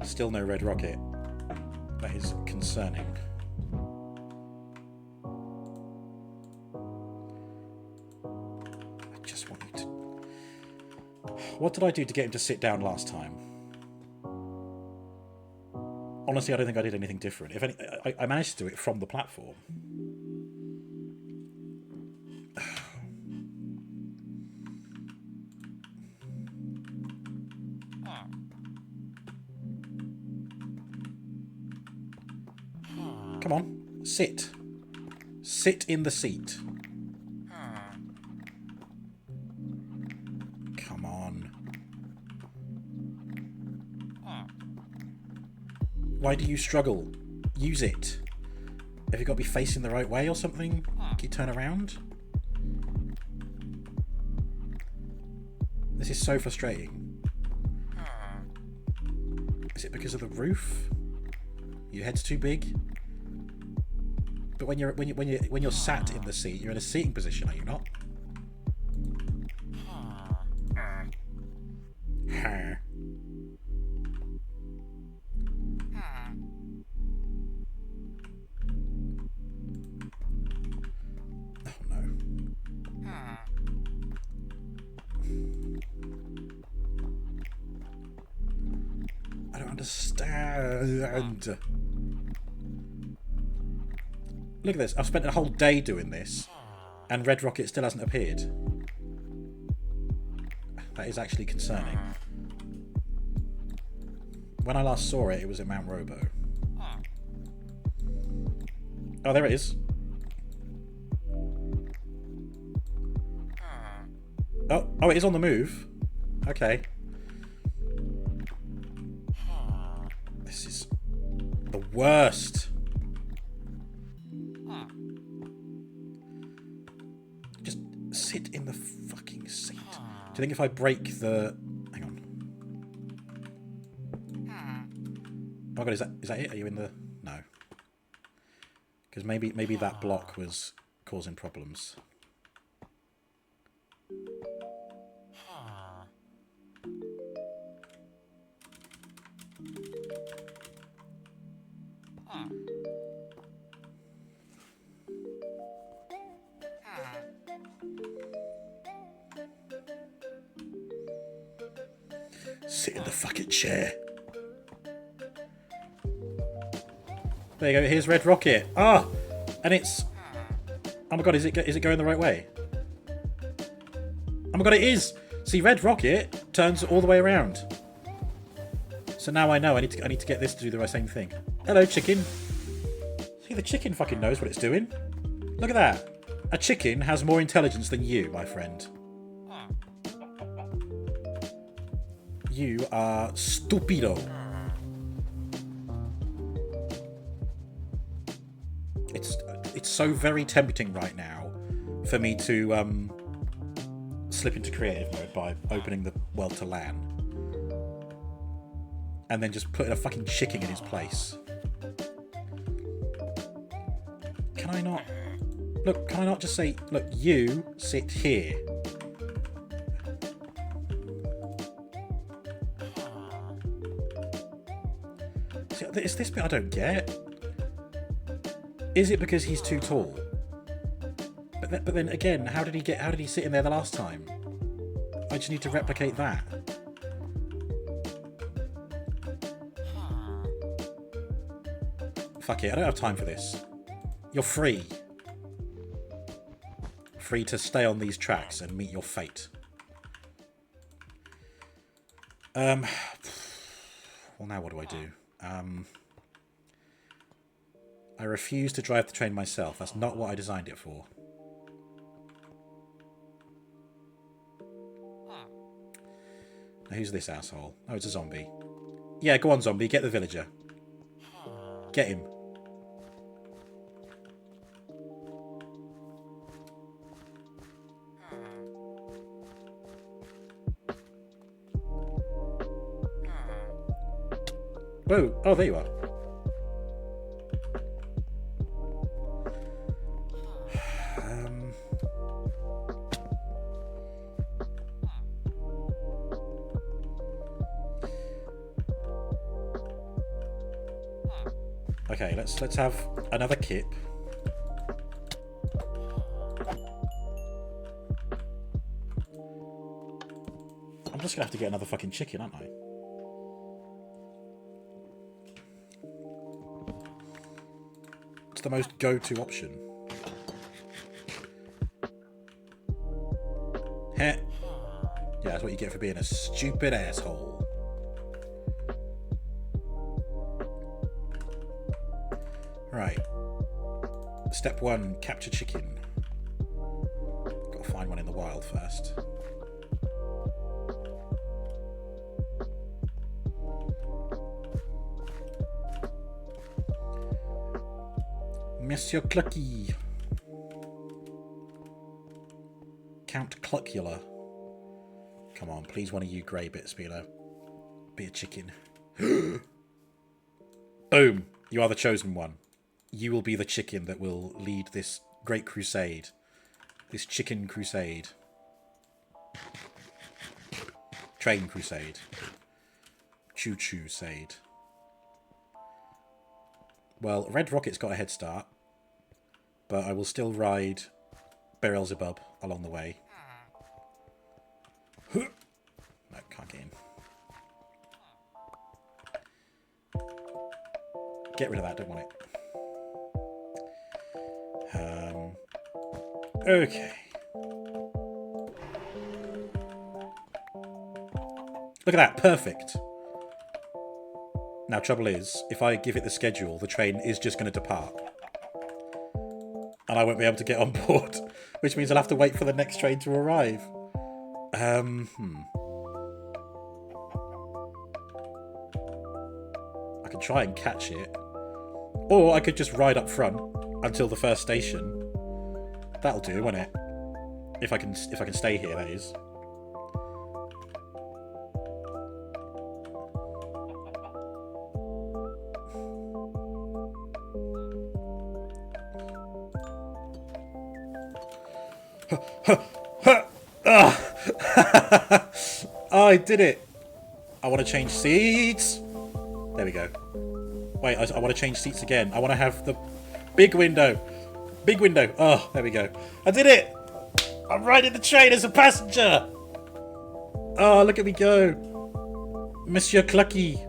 Still no red rocket. That is concerning. I just want you to... What did I do to get him to sit down last time? Honestly, I don't think I did anything different. If any, I managed to do it from the platform. Come on, sit. Sit in the seat. Come on. Why do you struggle? Use it. Have you got to be facing the right way or something? Can you turn around? This is so frustrating. Is it because of the roof? Your head's too big? But when you're sat in the seat, you're in a seating position, are you not? Oh no. I don't understand. Look at this. I've spent a whole day doing this, and Red Rocket still hasn't appeared. That is actually concerning. When I last saw it, it was at Mount Robo. Oh, there it is. Oh, it is on the move. Okay. This is the worst. Just sit in the fucking seat. Do you think if I break the... Hang on. Oh god, is that it? Are you in the... No. Because maybe that block was causing problems. Sit in the fucking chair. There you go. Here's Red Rocket. Ah, and it's... Oh my god, is it going the right way? Oh my god, it is. See, Red Rocket turns all the way around. So now I know I need to get this to do the same thing. Hello, chicken. See, the chicken fucking knows what it's doing. Look at that. A chicken has more intelligence than you, my friend. You are stupido. It's so very tempting right now for me to slip into creative mode by opening the world to LAN. And then just putting a fucking chicken in his place. Can I not... Look, can I not just say, look, you sit here. See, it's this bit I don't get. Is it because he's too tall? But then again, how did he sit in there the last time? I just need to replicate that. Fuck it, I don't have time for this. You're free. Free to stay on these tracks and meet your fate. Well, now what do I do? I refuse to drive the train myself. That's not what I designed it for. Now, who's this asshole? Oh, it's a zombie. Yeah, go on, zombie. Get the villager. Get him. Oh, there you are. Okay, let's have another kip. I'm just gonna have to get another fucking chicken, aren't I? It's the most go-to option. Heh. Yeah, that's what you get for being a stupid asshole. Right. Step 1, capture chicken. Gotta find one in the wild first. Monsieur Clucky. Count Cluckula. Come on, please one of you grey bits be a chicken. Boom! You are the chosen one. You will be the chicken that will lead this great crusade. This chicken crusade. Train crusade. Choo-choo sade. Well, Red Rocket's got a head start. But I will still ride Beelzebub along the way. No, can't get in. Get rid of that, don't want it. Okay. Look at that, perfect. Now, trouble is, if I give it the schedule, the train is just going to depart. And I won't be able to get on board, which means I'll have to wait for the next train to arrive. I can try and catch it. Or I could just ride up front until the first station. That'll do, won't it? If I can stay here, that is. Oh, I did it! I want to change seats! There we go. Wait, I want to change seats again. I want to have the big window. Big window. Oh, there we go. I did it! I'm riding the train as a passenger! Oh, look at me go. Monsieur Clucky,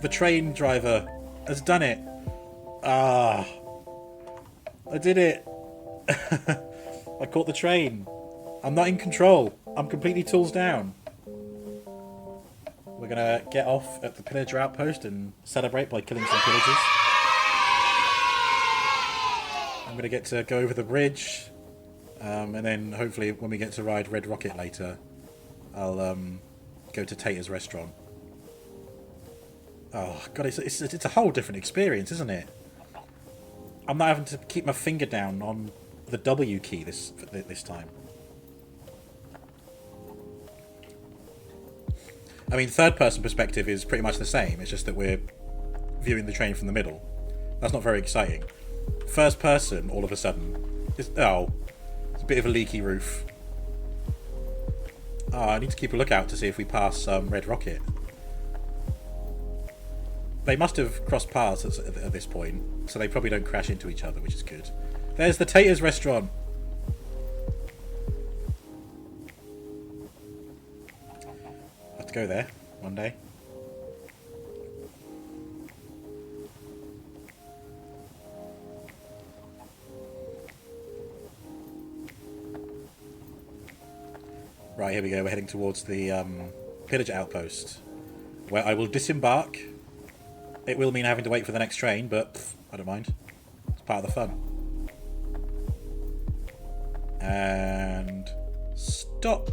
the train driver, has done it. Ah. I did it. I caught the train. I'm not in control. I'm completely tools down. We're gonna get off at the pillager outpost and celebrate by killing some pillagers. I'm gonna get to go over the bridge, and then hopefully when we get to ride Red Rocket later, I'll go to Tater's restaurant. Oh god, it's a whole different experience, isn't it? I'm not having to keep my finger down on the W key this time. I mean, third-person perspective is pretty much the same. It's just that we're viewing the train from the middle. That's not very exciting. First person, all of a sudden, it's a bit of a leaky roof. Oh, I need to keep a lookout to see if we pass Red Rocket. They must have crossed paths at this point, so they probably don't crash into each other, which is good. There's the Tater's restaurant. I have to go there one day. Right, here we go. We're heading towards the pillager outpost, where I will disembark. It will mean having to wait for the next train, but I don't mind. It's part of the fun. And stop.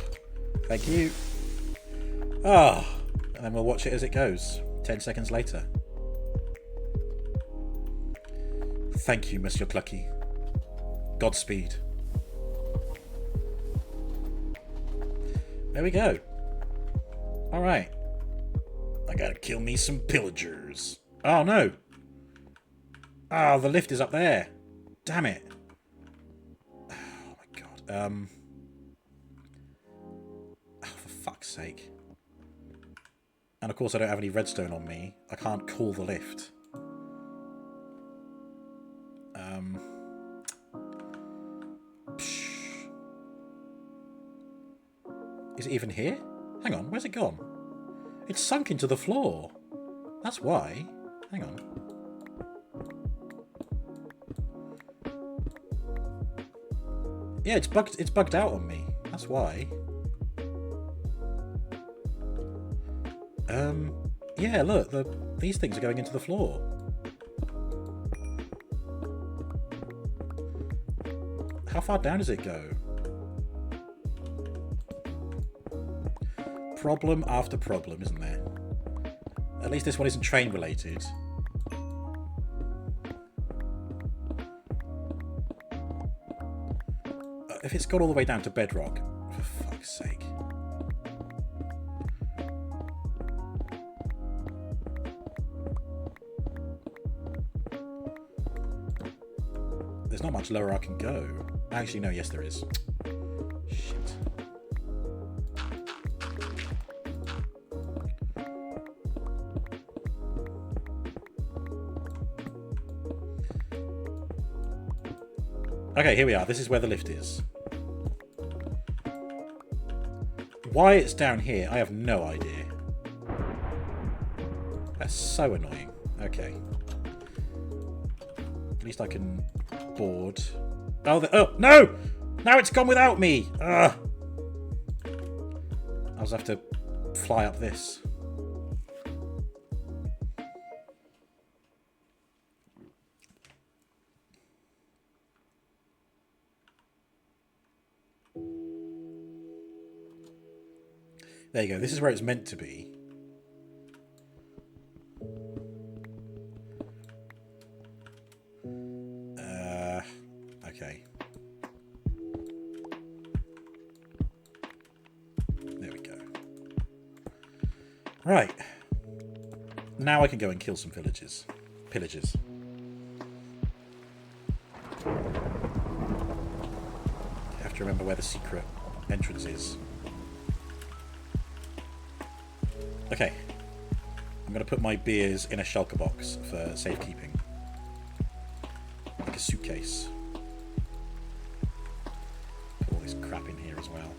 Thank you. Ah, and then we'll watch it as it goes. 10 seconds later. Thank you, Monsieur Clucky. Godspeed. There we go. Alright. I Gotta kill me some pillagers. Oh, no. Oh, the lift is up there. Damn it. Oh, my God. Oh, for fuck's sake. And, of course, I don't have any redstone on me. I can't call the lift. Is it even here? Hang on, where's it gone? It's sunk into the floor. That's why. Hang on. Yeah, it's bugged out on me. That's why. Yeah, look, these things are going into the floor. How far down does it go? Problem after problem, isn't there? At least this one isn't train related. If it's gone all the way down to bedrock, for fuck's sake. There's not much lower I can go. Actually, no, yes there is. Shit. Okay, here we are. This is where the lift is. Why it's down here, I have no idea. That's so annoying. Okay. At least I can board. Oh, oh no! Now it's gone without me! Ugh! I'll just have to fly up this. There you go. This is where it's meant to be. Okay. There we go. Right. Now I can go and kill some pillagers. Pillagers. I have to remember where the secret entrance is. Okay, I'm going to put my beers in a shulker box for safekeeping. Like a suitcase. Put all this crap in here as well.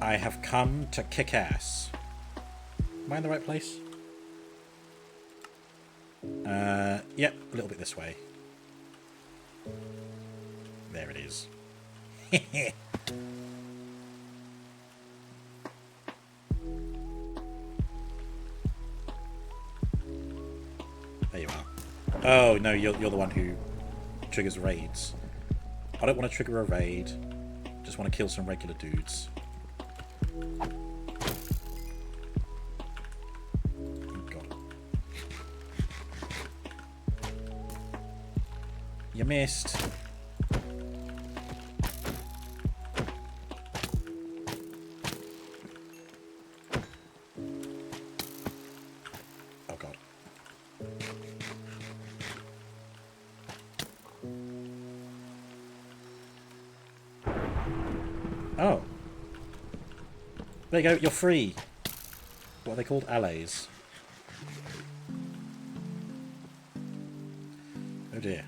I have come to kick ass. Am I in the right place? Yep, a little bit this way. There it is. There you are. Oh no, you're the one who triggers raids. I don't want to trigger a raid. Just want to kill some regular dudes. Oh god. You missed. Oh. There you go, you're free. What are they called? Allays. Oh dear.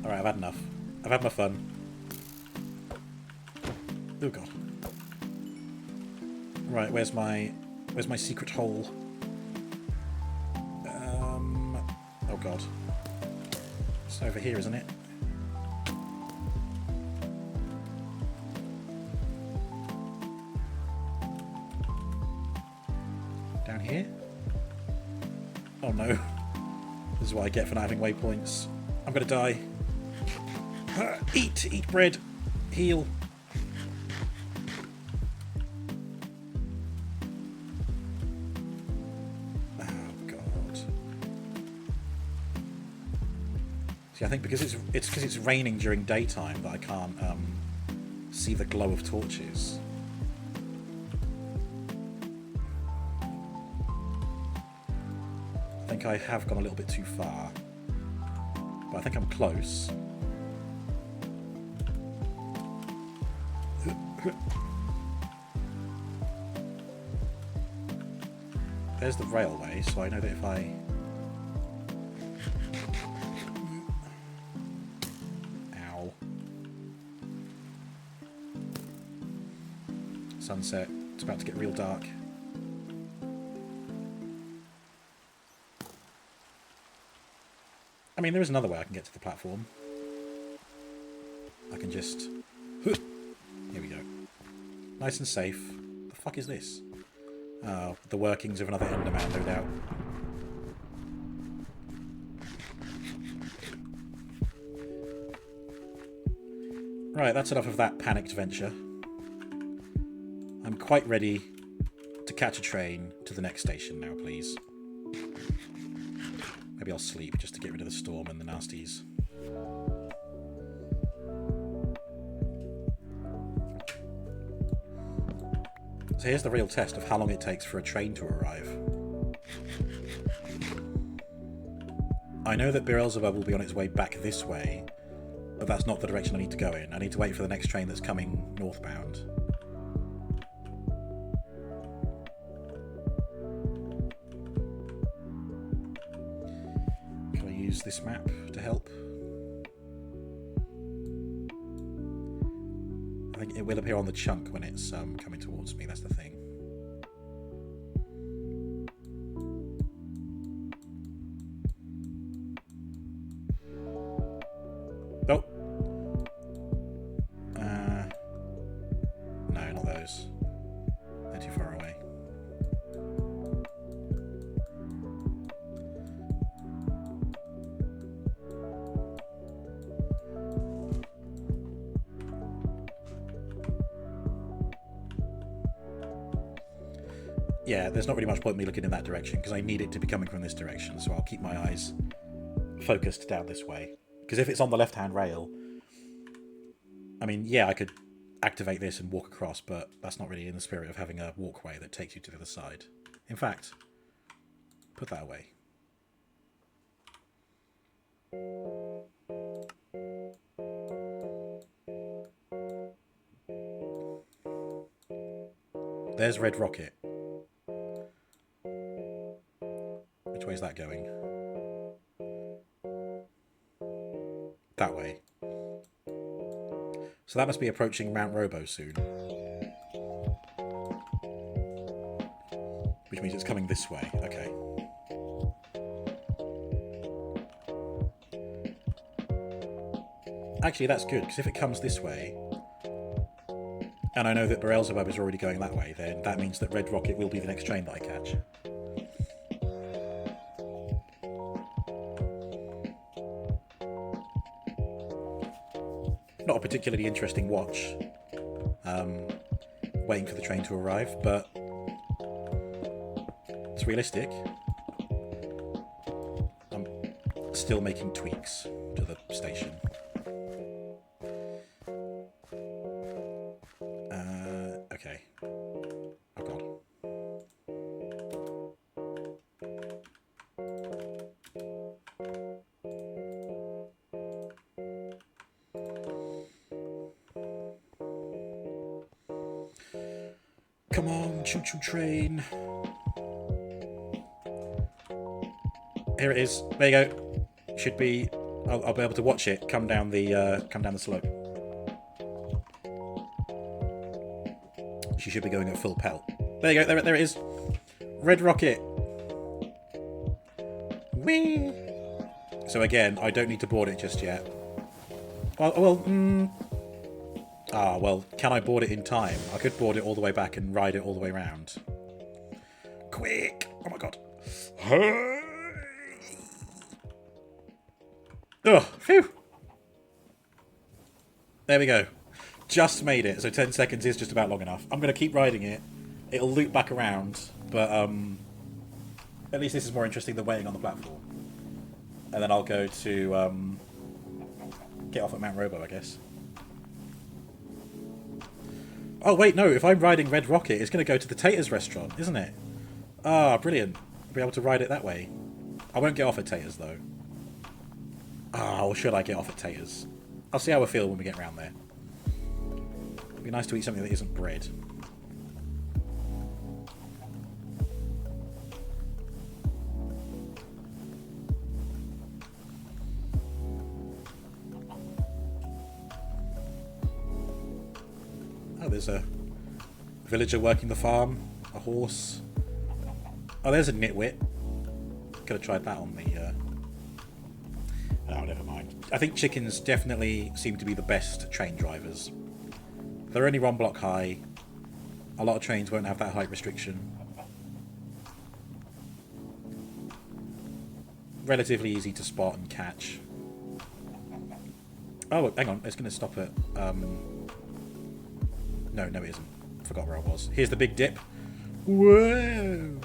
Alright, I've had enough. I've had my fun. Oh god. Right, where's my secret hole? Oh god. It's over here, isn't it? Down here? Oh no. This is what I get for not having waypoints. I'm gonna die. Eat bread. Heal. think because it's raining during daytime that I can't see the glow of torches. I think I have gone a little bit too far, but I think I'm close. There's the railway, so I know that if I... Ow. Sunset. It's about to get real dark. I mean, there is another way I can get to the platform. I can just... Here we go. Nice and safe. The fuck is this? Oh, the workings of another Enderman, no doubt. Right, that's enough of that panicked venture. I'm quite ready to catch a train to the next station now, please. Maybe I'll sleep just to get rid of the storm and the nasties. So here's the real test of how long it takes for a train to arrive. I know that Beelzebub will be on its way back this way, but that's not the direction I need to go in. I need to wait for the next train that's coming northbound. Can I use this map to help? I think it will appear on the chunk when it's coming towards me, that's the thing. Oh! No, not those. They're too far away. Yeah, there's not really much point in me looking in that direction because I need it to be coming from this direction, so I'll keep my eyes focused down this way. Because if it's on the left-hand rail, I mean, yeah, I could activate this and walk across, but that's not really in the spirit of having a walkway that takes you to the other side. In fact, put that away. There's Red Rocket. Which way is that going? That way. So that must be approaching Mount Robo soon. Which means it's coming this way. Okay. Actually, that's good, because if it comes this way, and I know that Beelzebub is already going that way, then that means that Red Rocket will be the next train that I catch. Not a particularly interesting watch, waiting for the train to arrive, but it's realistic. I'm still making tweaks to the station. Okay. Oh god. Come on, choo-choo train. Here it is. There you go. Should be. I'll be able to watch it come down the slope. She should be going at full pelt. There you go. There it is. Red Rocket. Whee! So again, I don't need to board it just yet. Well, can I board it in time? I could board it all the way back and ride it all the way around. Quick! Oh my god. Oh, phew! There we go. Just made it, so 10 seconds is just about long enough. I'm going to keep riding it. It'll loop back around, but at least this is more interesting than waiting on the platform. And then I'll go to get off at Mount Robo, I guess. Oh, wait, no. If I'm riding Red Rocket, it's going to go to the Taters restaurant, isn't it? Ah, brilliant. I'll be able to ride it that way. I won't get off at Taters, though. Ah, or should I get off at Taters? I'll see how I feel when we get round there. It'd be nice to eat something that isn't bread. Oh, there's a villager working the farm. A horse. Oh, there's a nitwit. Could have tried that on the... Oh, never mind. I think chickens definitely seem to be the best train drivers. They're only 1 block high. A lot of trains won't have that height restriction. Relatively easy to spot and catch. Oh, hang on. It's going to stop at... No, it isn't. Forgot where I was. Here's the big dip. Whoa!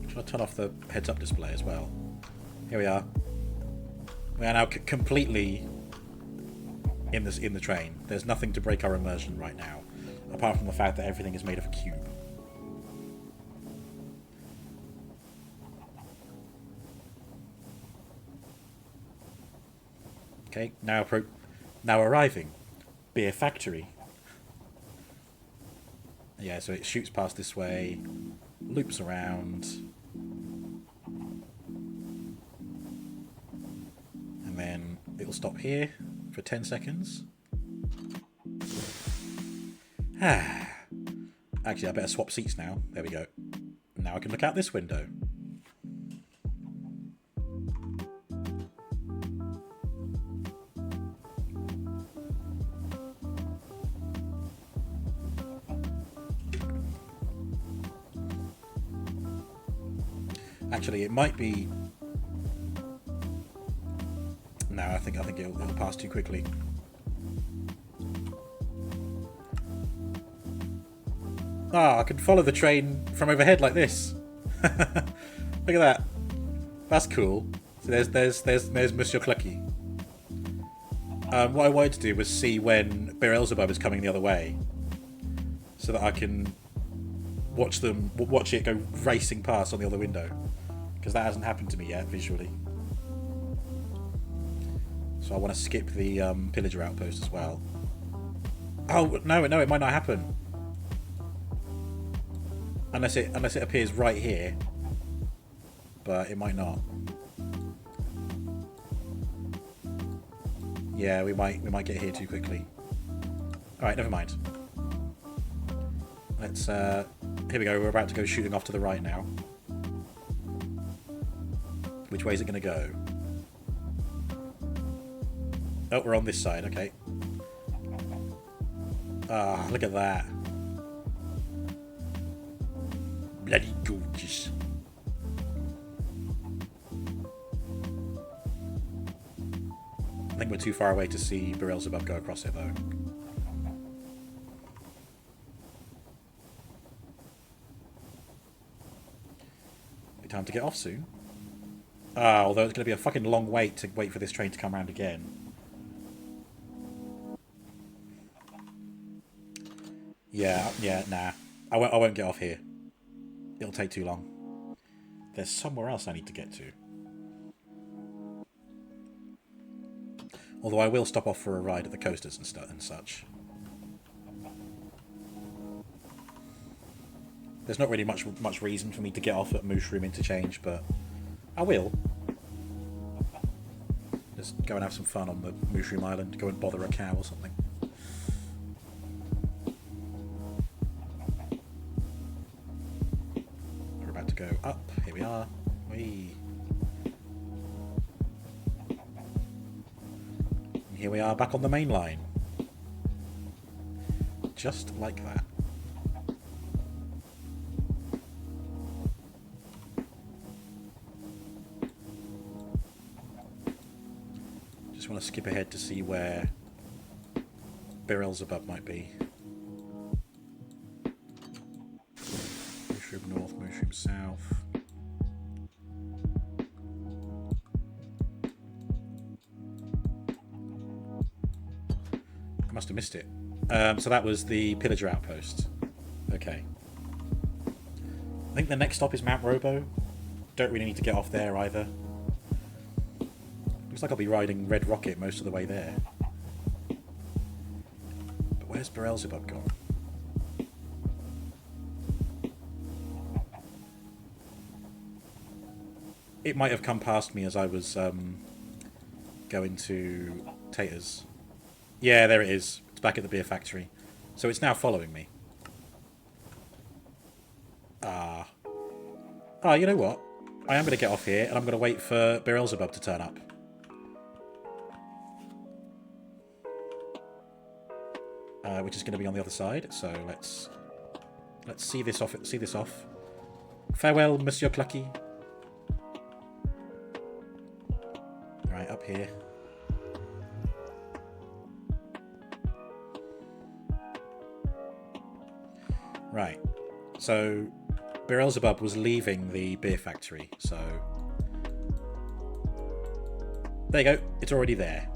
Should I turn off the heads-up display as well? Here we are. We are now completely in the train. There's nothing to break our immersion right now, apart from the fact that everything is made of a cube. Okay, now arriving. Beer factory. Yeah, so it shoots past this way, loops around, and then it'll stop here for 10 seconds. Actually, I better swap seats now. There we go. Now I can look out this window. Actually, it might be... No, I think it'll pass too quickly. Ah, I can follow the train from overhead like this. Look at that. That's cool. So there's Monsieur Clucky. What I wanted to do was see when Beelzebub is coming the other way, so that I can watch it go racing past on the other window, because that hasn't happened to me yet visually. So I want to skip the pillager outpost as well. Oh no, it might not happen unless it appears right here, but it might not. Yeah, we might get here too quickly. All right, never mind. Let's here we go. We're about to go shooting off to the right now. Which way is it going to go? Oh, we're on this side. Okay. Ah, look at that. Bloody gorgeous. I think we're too far away to see Beelzebub go across it, though. Be time to get off soon. Ah, although it's going to be a fucking long wait to wait for this train to come round again. Yeah, nah. I won't get off here. It'll take too long. There's somewhere else I need to get to. Although I will stop off for a ride at the coasters and such. There's not really much reason for me to get off at Mushroom Interchange, but I will. Just go and have some fun on the Mushroom Island. Go and bother a cow or something. We're about to go up. Here we are. Whee. And here we are back on the main line. Just like that. Just want to skip ahead to see where Beelzebub might be. south, mushroom south. I must have missed it. So that was the pillager outpost. Okay. I think the next stop is Mount Robo. Don't really need to get off there either. Looks like I'll be riding Red Rocket most of the way there. But where's Beelzebub gone? It might have come past me as I was going to Taters. Yeah, there it is. It's back at the beer factory. So it's now following me. Ah. Ah, you know what? I am going to get off here and I'm going to wait for Beelzebub to turn up. Which is going to be on the other side. So let's see this off. See this off. Farewell, Monsieur Clucky. Right, up here. Right. So Beelzebub was leaving the beer factory, so there you go, it's already there.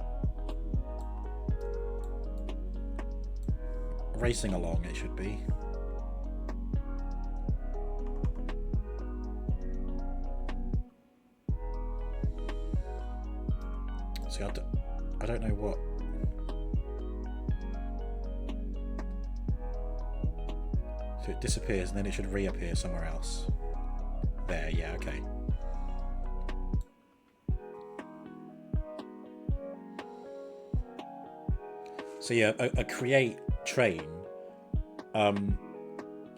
Racing along it should be. See, I don't know what. So it disappears and then it should reappear somewhere else. There, yeah, okay. So yeah, a create train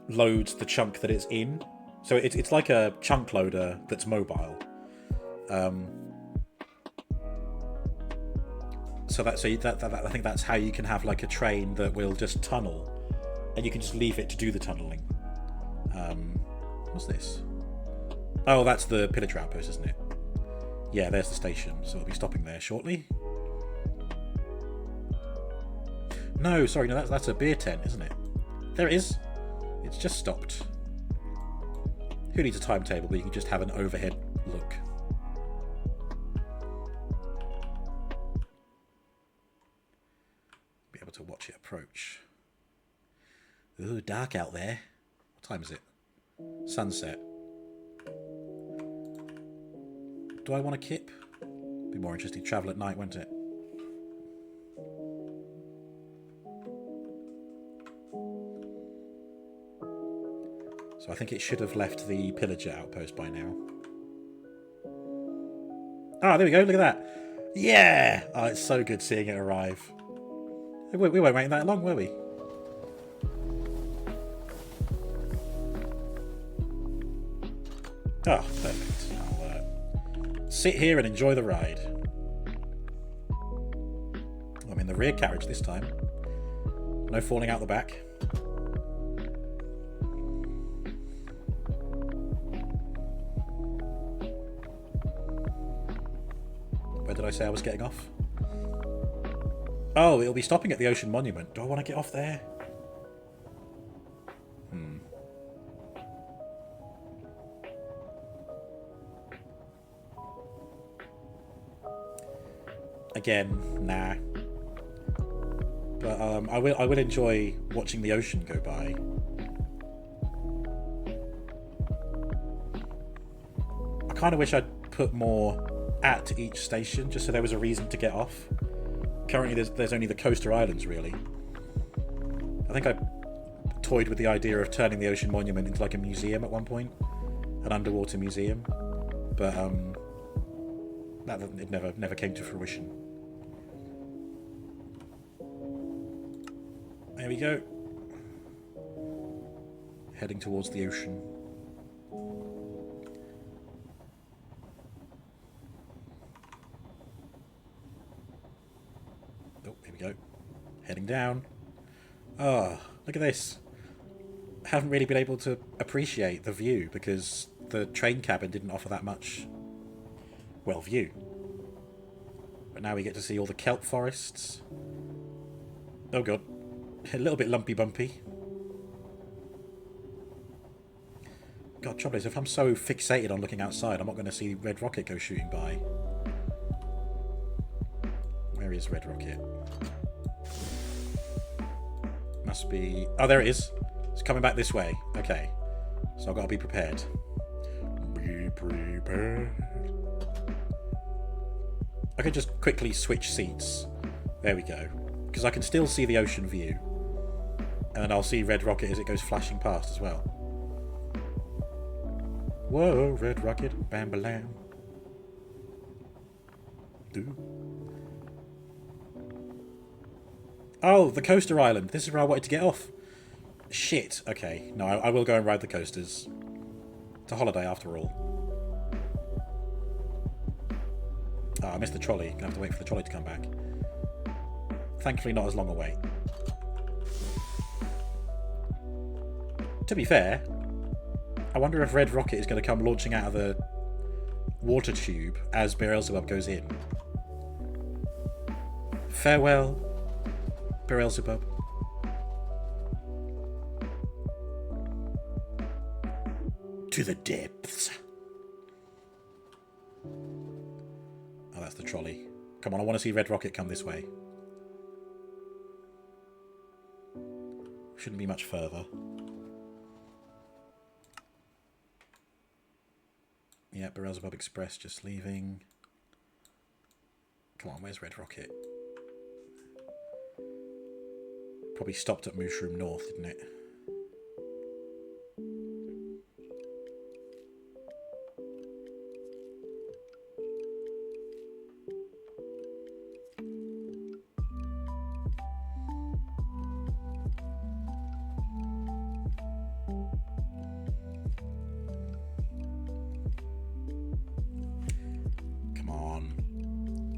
loads the chunk that it's in. So it's like a chunk loader that's mobile. So I think that's how you can have like a train that will just tunnel. And you can just leave it to do the tunnelling. What's this? Oh, that's the pillager outpost, isn't it? Yeah, there's the station. So we'll be stopping there shortly. No, sorry, no, that's a beer tent, isn't it? There it is. It's just stopped. Who needs a timetable where you can just have an overhead look? Be able to watch it approach. Ooh, dark out there. What time is it? Sunset. Do I want a kip? Be more interesting to travel at night, won't it? So I think it should have left the pillager outpost by now. Ah, there we go, look at that. Yeah! Oh, it's so good seeing it arrive. We weren't waiting that long, were we? Oh, perfect. I'll sit here and enjoy the ride. I'm in the rear carriage this time. No falling out the back. Where did I say I was getting off? Oh, it'll be stopping at the Ocean Monument. Do I want to get off there? Again, nah. But I will enjoy watching the ocean go by. I kind of wish I'd put more at each station, just so there was a reason to get off. Currently, there's only the coaster islands, really. I think I toyed with the idea of turning the Ocean Monument into like a museum at one point, an underwater museum, but it never came to fruition. There we go. Heading towards the ocean. Oh, here we go. Heading down. Oh, look at this. I haven't really been able to appreciate the view because the train cabin didn't offer that much, well, view. But now we get to see all the kelp forests. Oh god. A little bit lumpy bumpy. God, trouble is, if I'm so fixated on looking outside, I'm not going to see Red Rocket go shooting by. Where is Red Rocket? Must be... Oh, there it is. It's coming back this way. Okay. So I've got to be prepared. Be prepared. I could just quickly switch seats. There we go. Because I can still see the ocean view. And then I'll see Red Rocket as it goes flashing past as well. Whoa, Red Rocket, bam-ba-lam. Oh, the coaster island. This is where I wanted to get off. Shit. Okay. No, I will go and ride the coasters. It's a holiday after all. Ah, I missed the trolley. Gonna have to wait for the trolley to come back. Thankfully not as long a wait. To be fair, I wonder if Red Rocket is going to come launching out of the water tube as Beelzebub goes in. Farewell, Beelzebub. To the depths. Oh, that's the trolley. Come on, I want to see Red Rocket come this way. Shouldn't be much further. Yeah, Beelzebub Express just leaving. Come on, where's Red Rocket? Probably stopped at Mushroom North, didn't it?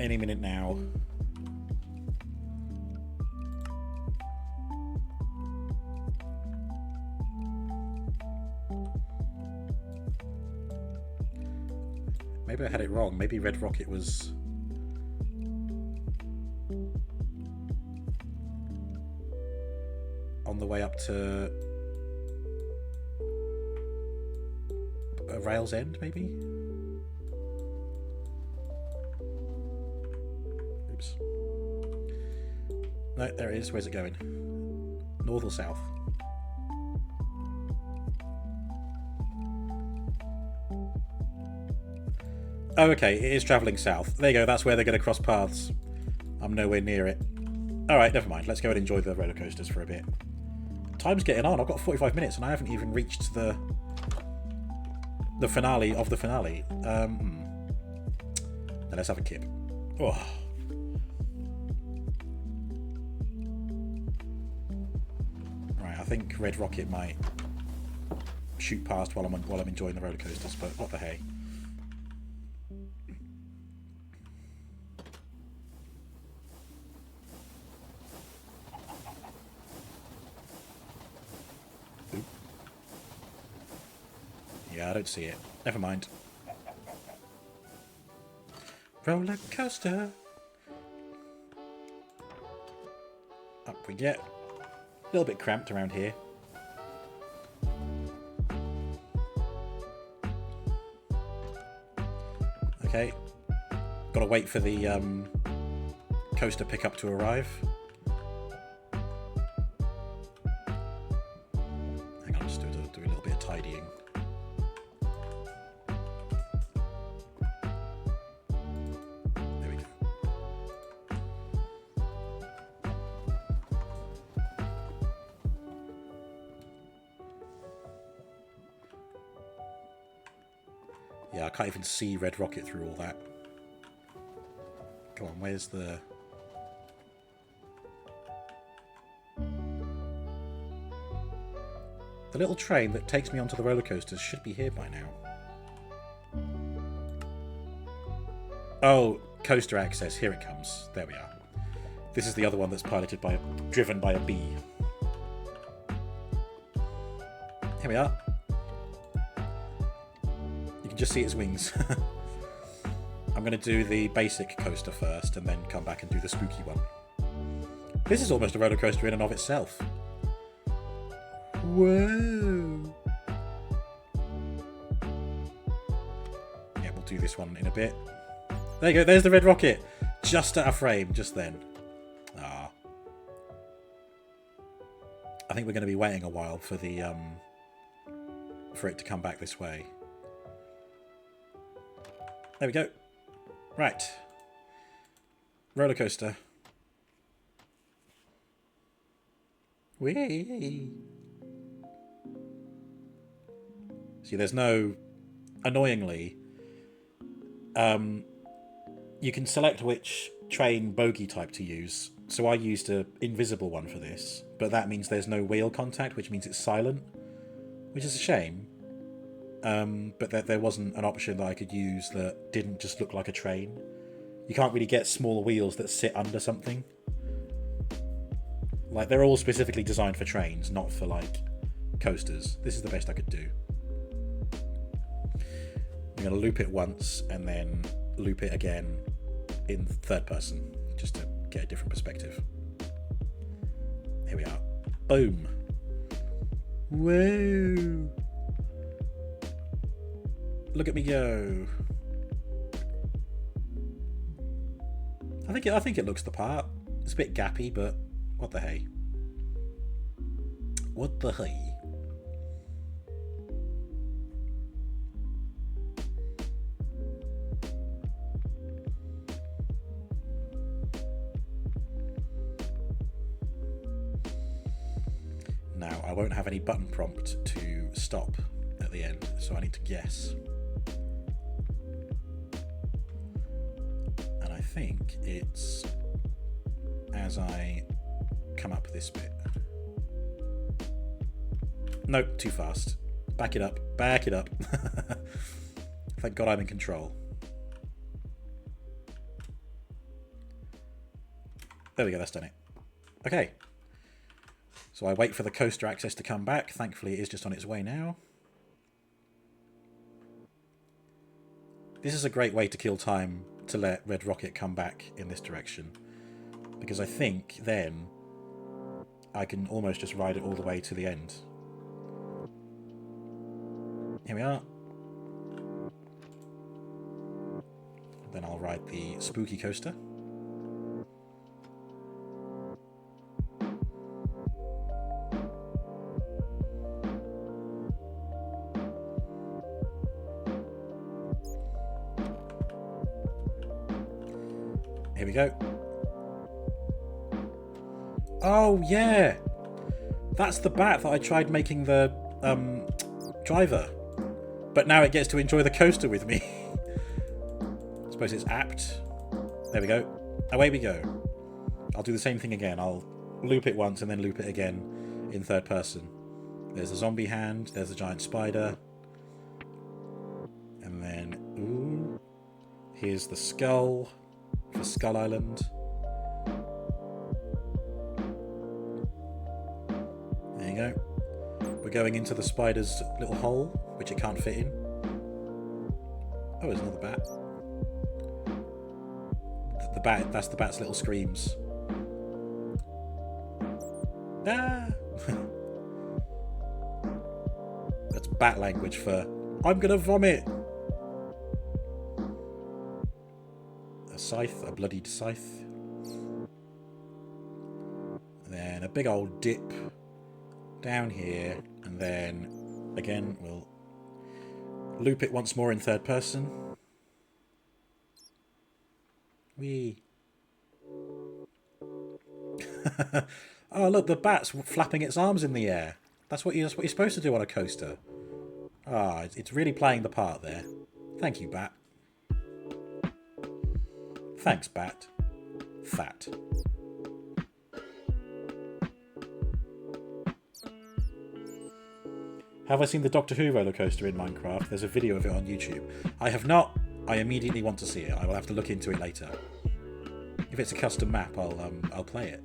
Any minute now. Maybe I had it wrong. Maybe Red Rocket was... on the way up to... Rail's End, maybe? No, there it is. Where's it going? North or south? Oh, okay. It is travelling south. There you go. That's where they're going to cross paths. I'm nowhere near it. Alright, never mind. Let's go and enjoy the roller coasters for a bit. Time's getting on. I've got 45 minutes and I haven't even reached the finale of the finale. Then let's have a kip. Oh. I think Red Rocket might shoot past while I'm enjoying the roller coasters, but what the hey. Oop. Yeah, I don't see it. Never mind. Roller coaster. Up we get. A little bit cramped around here. Okay. Gotta wait for the coaster pickup to arrive. Hang on, just do a little bit of tidying. There we go. Yeah, I can't even see Red Rocket through all that. Come on, where's the... The little train that takes me onto the roller coasters should be here by now. Oh, coaster access. Here it comes. There we are. This is the other one that's driven by a bee. Here we are. You can just see its wings. I'm going to do the basic coaster first and then come back and do the spooky one. This is almost a roller coaster in and of itself. Whoa! do this one in a bit. There you go, there's the red rocket. Just out of frame, just then. Ah. I think we're going to be waiting a while for the for it to come back this way. There we go. Right. Roller coaster. Whee! See, there's no... Annoyingly, you can select which train bogie type to use. So I used an invisible one for this, but that means there's no wheel contact, which means it's silent, which is a shame. But there wasn't an option that I could use that didn't just look like a train. You can't really get small wheels that sit under something. Like, they're all specifically designed for trains, not for, like, coasters. This is the best I could do. I'm going to loop it once and then loop it again in third person, just to get a different perspective. Here we are. Boom. Whoa. Look at me go. I think it looks the part. It's a bit gappy, but what the hey? What the hey? Now, I won't have any button prompt to stop at the end, so I need to guess. And I think it's as I come up this bit. Nope, too fast. Back it up, back it up. Thank God I'm in control. There we go, that's done it. Okay. So I wait for the coaster access to come back. Thankfully it is just on its way now. This is a great way to kill time to let Red Rocket come back in this direction. Because I think then I can almost just ride it all the way to the end. Here we are. Then I'll ride the spooky coaster. Here we go. Oh, yeah! That's the bat that I tried making the driver. But now it gets to enjoy the coaster with me. I suppose it's apt. There we go. Away we go. I'll do the same thing again. I'll loop it once and then loop it again in third person. There's a zombie hand. There's a giant spider. And then, ooh. Here's the skull for Skull Island. There you go. We're going into the spider's little hole, which it can't fit in. Oh, there's another bat. The bat, that's the bat's little screams. Ah! That's bat language for, I'm gonna vomit! A scythe, a bloodied scythe. And then a big old dip down here, and then again we'll loop it once more in third person. Whee! Oh look, the bat's flapping its arms in the air. That's what you're supposed to do on a coaster. Ah, it's really playing the part there. Thank you, bat. Thanks, bat. Fat. Have I seen the Doctor Who roller coaster in Minecraft? There's a video of it on YouTube. I have not. I immediately want to see it. I will have to look into it later. If it's a custom map, I'll play it.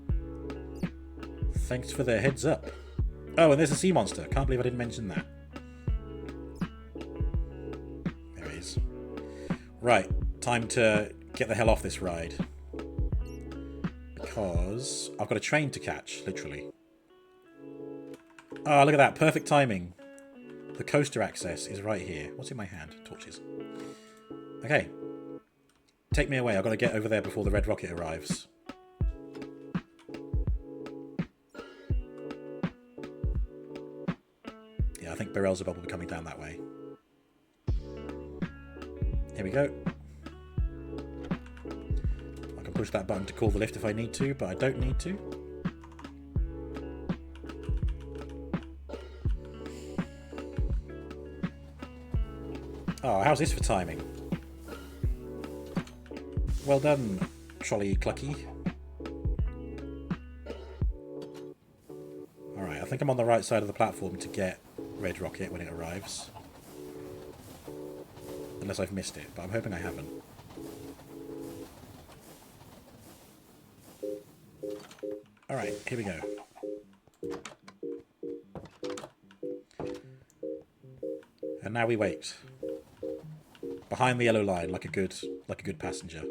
Thanks for the heads up. Oh, and there's a sea monster. Can't believe I didn't mention that. There he is. Right, time to get the hell off this ride. Because I've got a train to catch, literally. Oh, look at that. Perfect timing. The coaster access is right here. What's in my hand? Torches. Okay. Take me away. I've got to get over there before the red rocket arrives. Yeah, I think Beelzebub will be coming down that way. Here we go. I can push that button to call the lift if I need to, but I don't need to. Oh, how's this for timing? Well done, Trolley Clucky. Alright, I think I'm on the right side of the platform to get Red Rocket when it arrives. Unless I've missed it, but I'm hoping I haven't. Alright, here we go. And now we wait. Behind the yellow line, like a good passenger.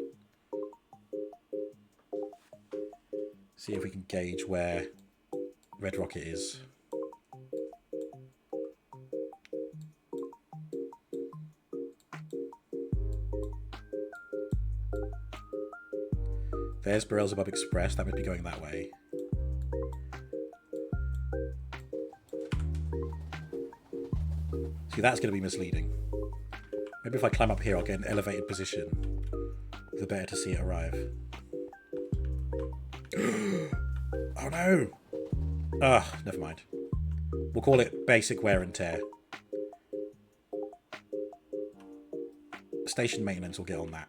See if we can gauge where Red Rocket is. There's Beelzebub Express, that would be going that way. See, that's going to be misleading. Maybe if I climb up here, I'll get an elevated position. The better to see it arrive. Oh no! Ugh, never mind. We'll call it basic wear and tear. Station maintenance will get on that.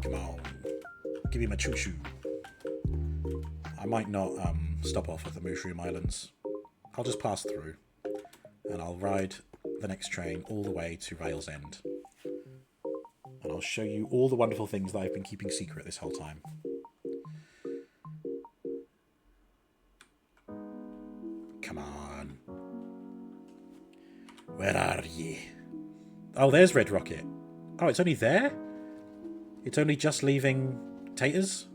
Come on. Give me my choo-choo. I might not stop off at the Mushroom Islands. I'll just pass through. And I'll ride the next train all the way to Rail's End. And I'll show you all the wonderful things that I've been keeping secret this whole time. Come on. Where are ye? Oh, there's Red Rocket. Oh, it's only there? It's only just leaving Taters?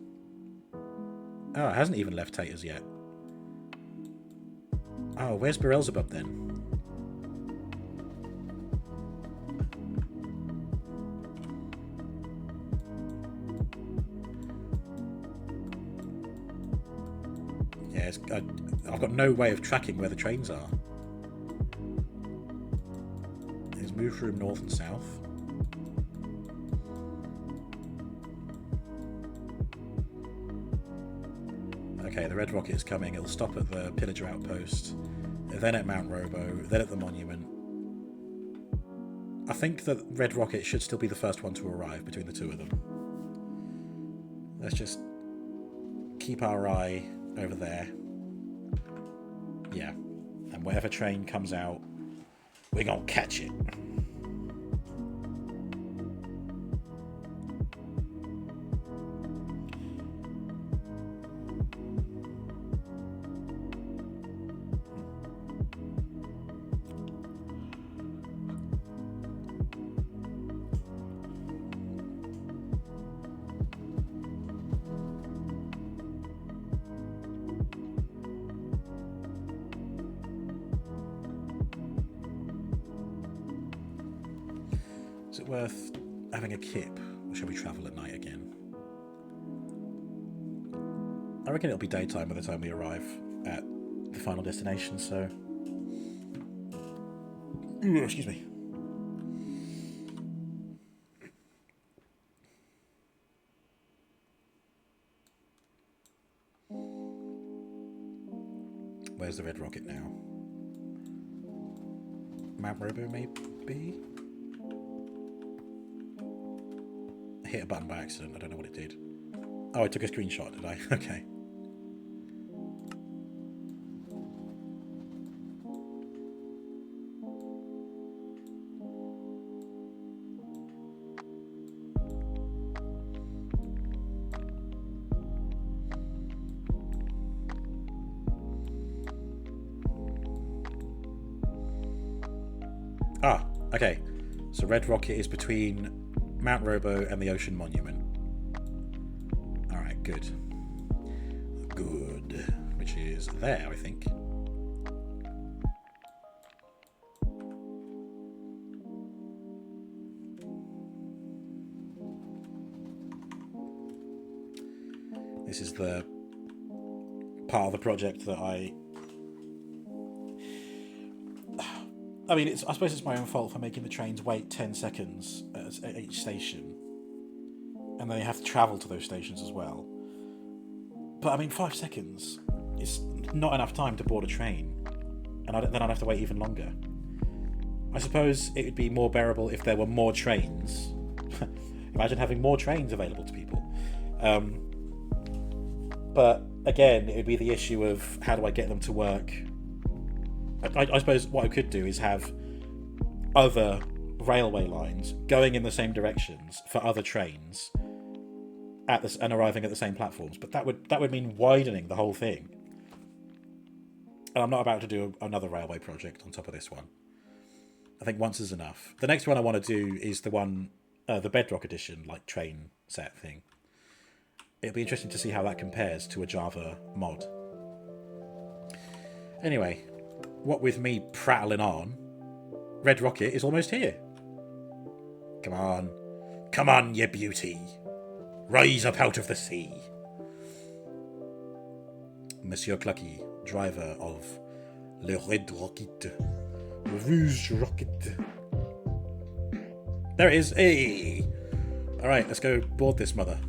Oh, it hasn't even left Taters yet. Oh, where's Beelzebub then? Yeah, I've got no way of tracking where the trains are. There's Mushroom North and South. Okay, the Red Rocket is coming. It'll stop at the Pillager Outpost, then at Mount Robo, then at the Monument. I think that Red Rocket should still be the first one to arrive between the two of them. Let's just keep our eye over there. Yeah, and whatever train comes out, we're gonna catch it. Is it worth having a kip, or shall we travel at night again? I reckon it'll be daytime by the time we arrive at the final destination, so... Ooh, excuse me. Where's the Red Rocket now? Mount Robo, maybe? I hit a button by accident. I don't know what it did. Oh, I took a screenshot, did I? Okay. Ah, okay. So Red Rocket is between Mount Robo and the Ocean Monument. Alright, good. Good. Which is there, I think. This is the part of the project that I mean, I suppose it's my own fault for making the trains wait 10 seconds at each station. And then you have to travel to those stations as well. But I mean, 5 seconds is not enough time to board a train. And then I'd have to wait even longer. I suppose it would be more bearable if there were more trains. Imagine having more trains available to people. But again, it would be the issue of how do I get them to work. I suppose what I could do is have other railway lines going in the same directions for other trains and arriving at the same platforms. But that would mean widening the whole thing. And I'm not about to do another railway project on top of this one. I think once is enough. The next one I want to do is the one, the Bedrock edition, like train set thing. It'll be interesting to see how that compares to a Java mod. Anyway, what with me prattling on, Red Rocket is almost here. Come on. Come on, you beauty. Rise up out of the sea. Monsieur Clucky, driver of Le Red Rocket. Rouge Rocket. There it is. Hey! Alright, let's go board this mother.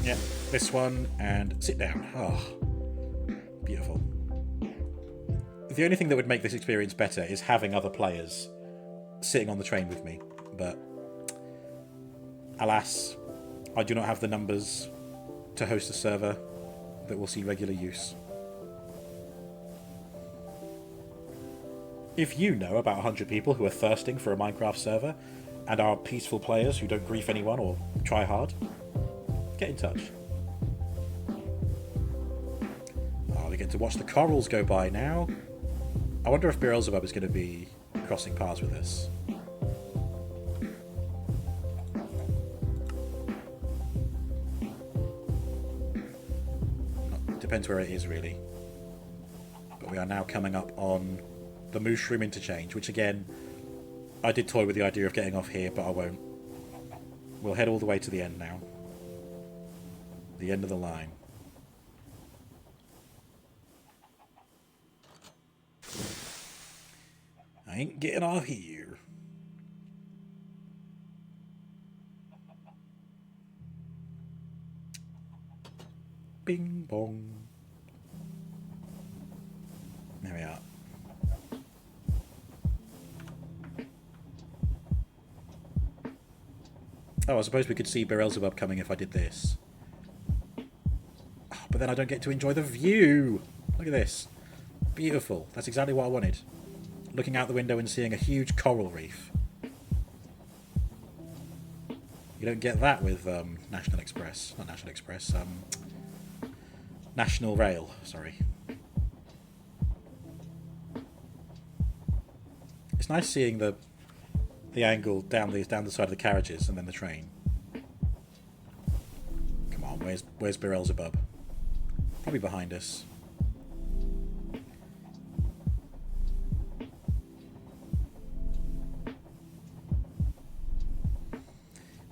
Yeah, this one, and sit down. Oh, beautiful. The only thing that would make this experience better is having other players sitting on the train with me, but alas, I do not have the numbers to host a server that will see regular use. If you know about 100 people who are thirsting for a Minecraft server and are peaceful players who don't grief anyone or try hard, get in touch. Oh, we get to watch the corals go by now. I wonder if Beelzebub is going to be crossing paths with us. Depends where it is, really. But we are now coming up on the Mushroom Interchange, which again, I did toy with the idea of getting off here, but I won't. We'll head all the way to the end now. The end of the line. I ain't getting off here. Bing bong. There we are. Oh, I suppose we could see Beelzebub coming if I did this. Oh, but then I don't get to enjoy the view. Look at this. Beautiful. That's exactly what I wanted. Looking out the window and seeing a huge coral reef. You don't get that with National Express. Not National Express. National Rail. Sorry. It's nice seeing the angle down the side of the carriages and then the train. Come on, where's Beelzebub? Probably behind us.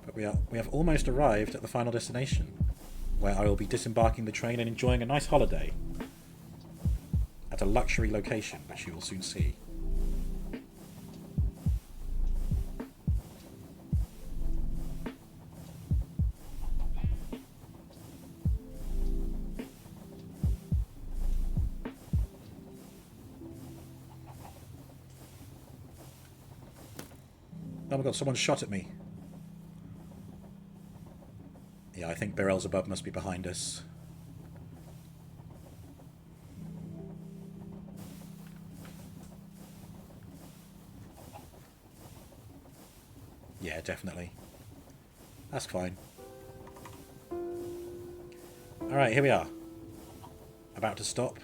But we have almost arrived at the final destination, where I will be disembarking the train and enjoying a nice holiday at a luxury location, which you will soon see. Oh my god, someone shot at me. Yeah, I think Beelzebub must be behind us. Yeah, definitely. That's fine. Alright, here we are. About to stop.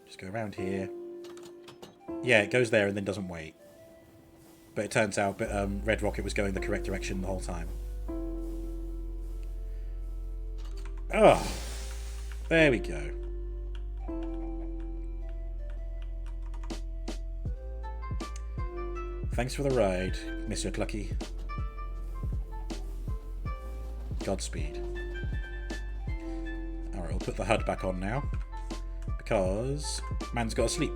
Just go around here. Yeah, it goes there and then doesn't wait. But it turns out Red Rocket was going the correct direction the whole time. Oh, there we go. Thanks for the ride, Mr. Clucky. Godspeed. Alright, we'll put the HUD back on now. Because man's got to sleep.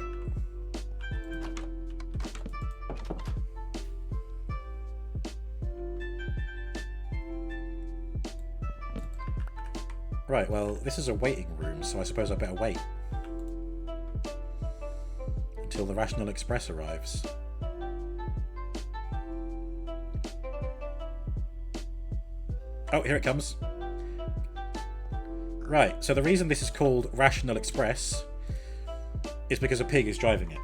Right, well, this is a waiting room, so I suppose I better wait. Until the Rational Express arrives. Oh, here it comes. Right, so the reason this is called Rational Express is because a pig is driving it.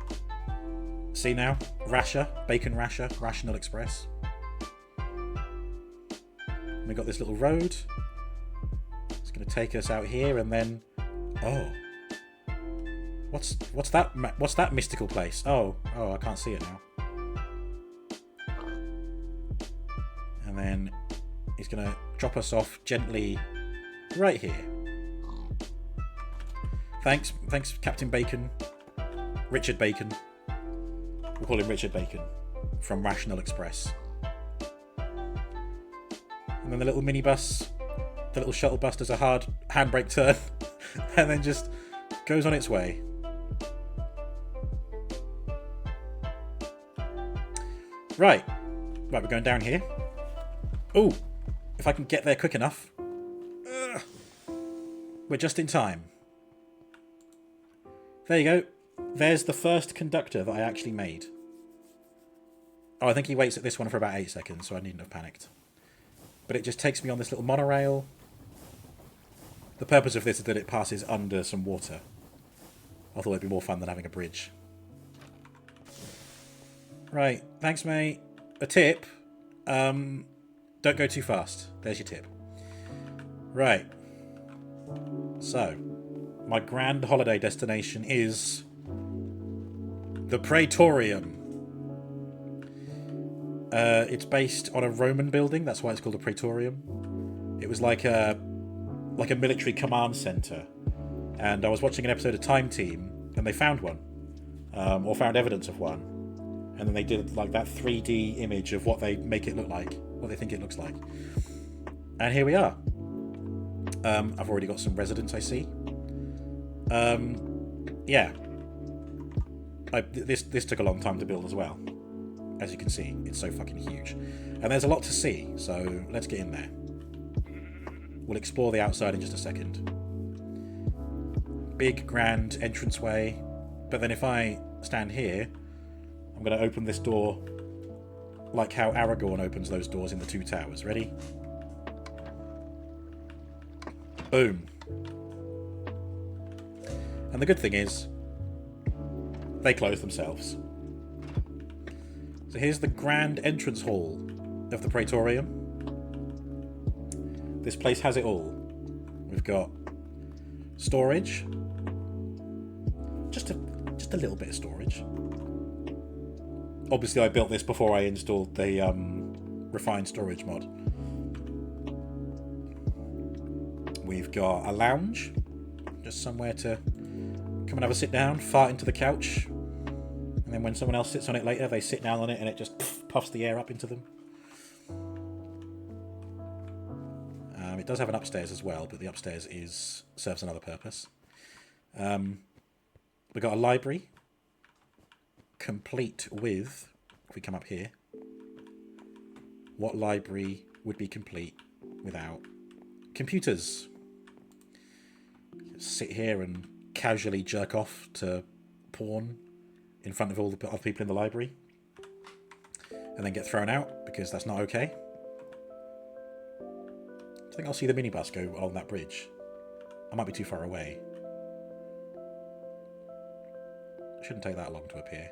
See now? Rasher, Bacon Rasher, Rational Express. And we got this little road. It's going to take us out here and then... Oh. What's that mystical place? Oh, I can't see it now. And then he's going to drop us off gently right here. Thanks, Captain Bacon. Richard Bacon. We'll call him Richard Bacon from Rational Express. And then the little minibus, the little shuttle bus does a hard handbrake turn and then just goes on its way. Right, we're going down here. Oh, if I can get there quick enough. We're just in time. There you go. There's the first conductor that I actually made. Oh, I think he waits at this one for about 8 seconds, so I needn't have panicked. But it just takes me on this little monorail. The purpose of this is that it passes under some water. I thought it'd be more fun than having a bridge. Right, thanks mate. A tip. Don't go too fast. There's your tip. Right. So, my grand holiday destination is the Praetorium. It's based on a Roman building. That's why it's called a Praetorium. It was like a military command center. And I was watching an episode of Time Team, and they found one, or found evidence of one. And then they did like that 3D image of what they make it look like, what they think it looks like. And here we are. I've already got some residents, I see. Yeah. This took a long time to build as well. As you can see, it's so fucking huge. And there's a lot to see, so let's get in there. We'll explore the outside in just a second. Big, grand entranceway. But then if I stand here, I'm going to open this door like how Aragorn opens those doors in the Two Towers. Ready? Boom. And the good thing is, they close themselves. So here's the grand entrance hall of the Praetorium. This place has it all. We've got storage. Just a little bit of storage. Obviously I built this before I installed the refined storage mod. We've got a lounge. Just somewhere to come and have a sit down, fart into the couch. And then when someone else sits on it later, they sit down on it and it just puffs the air up into them. It does have an upstairs as well, but the upstairs serves another purpose. We've got a library, complete with, if we come up here, what library would be complete without computers? Sit here and casually jerk off to porn in front of all the other people in the library, and then get thrown out because that's not okay. I think I'll see the minibus go on that bridge. I might be too far away. It shouldn't take that long to appear.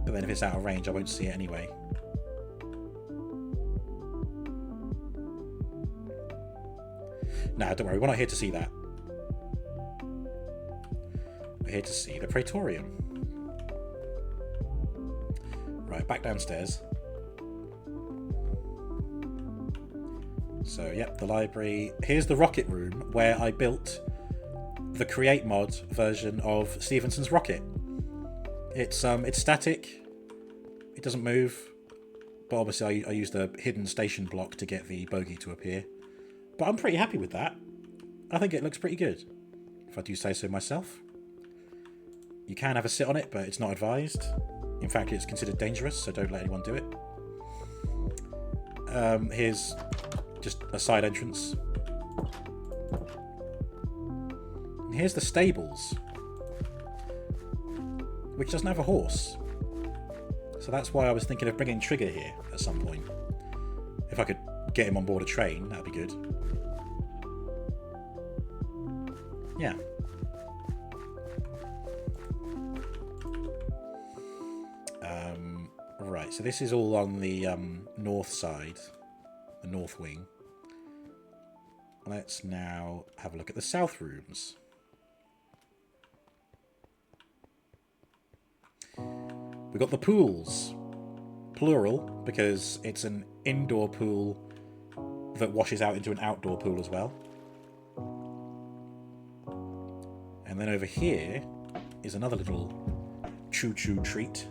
But then if it's out of range, I won't see it anyway. Nah, don't worry, we're not here to see that. We're here to see the Praetorium. Right, back downstairs. So, yep, the library. Here's the rocket room where I built the Create mod version of Stevenson's rocket. It's static. It doesn't move. But obviously I used a hidden station block to get the bogey to appear. But I'm pretty happy with that. I think it looks pretty good, if I do say so myself. You can have a sit on it, but it's not advised. In fact, it's considered dangerous, so don't let anyone do it. Here's just a side entrance. And here's the stables, which doesn't have a horse. So that's why I was thinking of bringing Trigger here at some point. If I could get him on board a train, that'd be good. Yeah. Right, so this is all on the north side, the north wing. Let's now have a look at the south rooms. We've got the pools, plural, because it's an indoor pool that washes out into an outdoor pool as well. And then over here is another little choo-choo treat.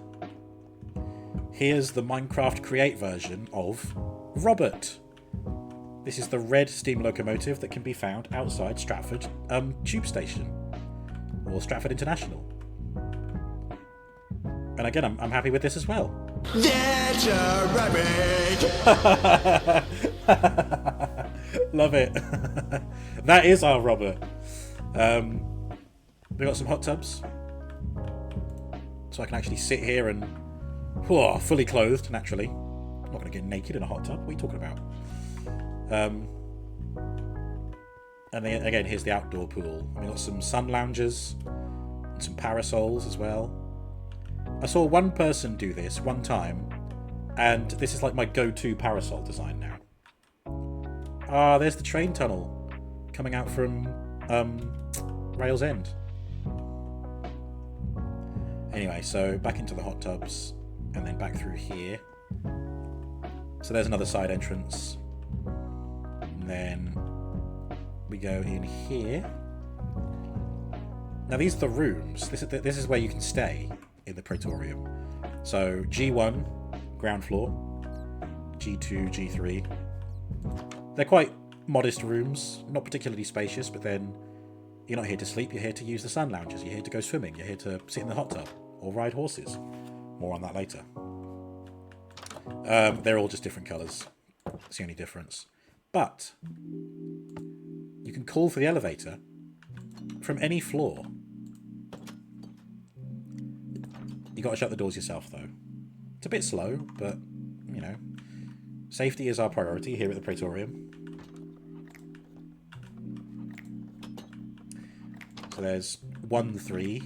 Here's the Minecraft Create version of Robert. This is the red steam locomotive that can be found outside Stratford Tube Station, or Stratford International. And again, I'm happy with this as well. That's a rabbit! Love it. That is our Robert. We got some hot tubs, so I can actually sit here and fully clothed. Naturally, I'm not going to get naked in a hot tub. What are you talking about? And then again, here's the outdoor pool. We got some sun loungers and some parasols as well. I saw one person do this one time, and this is like my go-to parasol design now. Ah, there's the train tunnel coming out from Rails End. Anyway, so back into the hot tubs, and then back through here. So there's another side entrance. And then we go in here. Now these are the rooms. This is where you can stay in the Praetorium. So G1, ground floor. G2, G3. They're quite modest rooms, not particularly spacious, but then you're not here to sleep, you're here to use the sun lounges, you're here to go swimming, you're here to sit in the hot tub, or ride horses. More on that later. They're all just different colours. That's the only difference. But you can call for the elevator from any floor. You got to shut the doors yourself, though. It's a bit slow, but, you know, safety is our priority here at the Praetorium. So there's 1, 3,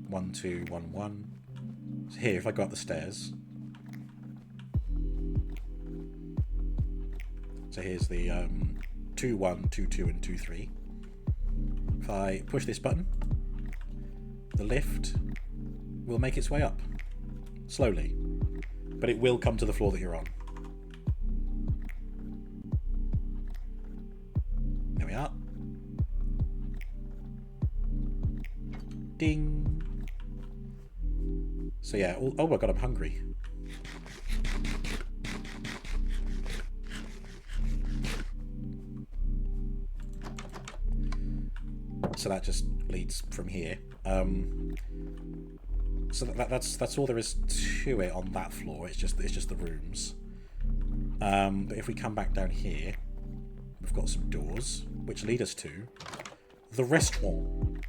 1, 2, 1, 1. So here, if I go up the stairs. So here's the 2, 1, 2, 2, and 2, 3. If I push this button, the lift will make its way up. Slowly. But it will come to the floor that you're on. There we are. Ding. So yeah, oh my god, I'm hungry. So that just leads from here. So that's all there is to it on that floor. It's just the rooms. But if we come back down here, we've got some doors which lead us to the restaurant.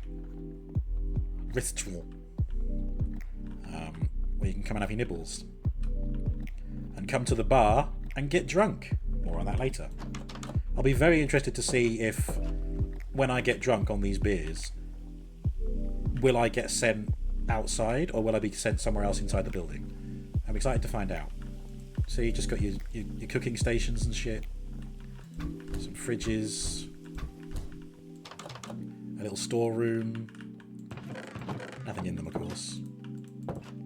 Where you can come and have your nibbles and come to the bar and get drunk. More on that later. I'll be very interested to see if when I get drunk on these beers, will I get sent outside or will I be sent somewhere else inside the building? I'm excited to find out. So you just got your cooking stations and shit, some fridges, A little storeroom. Nothing in them, of course.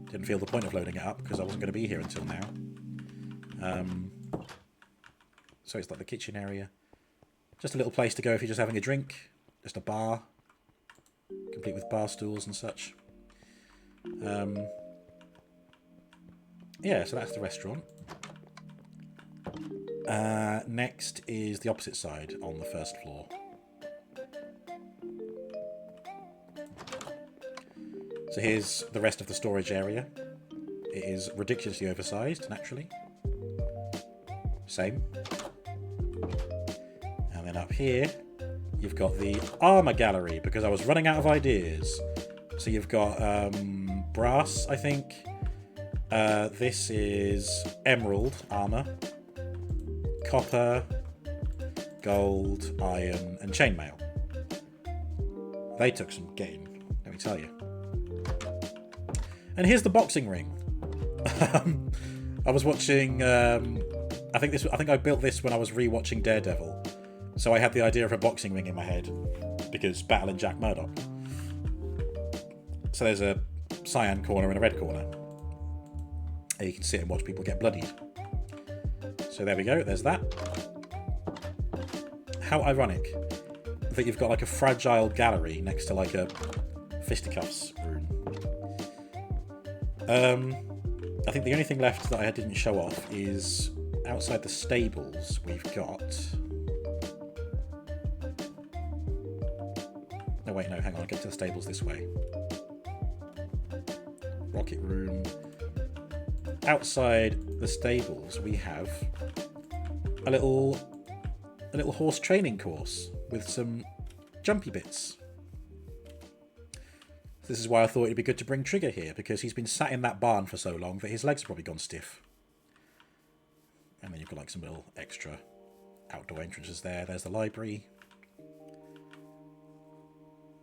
Didn't feel the point of loading it up because I wasn't going to be here until now. So it's like the kitchen area. Just a little place to go if you're just having a drink. Just a bar. Complete with bar stools and such. Yeah, so that's the restaurant. Next is the opposite side on the first floor. So here's the rest of the storage area. It is ridiculously oversized, naturally. Same. And then up here, you've got the armor gallery, because I was running out of ideas. So you've got brass, I think. This is emerald armor. Copper, gold, iron, and chainmail. They took some getting, let me tell you. And here's the boxing ring. I was watching. I think I built this when I was rewatching Daredevil, so I had the idea of a boxing ring in my head because battling Jack Murdoch. So there's a cyan corner and a red corner, and you can sit and watch people get bloodied. So there we go. There's that. How ironic that you've got like a fragile gallery next to like a fisticuffs room. I think the only thing left that I didn't show off is outside the stables we've got... No, wait, no, hang on, I'll get to the stables this way. Rocket room. Outside the stables we have a little horse training course with some jumpy bits. This is why I thought it'd be good to bring Trigger here, because he's been sat in that barn for so long that his legs have probably gone stiff. And then you've got like some little extra outdoor entrances there. There's the library.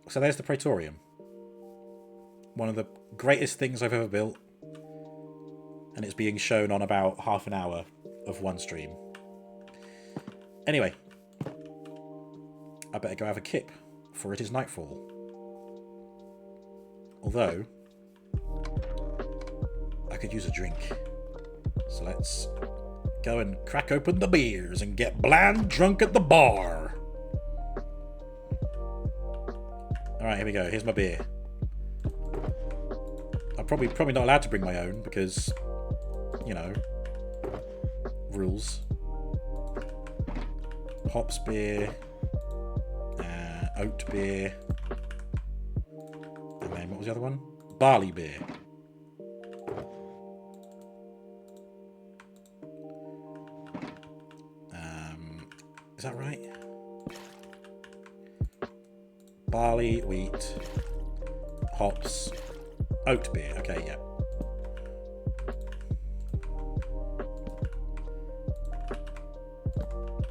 So there's the Praetorium. One of the greatest things I've ever built. And it's being shown on about half an hour of one stream. Anyway. I better go have a kip, for it is nightfall. Although, I could use a drink. So let's go and crack open the beers and get bland drunk at the bar. Alright, here we go. Here's my beer. I'm probably not allowed to bring my own because, you know, rules. Hops beer. Oat beer. And then, what was the other one? Barley beer. Is that right? Barley, wheat, hops, oat beer. Okay, yeah.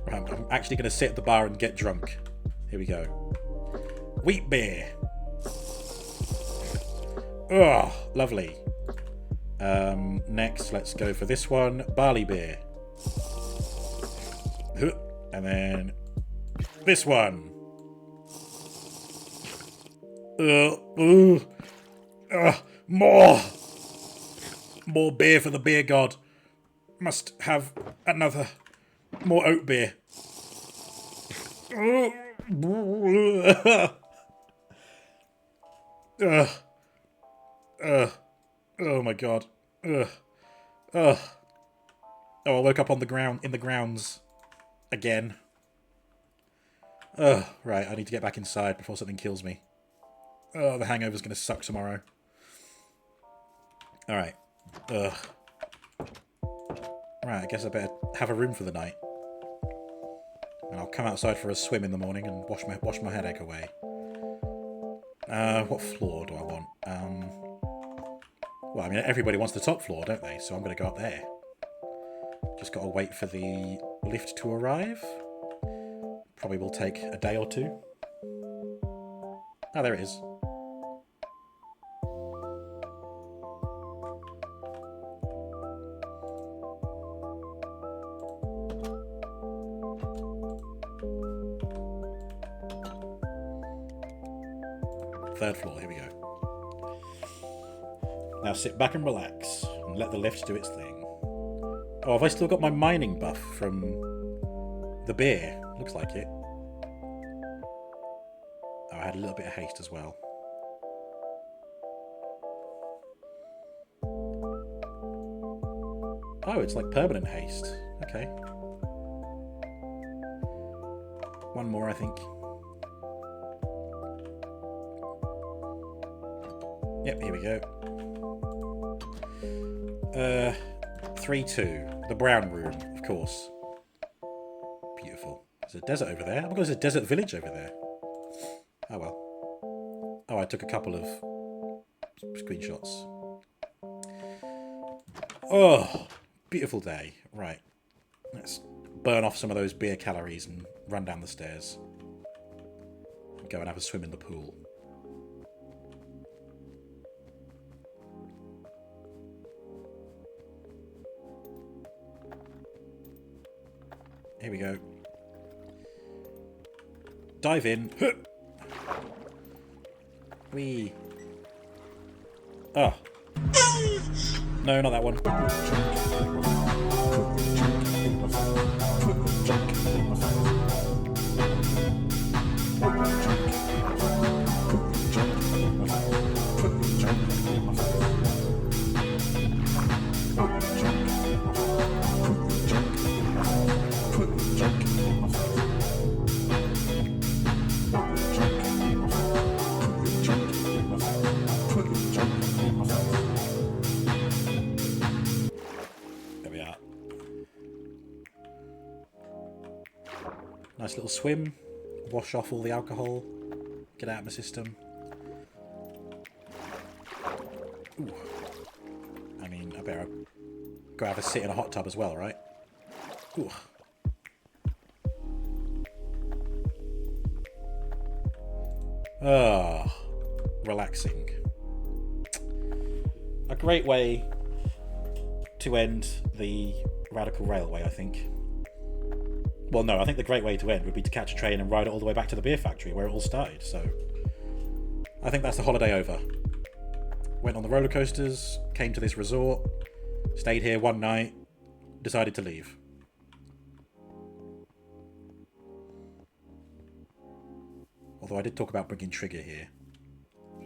Right, I'm actually going to sit at the bar and get drunk. Here we go. Wheat beer. Oh, lovely. Next, let's go for this one. Barley beer. And then this one. More beer for the beer god. Must have another. More oat beer. Oh my god. Oh, I woke up on the ground in the grounds again. Right, I need to get back inside before something kills me. The hangover's gonna suck tomorrow. Alright. Right, I guess I better have a room for the night. And I'll come outside for a swim in the morning and wash my headache away. What floor do I want? Well, I mean, everybody wants the top floor, don't they? So I'm going to go up there. Just got to wait for the lift to arrive. Probably will take a day or two. Oh, there it is. third floor. Here we go. Now sit back and relax and let the lift do its thing. Oh, have I still got my mining buff from the beer? Looks like it. Oh, I had a little bit of haste as well. Oh, it's like permanent haste. Okay. One more, I think. Yep, here we go. 3-2. The brown room, of course. Beautiful. There's a desert over there. Oh my god, there's a desert village over there. Oh well. Oh, I took a couple of screenshots. Oh, beautiful day. Right. Let's burn off some of those beer calories and run down the stairs. Go and have a swim in the pool. Here we go. Dive in. Whee. Oh. No, not that one. Nice little swim, wash off all the alcohol, get out of my system. Ooh. I mean, I better go have a sit in a hot tub as well, right? Ooh. Ah, relaxing. A great way to end the Radical Railway, I think. Well, no, I think the great way to end would be to catch a train and ride it all the way back to the beer factory where it all started, so... I think that's the holiday over. Went on the roller coasters, came to this resort, stayed here one night, decided to leave. Although I did talk about bringing Trigger here.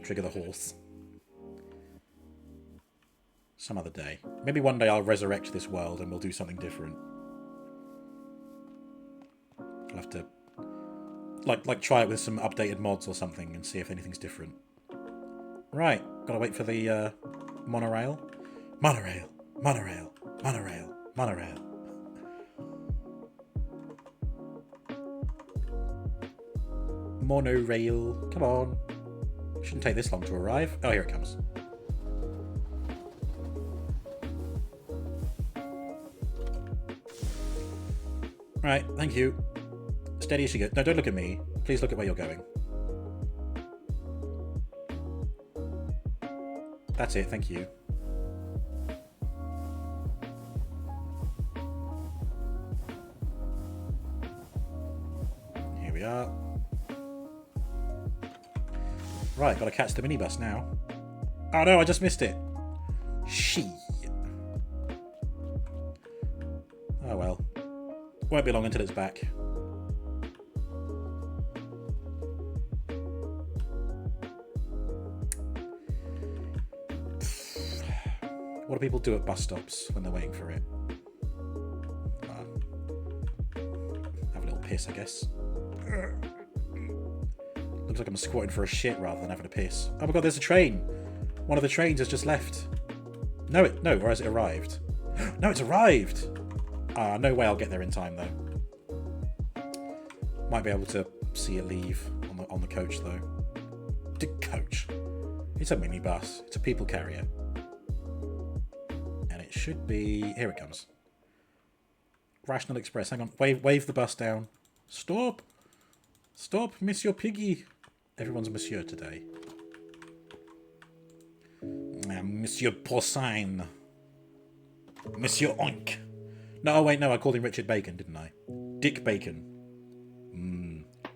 Trigger the horse. Some other day. Maybe one day I'll resurrect this world and we'll do something different. I'll have to like try it with some updated mods or something and see if anything's different. Right, gotta wait for the monorail. Monorail, monorail, monorail, monorail. Monorail, come on. Shouldn't take this long to arrive. Oh, here it comes. Right, thank you. Steady as she goes. No, don't look at me. Please look at where you're going. That's it, thank you. Here we are. Right, gotta catch the minibus now. Oh no, I just missed it. Shit. Oh well. Won't be long until it's back. What do people do at bus stops when they're waiting for it? Have a little piss, I guess. Looks like I'm squatting for a shit rather than having a piss. Oh my god, there's a train! One of the trains has just left. No, or has it arrived? No, it's arrived! Ah, no way I'll get there in time though. Might be able to see it leave on the coach though. The coach? It's a minibus. It's a people carrier. And it should be... Here it comes. Rational Express. Hang on. Wave the bus down. Stop! Stop, Monsieur Piggy! Everyone's Monsieur today. Monsieur Porcine. Monsieur Oink. No, wait, no, I called him Richard Bacon, didn't I? Dick Bacon.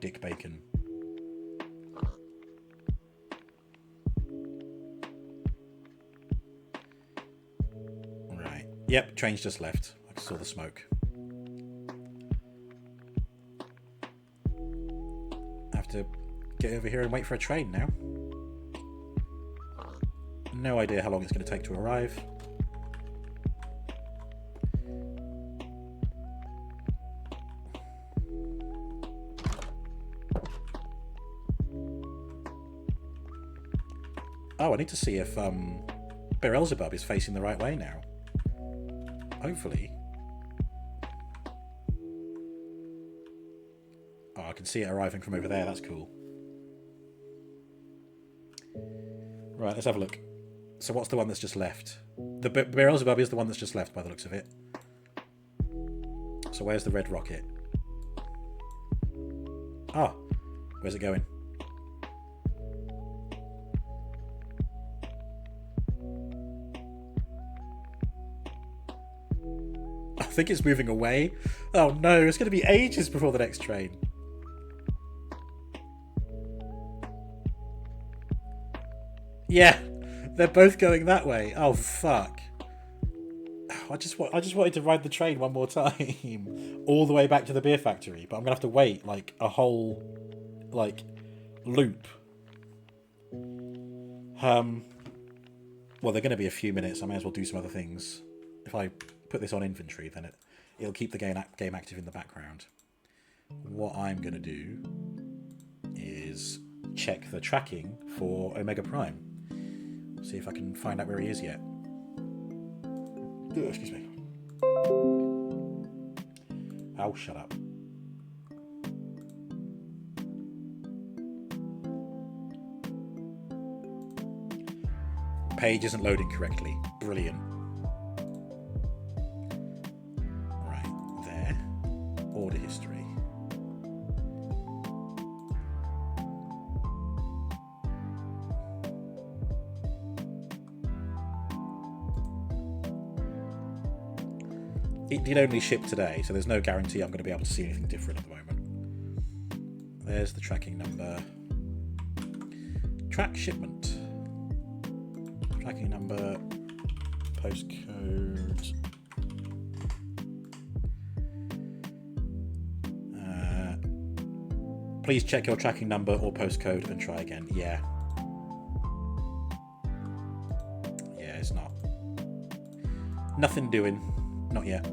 Dick Bacon. Yep, train's just left. I saw the smoke. I have to get over here and wait for a train now. No idea how long it's going to take to arrive. Oh, I need to see if Beelzebub is facing the right way now. Hopefully. Oh, I can see it arriving from over there. That's cool. Right, let's have a look. So what's the one that's just left? The Beelzebub is the one that's just left by the looks of it. So where's the red rocket? Ah, where's it going? I think it's moving away. Oh no, it's going to be ages before the next train. Yeah, they're both going that way. Oh fuck. I just wanted to ride the train one more time. All the way back to the beer factory. But I'm going to have to wait like a whole like loop. Well, they're going to be a few minutes. I may as well do some other things. If I put this on inventory, then it'll keep the game active in the background. What I'm going to do is check the tracking for Omega Prime. See if I can find out where he is yet. Excuse me. Oh, shut up. Page isn't loading correctly. Brilliant. Right, there. Order history. It did only ship today, so there's no guarantee I'm going to be able to see anything different at the moment. There's the tracking number. Track shipment. Tracking number. Postcode. Please check your tracking number or postcode and try again. Yeah. Yeah, it's not. Nothing doing. Not yet.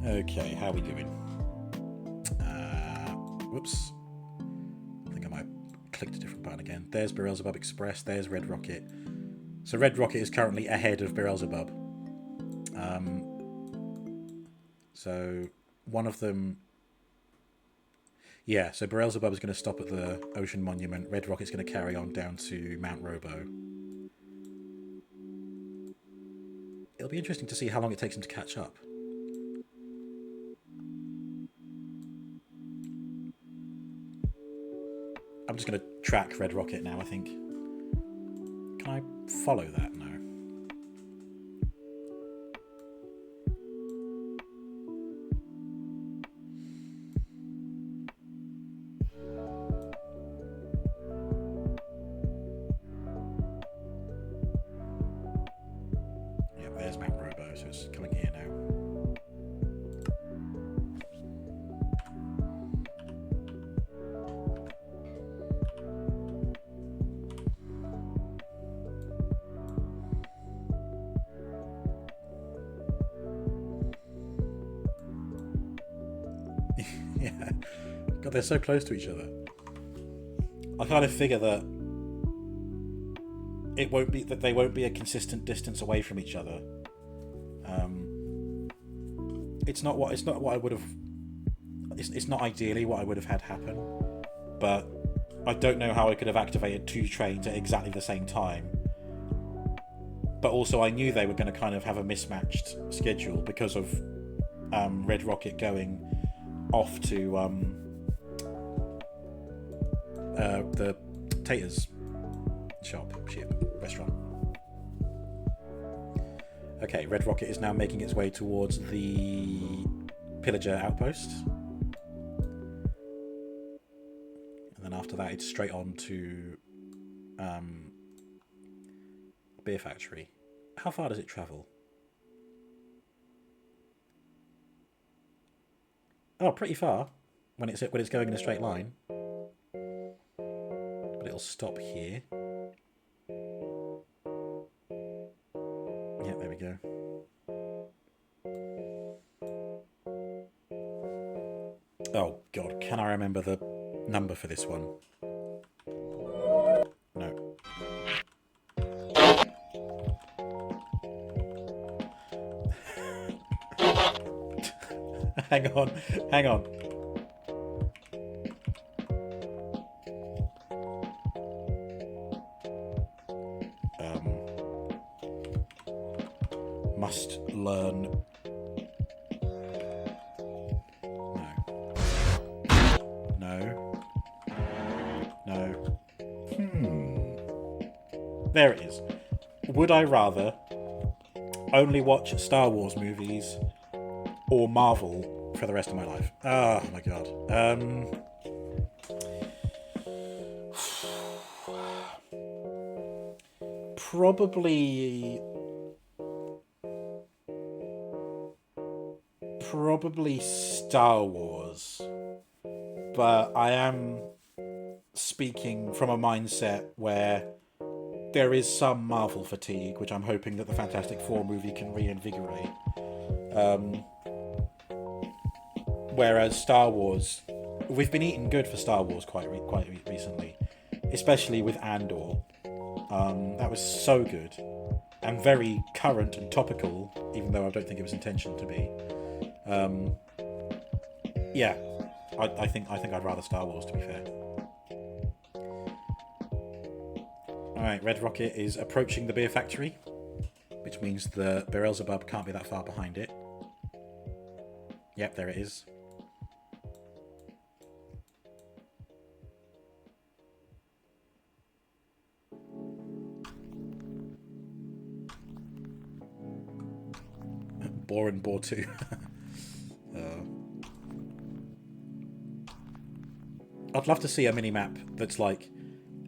Okay, how are we doing? Whoops. I think I might have clicked a different button again. There's Beelzebub Express. There's Red Rocket. So Red Rocket is currently ahead of Beelzebub. So one of them... Yeah, so Beelzebub is going to stop at the Ocean Monument. Red Rocket's going to carry on down to Mount Robo. It'll be interesting to see how long it takes him to catch up. I'm just going to track Red Rocket now, I think. Can I follow that? No. Yeah, there's Mount Robo, so it's coming here now. Yeah. God, they're so close to each other. I kind of figure that they won't be a consistent distance away from each other. It's not what I would have. It's not ideally what I would have had happen, but I don't know how I could have activated two trains at exactly the same time. But also, I knew they were going to kind of have a mismatched schedule because of Red Rocket going off to the Taters restaurant. Okay, Red Rocket is now making its way towards the Pillager outpost. after that, it's straight on to Beer Factory. How far does it travel? Oh, pretty far when it's going in a straight line. But it'll stop here. Yeah, there we go. Oh god, can I remember the number for this one? No. Hang on. Must learn. No. There it is. Would I rather only watch Star Wars movies or Marvel for the rest of my life? Oh my god. Probably Star Wars. But I am speaking from a mindset where there is some Marvel fatigue, which I'm hoping that the Fantastic Four movie can reinvigorate. Whereas Star Wars, we've been eating good for Star Wars quite recently, especially with Andor. That was so good and very current and topical, even though I don't think it was intentioned to be. Yeah, I think I'd rather Star Wars, to be fair. Alright, Red Rocket is approaching the Beer Factory, which means the Beelzebub can't be that far behind it. Yep, there it is. Boar and Boar 2. I'd love to see a mini-map that's like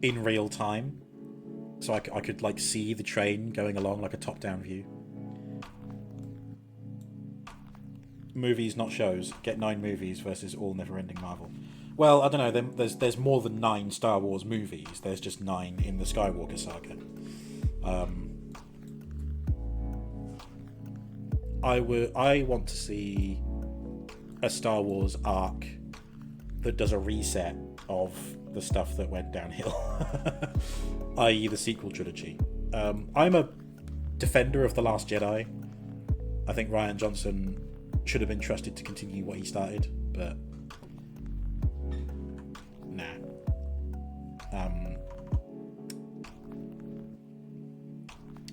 in real time, so I could like see the train going along, like a top-down view. Movies, not shows. Get 9 movies versus all never-ending Marvel. Well, I don't know. There's more than 9 Star Wars movies. There's just 9 in the Skywalker saga. I want to see a Star Wars arc that does a reset of the stuff that went downhill, i.e. the sequel trilogy. I'm a defender of The Last Jedi. I think Rian Johnson should have been trusted to continue what he started, but nah.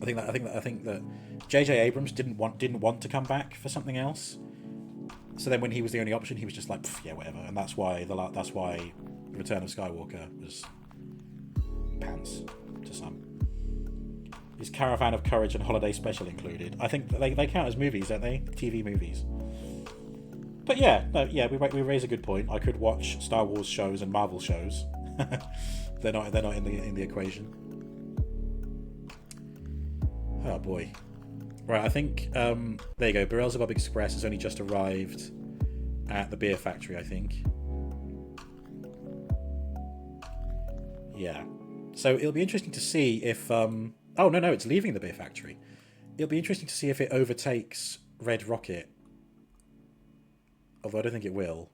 I think that J.J. Abrams didn't want to come back for something else. So then, when he was the only option, he was just like, yeah, whatever. And that's why Return of Skywalker was pants to some. Is Caravan of Courage and Holiday Special included? I think they count as movies, don't they? TV movies. But we raise a good point. I could watch Star Wars shows and Marvel shows. they're not in the equation. Oh boy. Right, I think there you go. Beelzebub Express has only just arrived at the Beer Factory, I think. Yeah. So it'll be interesting to see if oh no, it's leaving the Beer Factory. It'll be interesting to see if it overtakes Red Rocket. Although I don't think it will.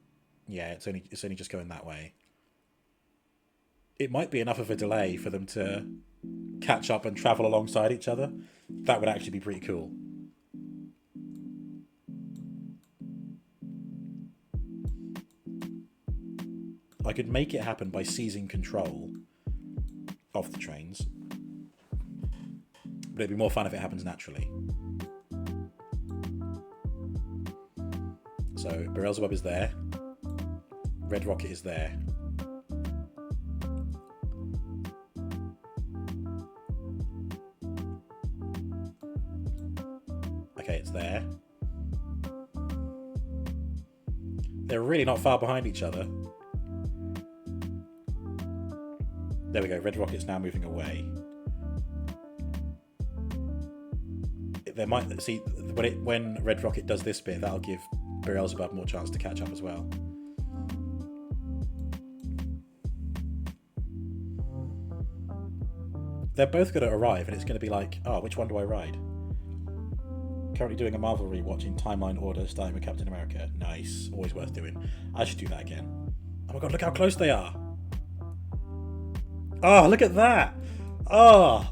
Yeah, it's only just going that way. It might be enough of a delay for them to catch up and travel alongside each other. That would actually be pretty cool. I could make it happen by seizing control of the trains. But it'd be more fun if it happens naturally. So, Beelzebub is there. Red Rocket is there. Okay, it's there. They're really not far behind each other. There we go. Red Rocket's now moving away. There might see when Red Rocket does this bit, that'll give Beelzebub more chance to catch up as well. They're both going to arrive, and it's going to be like, oh, which one do I ride? Currently doing a Marvel rewatch in timeline order, starting with Captain America. Nice, always worth doing. I should do that again. Oh my god, look how close they are! Oh, look at that! Oh,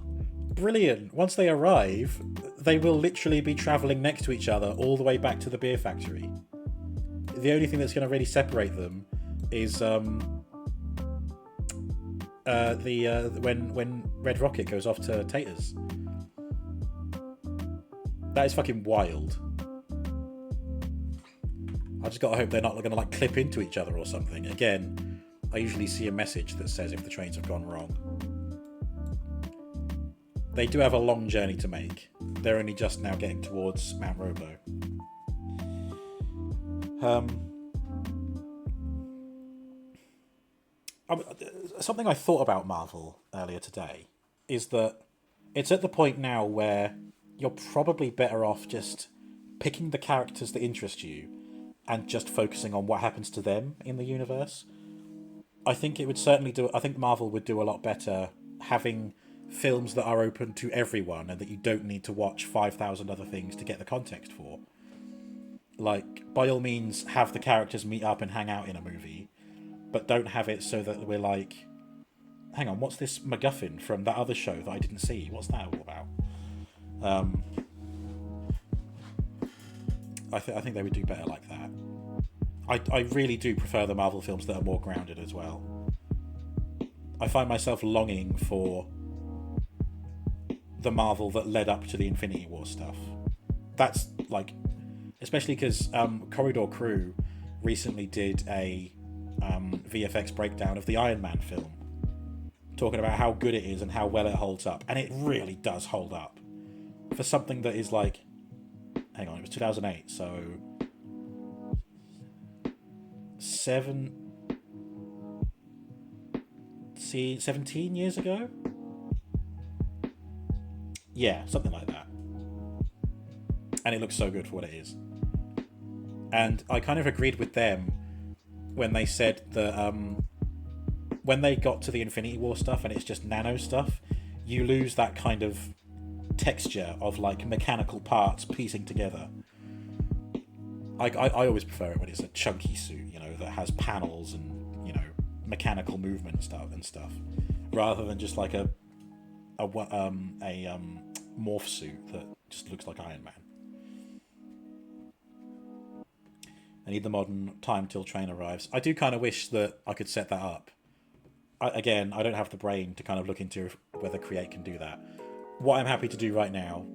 brilliant! Once they arrive, they will literally be travelling next to each other all the way back to the beer factory. The only thing that's going to really separate them is when Red Rocket goes off to Taters. That is fucking wild. I just gotta hope they're not going to like clip into each other or something. Again, I usually see a message that says if the trains have gone wrong. They do have a long journey to make. They're only just now getting towards Mount Robo. Something I thought about Marvel earlier today is that it's at the point now where you're probably better off just picking the characters that interest you and just focusing on what happens to them in the universe. I think it would certainly do. I think Marvel would do a lot better having films that are open to everyone and that you don't need to watch 5,000 other things to get the context for. Like, by all means, have the characters meet up and hang out in a movie, but don't have it so that we're like, hang on, what's this MacGuffin from that other show that I didn't see? What's that all about? I think they would do better like that. I really do prefer the Marvel films that are more grounded as well. I find myself longing for the Marvel that led up to the Infinity War stuff. That's like, especially because Corridor Crew recently did a VFX breakdown of the Iron Man film, talking about how good it is and how well it holds up, and it really does hold up for something that is like, hang on, it was 2008, so 17 years ago? Yeah, something like that. And it looks so good for what it is. And I kind of agreed with them when they said that when they got to the Infinity War stuff and it's just nano stuff, you lose that kind of texture of like mechanical parts piecing together. I always prefer it when it's a chunky suit, you know, that has panels and, you know, mechanical movement and stuff, rather than just like a morph suit that just looks like Iron Man. I need the modern time till train arrives. I do kind of wish that I could set that up. I don't have the brain to kind of look into whether Create can do that. What I'm happy to do right now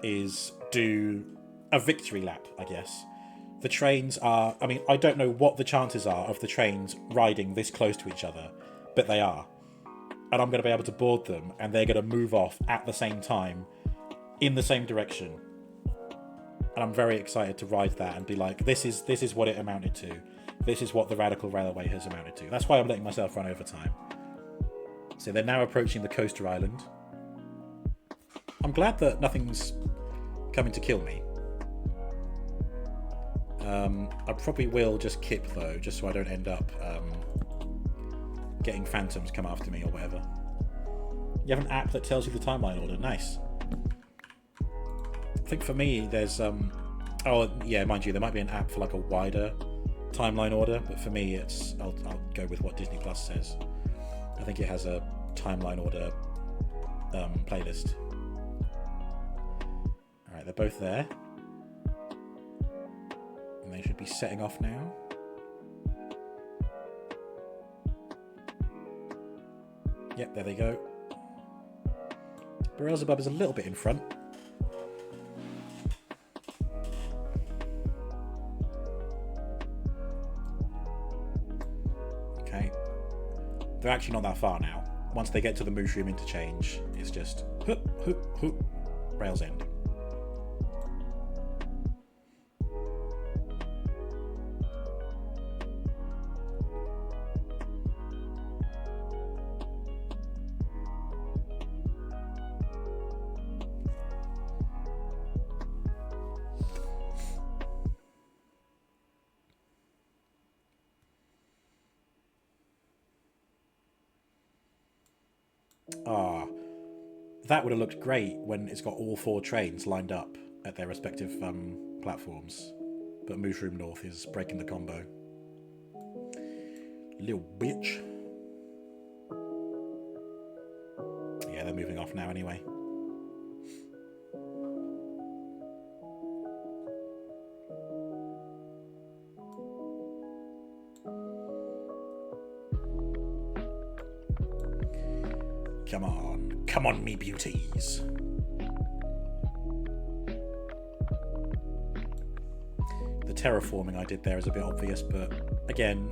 is do a victory lap, I guess. The trains are... I mean, I don't know what the chances are of the trains riding this close to each other, but they are. And I'm going to be able to board them, and they're going to move off at the same time, in the same direction. And I'm very excited to ride that and be like, this is what it amounted to. This is what the Radical Railway has amounted to. That's why I'm letting myself run over time. So they're now approaching the coaster island. I'm glad that nothing's coming to kill me. I probably will just kip though, just so I don't end up getting phantoms come after me or whatever. You have an app that tells you the timeline order. Nice. I think for me there's oh yeah, mind you, there might be an app for like a wider timeline order, but for me it's I'll go with what Disney Plus says. I think it has a timeline order playlist. Alright, they're both there. And they should be setting off now. Yep, there they go. Beelzebub is a little bit in front. Okay. They're actually not that far now. Once they get to the Mushroom interchange, it's just hoop, hoop, hoop, Rails End. Ah, that would have looked great when it's got all 4 trains lined up at their respective platforms. But Mushroom North is breaking the combo. Little bitch. Yeah, they're moving off now anyway. Come on, me beauties. The terraforming I did there is a bit obvious, but again,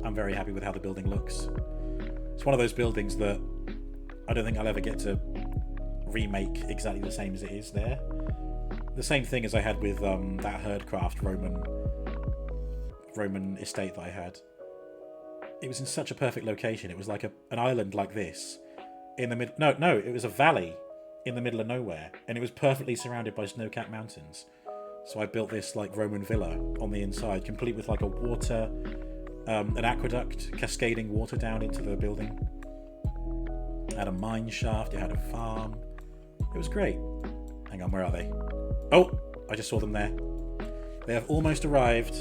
I'm very happy with how the building looks. It's one of those buildings that I don't think I'll ever get to remake exactly the same as it is there. The same thing as I had with that Herdcraft Roman estate that I had. It was in such a perfect location. It was like an island like this in the middle. No, it was a valley in the middle of nowhere, and it was perfectly surrounded by snow-capped mountains. So I built this like Roman villa on the inside, complete with like a water, an aqueduct cascading water down into the building. It had a mine shaft. It had a farm. It was great. Hang on, where are they? Oh, I just saw them there. They have almost arrived.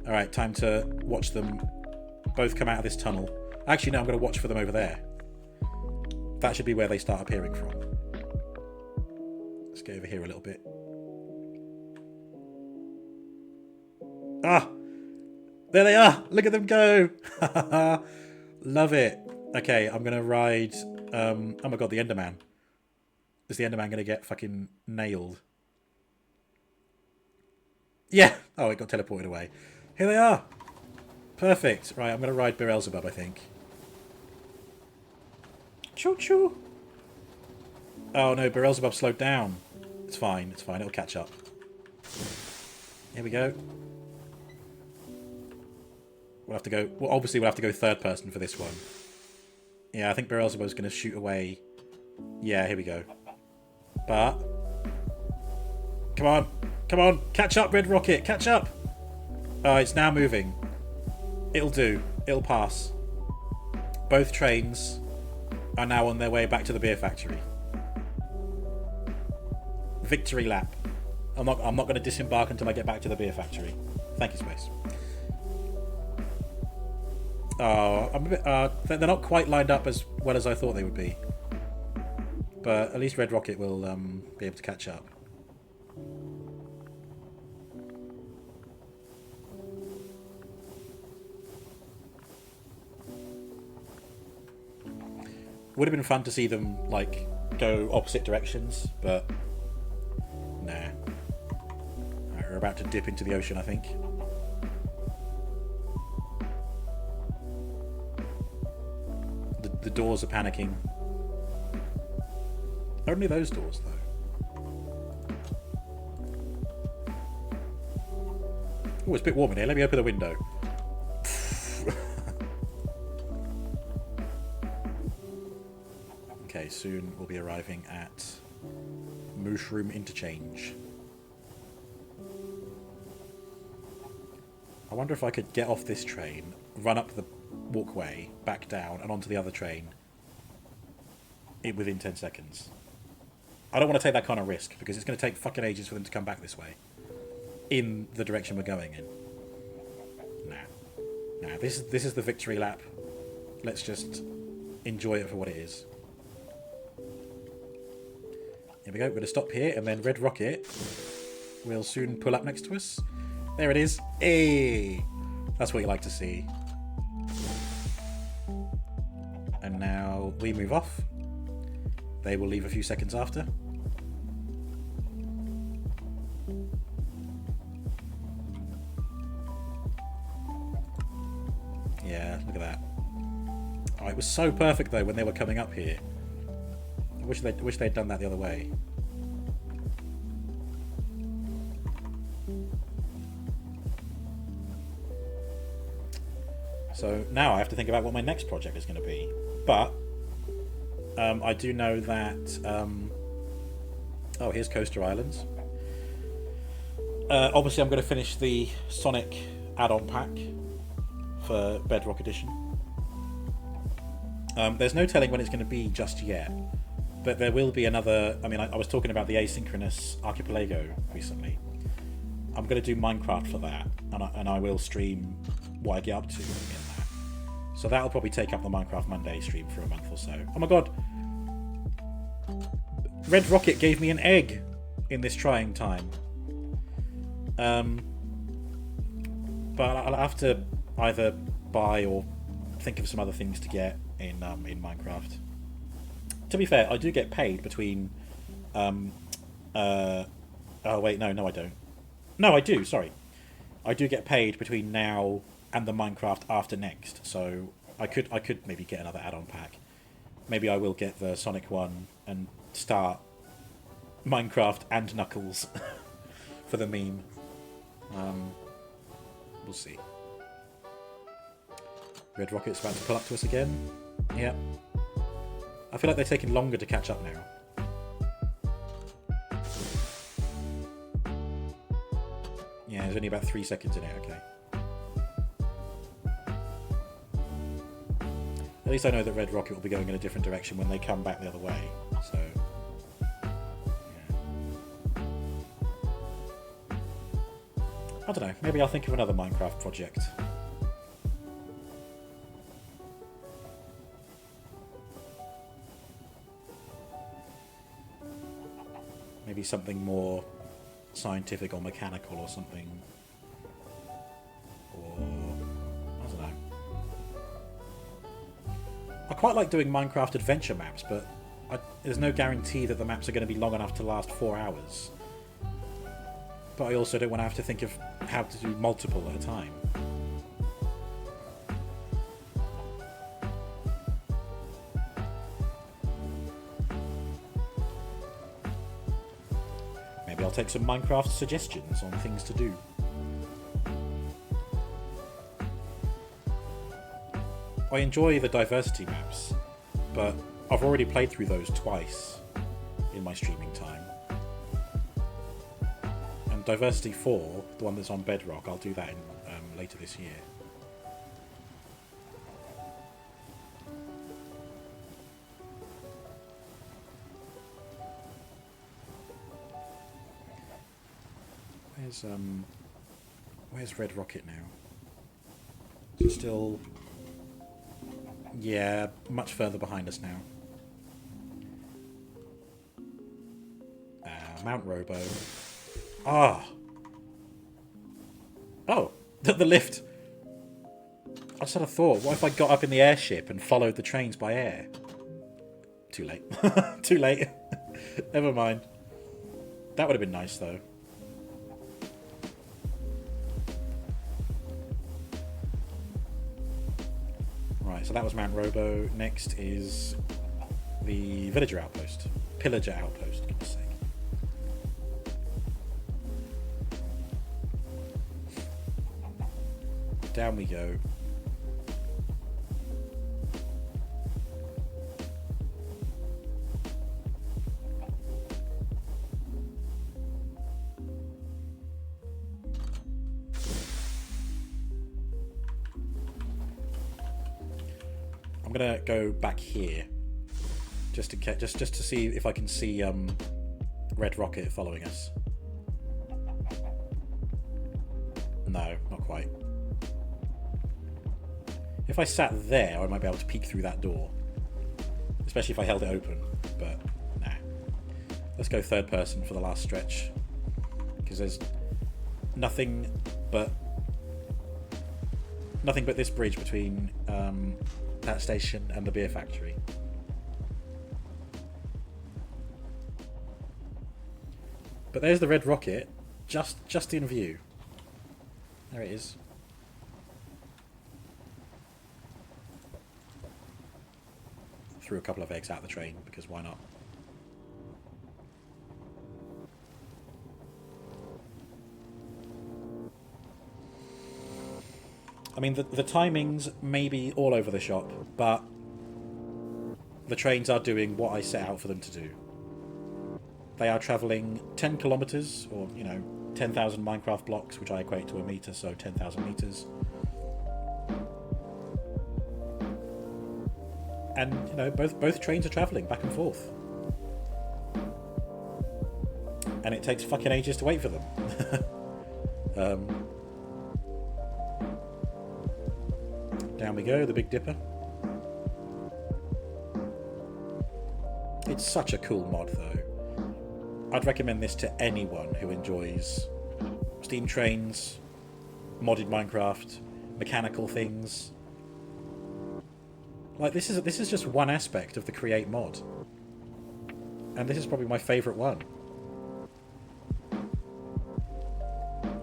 All right, time to watch them both come out of this tunnel. Actually, no, I'm going to watch for them over there. That should be where they start appearing from. Let's get over here a little bit. Ah! There they are! Look at them go! Love it. Okay, I'm going to ride... oh my god, the Enderman. Is the Enderman going to get fucking nailed? Yeah! Oh, it got teleported away. Here they are! Perfect. Right, I'm going to ride Beelzebub, I think. Choo-choo! Oh no, Beelzebub slowed down. It's fine, it'll catch up. Here we go. We'll have to go... Well, obviously we'll have to go third person for this one. Yeah, I think Beelzebub's going to shoot away. Yeah, here we go. But... Come on! Catch up, Red Rocket! Catch up! Oh, it's now moving. It'll do. It'll pass. Both trains are now on their way back to the beer factory. Victory lap. I'm not going to disembark until I get back to the beer factory. Thank you, Space. Oh, I'm a bit, they're not quite lined up as well as I thought they would be. But at least Red Rocket will be able to catch up. Would have been fun to see them, like, go opposite directions, but nah. Right, we're about to dip into the ocean, I think. The doors are panicking. Only those doors, though. Oh, it's a bit warm in here. Let me open the window. Okay, soon we'll be arriving at Mushroom Interchange. I wonder if I could get off this train, run up the walkway, back down, and onto the other train within 10 seconds. I don't want to take that kind of risk, because it's going to take fucking ages for them to come back this way. In the direction we're going in. Nah, this is the victory lap. Let's just enjoy it for what it is. Here we go, we're going to stop here, and then Red Rocket will soon pull up next to us. There it is. Hey! That's what you like to see. And now we move off. They will leave a few seconds after. Yeah, look at that. Oh, it was so perfect though when they were coming up here. I wish they'd done that the other way. So now I have to think about what my next project is going to be. But I do know that... oh, here's Coaster Islands. Obviously I'm going to finish the Sonic add-on pack for Bedrock Edition. There's no telling when it's going to be just yet, but there will be another. I mean, I was talking about the asynchronous archipelago recently. I'm going to do Minecraft for that, and I will stream what I get up to in that. So that'll probably take up the Minecraft Monday stream for a month or so. Oh my god! Red Rocket gave me an egg in this trying time. But I'll have to either buy or think of some other things to get in Minecraft. To be fair, I do get paid between. Oh wait, no, I don't. No, I do. Sorry, I do get paid between now and the Minecraft after next. So I could maybe get another add-on pack. Maybe I will get the Sonic one and start Minecraft and Knuckles for the meme. We'll see. Red Rocket's about to pull up to us again. Yep. I feel like they're taking longer to catch up now. Yeah, there's only about 3 seconds in it, okay. At least I know that Red Rocket will be going in a different direction when they come back the other way, so... I don't know, maybe I'll think of another Minecraft project. Maybe something more scientific or mechanical or something. Or... I don't know. I quite like doing Minecraft adventure maps, but there's no guarantee that the maps are going to be long enough to last 4 hours. But I also don't want to have to think of how to do multiple at a time. Maybe I'll take some Minecraft suggestions on things to do. I enjoy the diversity maps, but I've already played through those twice in my streaming time. And Diversity 4, the one that's on Bedrock, I'll do that in, later this year. Where's Red Rocket now? Is it still... Yeah, much further behind us now. Mount Robo. Ah! Oh! The lift! I just had a thought. What if I got up in the airship and followed the trains by air? Too late. Too late. Never mind. That would have been nice, though. Right, so that was Mount Robo. Next is the Villager Outpost. Pillager Outpost, for goodness sake. Down we go. I'm gonna go back here, just to see if I can see Red Rocket following us. No, not quite. If I sat there, I might be able to peek through that door, especially if I held it open. But nah. Let's go third person for the last stretch, because there's nothing but this bridge between that station and the beer factory. But there's the Red Rocket, just in view. There it is. Threw a couple of eggs out of the train, because why not? I mean, the timings may be all over the shop, but the trains are doing what I set out for them to do. They are travelling 10 kilometres, or, 10,000 Minecraft blocks, which I equate to a metre, so 10,000 metres. And you know, both trains are travelling back and forth, and it takes fucking ages to wait for them. Down we go, the Big Dipper. It's such a cool mod, though. I'd recommend this to anyone who enjoys steam trains, modded Minecraft, mechanical things. Like, this is just one aspect of the Create mod. And this is probably my favourite one.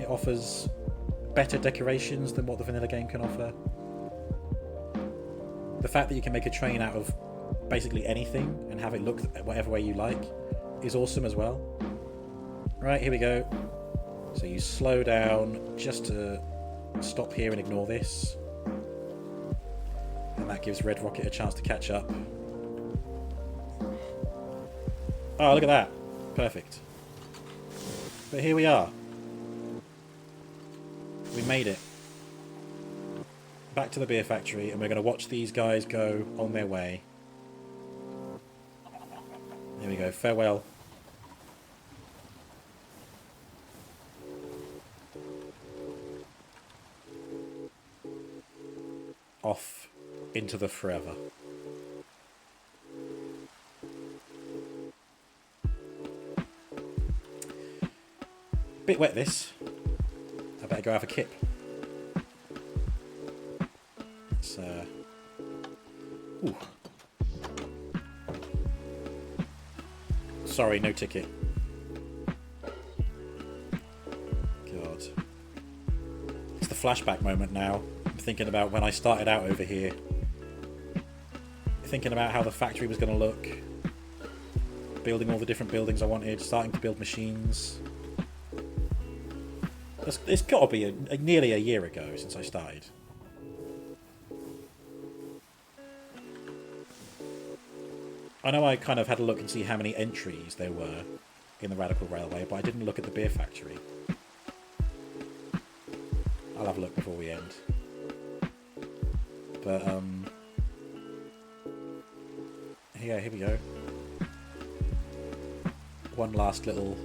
It offers better decorations than what the vanilla game can offer. The fact that you can make a train out of basically anything and have it look whatever way you like is awesome as well. Right, here we go. So you slow down just to stop here and ignore this. And that gives Red Rocket a chance to catch up. Oh, look at that. Perfect. But here we are. We made it. Back to the beer factory, and we're going to watch these guys go on their way. Here we go. Farewell. Off into the forever. Bit wet this. I better go have a kip. It's ooh. Sorry, no ticket. God. It's the flashback moment now. I'm thinking about when I started out over here. Thinking about how the factory was going to look. Building all the different buildings I wanted. Starting to build machines. It's got to be nearly a year ago since I started. I know I kind of had a look and see how many entries there were in the Radical Railway, but I didn't look at the beer factory. I'll have a look before we end. But, yeah, here we go. One last little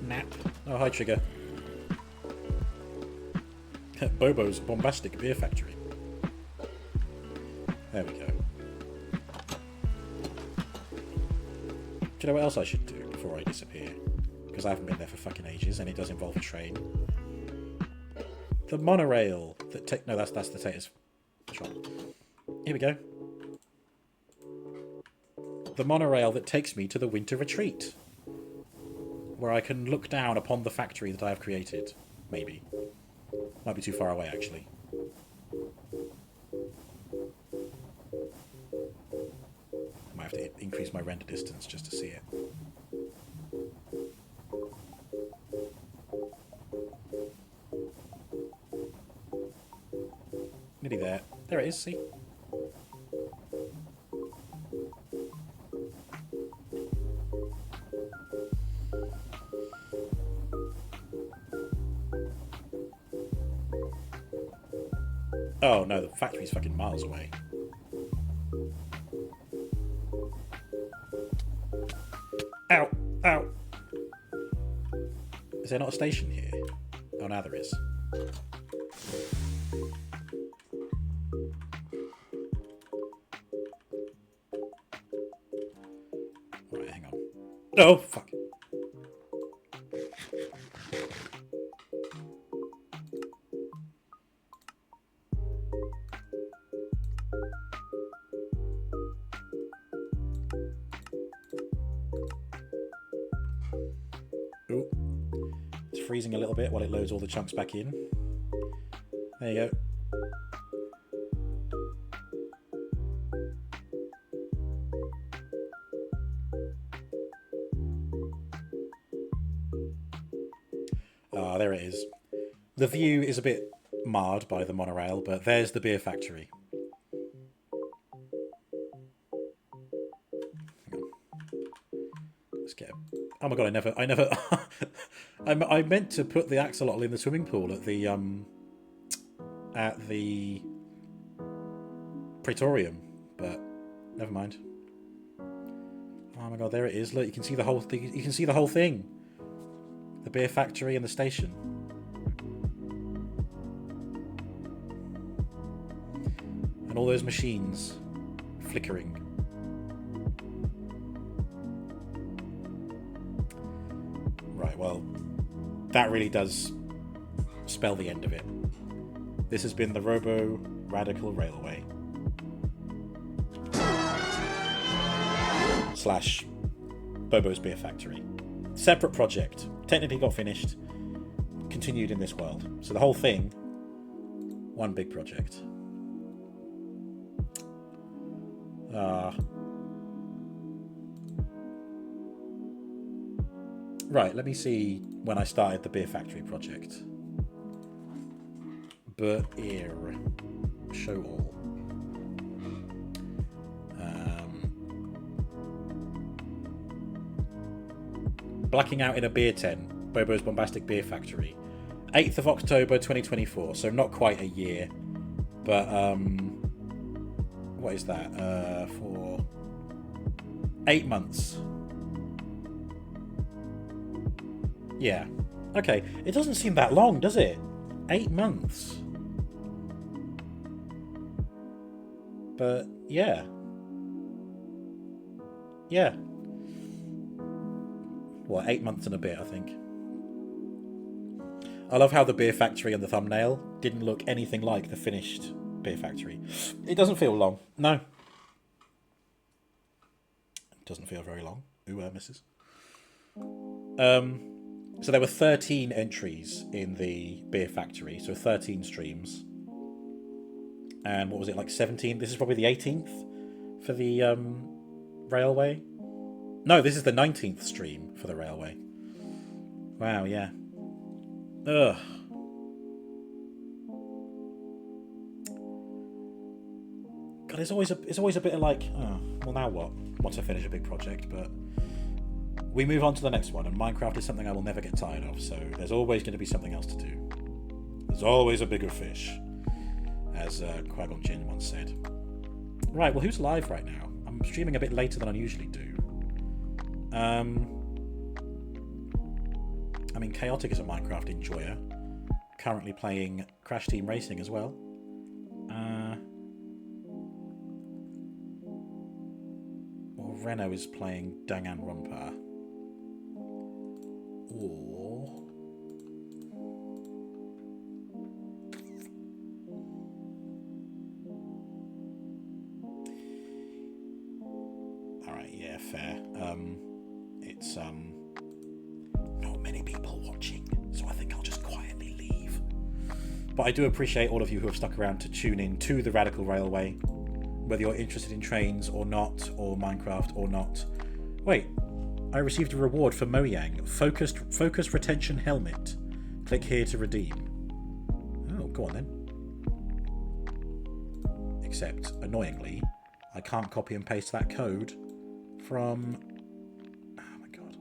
nap. Oh, hi, Trigger. Bobo's Bombastic Beer Factory. There we go. Do you know what else I should do before I disappear? Because I haven't been there for fucking ages, and it does involve a train. The monorail that no, that's the Tater's shop. Here we go. The monorail that takes me to the winter retreat, where I can look down upon the factory that I have created. Maybe. Might be too far away, actually. I might have to increase my render distance just to see it. Nearly there. There it is, see? Oh no, the factory's fucking miles away. Ow! Ow! Is there not a station here? Oh, now there is. Right, hang on. Oh, fuck. Ooh. It's freezing a little bit while it loads all the chunks back in. There you go. Ah, there it is. The view is a bit marred by the monorail, but there's the beer factory. Let's get. Oh my god! I never. I meant to put the axolotl in the swimming pool at the Praetorium, but Never mind. Oh my god, there it is. Look, you can see the whole thing. You can see the whole thing. The beer factory and the station. And all those machines flickering. Right, well, that really does spell the end of it. This has been the Robo Radical Railway. / Bobo's Beer Factory. Separate project. Technically got finished. Continued in this world. So the whole thing, one big project. Right, let me see when I started the Beer Factory project. Beer. Show all. Blacking out in a beer tent. Bobo's Bombastic Beer Factory. 8th of October 2024. So not quite a year. But, what is that? For 8 months. Yeah. Okay. It doesn't seem that long, does it? 8 months. But, yeah. Yeah. What, 8 months and a bit, I think. I love how the Beer Factory on the thumbnail didn't look anything like the finished Beer Factory. It doesn't feel long. No. It doesn't feel very long. Ooh, misses. So there were 13 entries in the Beer Factory, so 13 streams. And what was it, like 17? This is probably the 18th for the Railway. No, this is the 19th stream for the Railway. Wow, yeah. Ugh. God, it's always a bit of like, oh, well now what? Once I finish a big project, but we move on to the next one, and Minecraft is something I will never get tired of, so there's always going to be something else to do. There's always a bigger fish, as Quagon Jin once said. Right, well, who's live right now? I'm streaming a bit later than I usually do. I mean, Chaotic is a Minecraft enjoyer. Currently playing Crash Team Racing as well. Well, Reno is playing Danganronpa. Or... Alright, yeah, fair. It's not many people watching, so I think I'll just quietly leave. But I do appreciate all of you who have stuck around to tune in to the Radical Railway, whether you're interested in trains or not, or Minecraft or not. Wait, I received a reward for Mojang. Focus Retention Helmet. Click here to redeem. Oh, go on then. Except, annoyingly, I can't copy and paste that code from... Oh my god.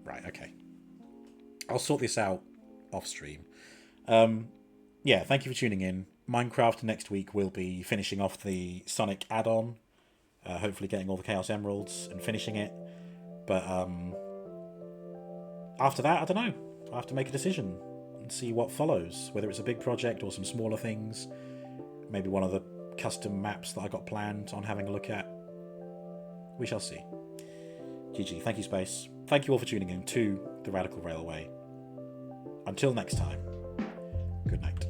Right, okay. I'll sort this out off stream. Yeah, thank you for tuning in. Minecraft next week will be finishing off the Sonic add-on. Hopefully getting all the Chaos Emeralds and finishing it. But after that, I don't know. I'll have to make a decision and see what follows. Whether it's a big project or some smaller things. Maybe one of the custom maps that I got planned on having a look at. We shall see. GG. Thank you, Space. Thank you all for tuning in to the Radical Railway. Until next time, good night.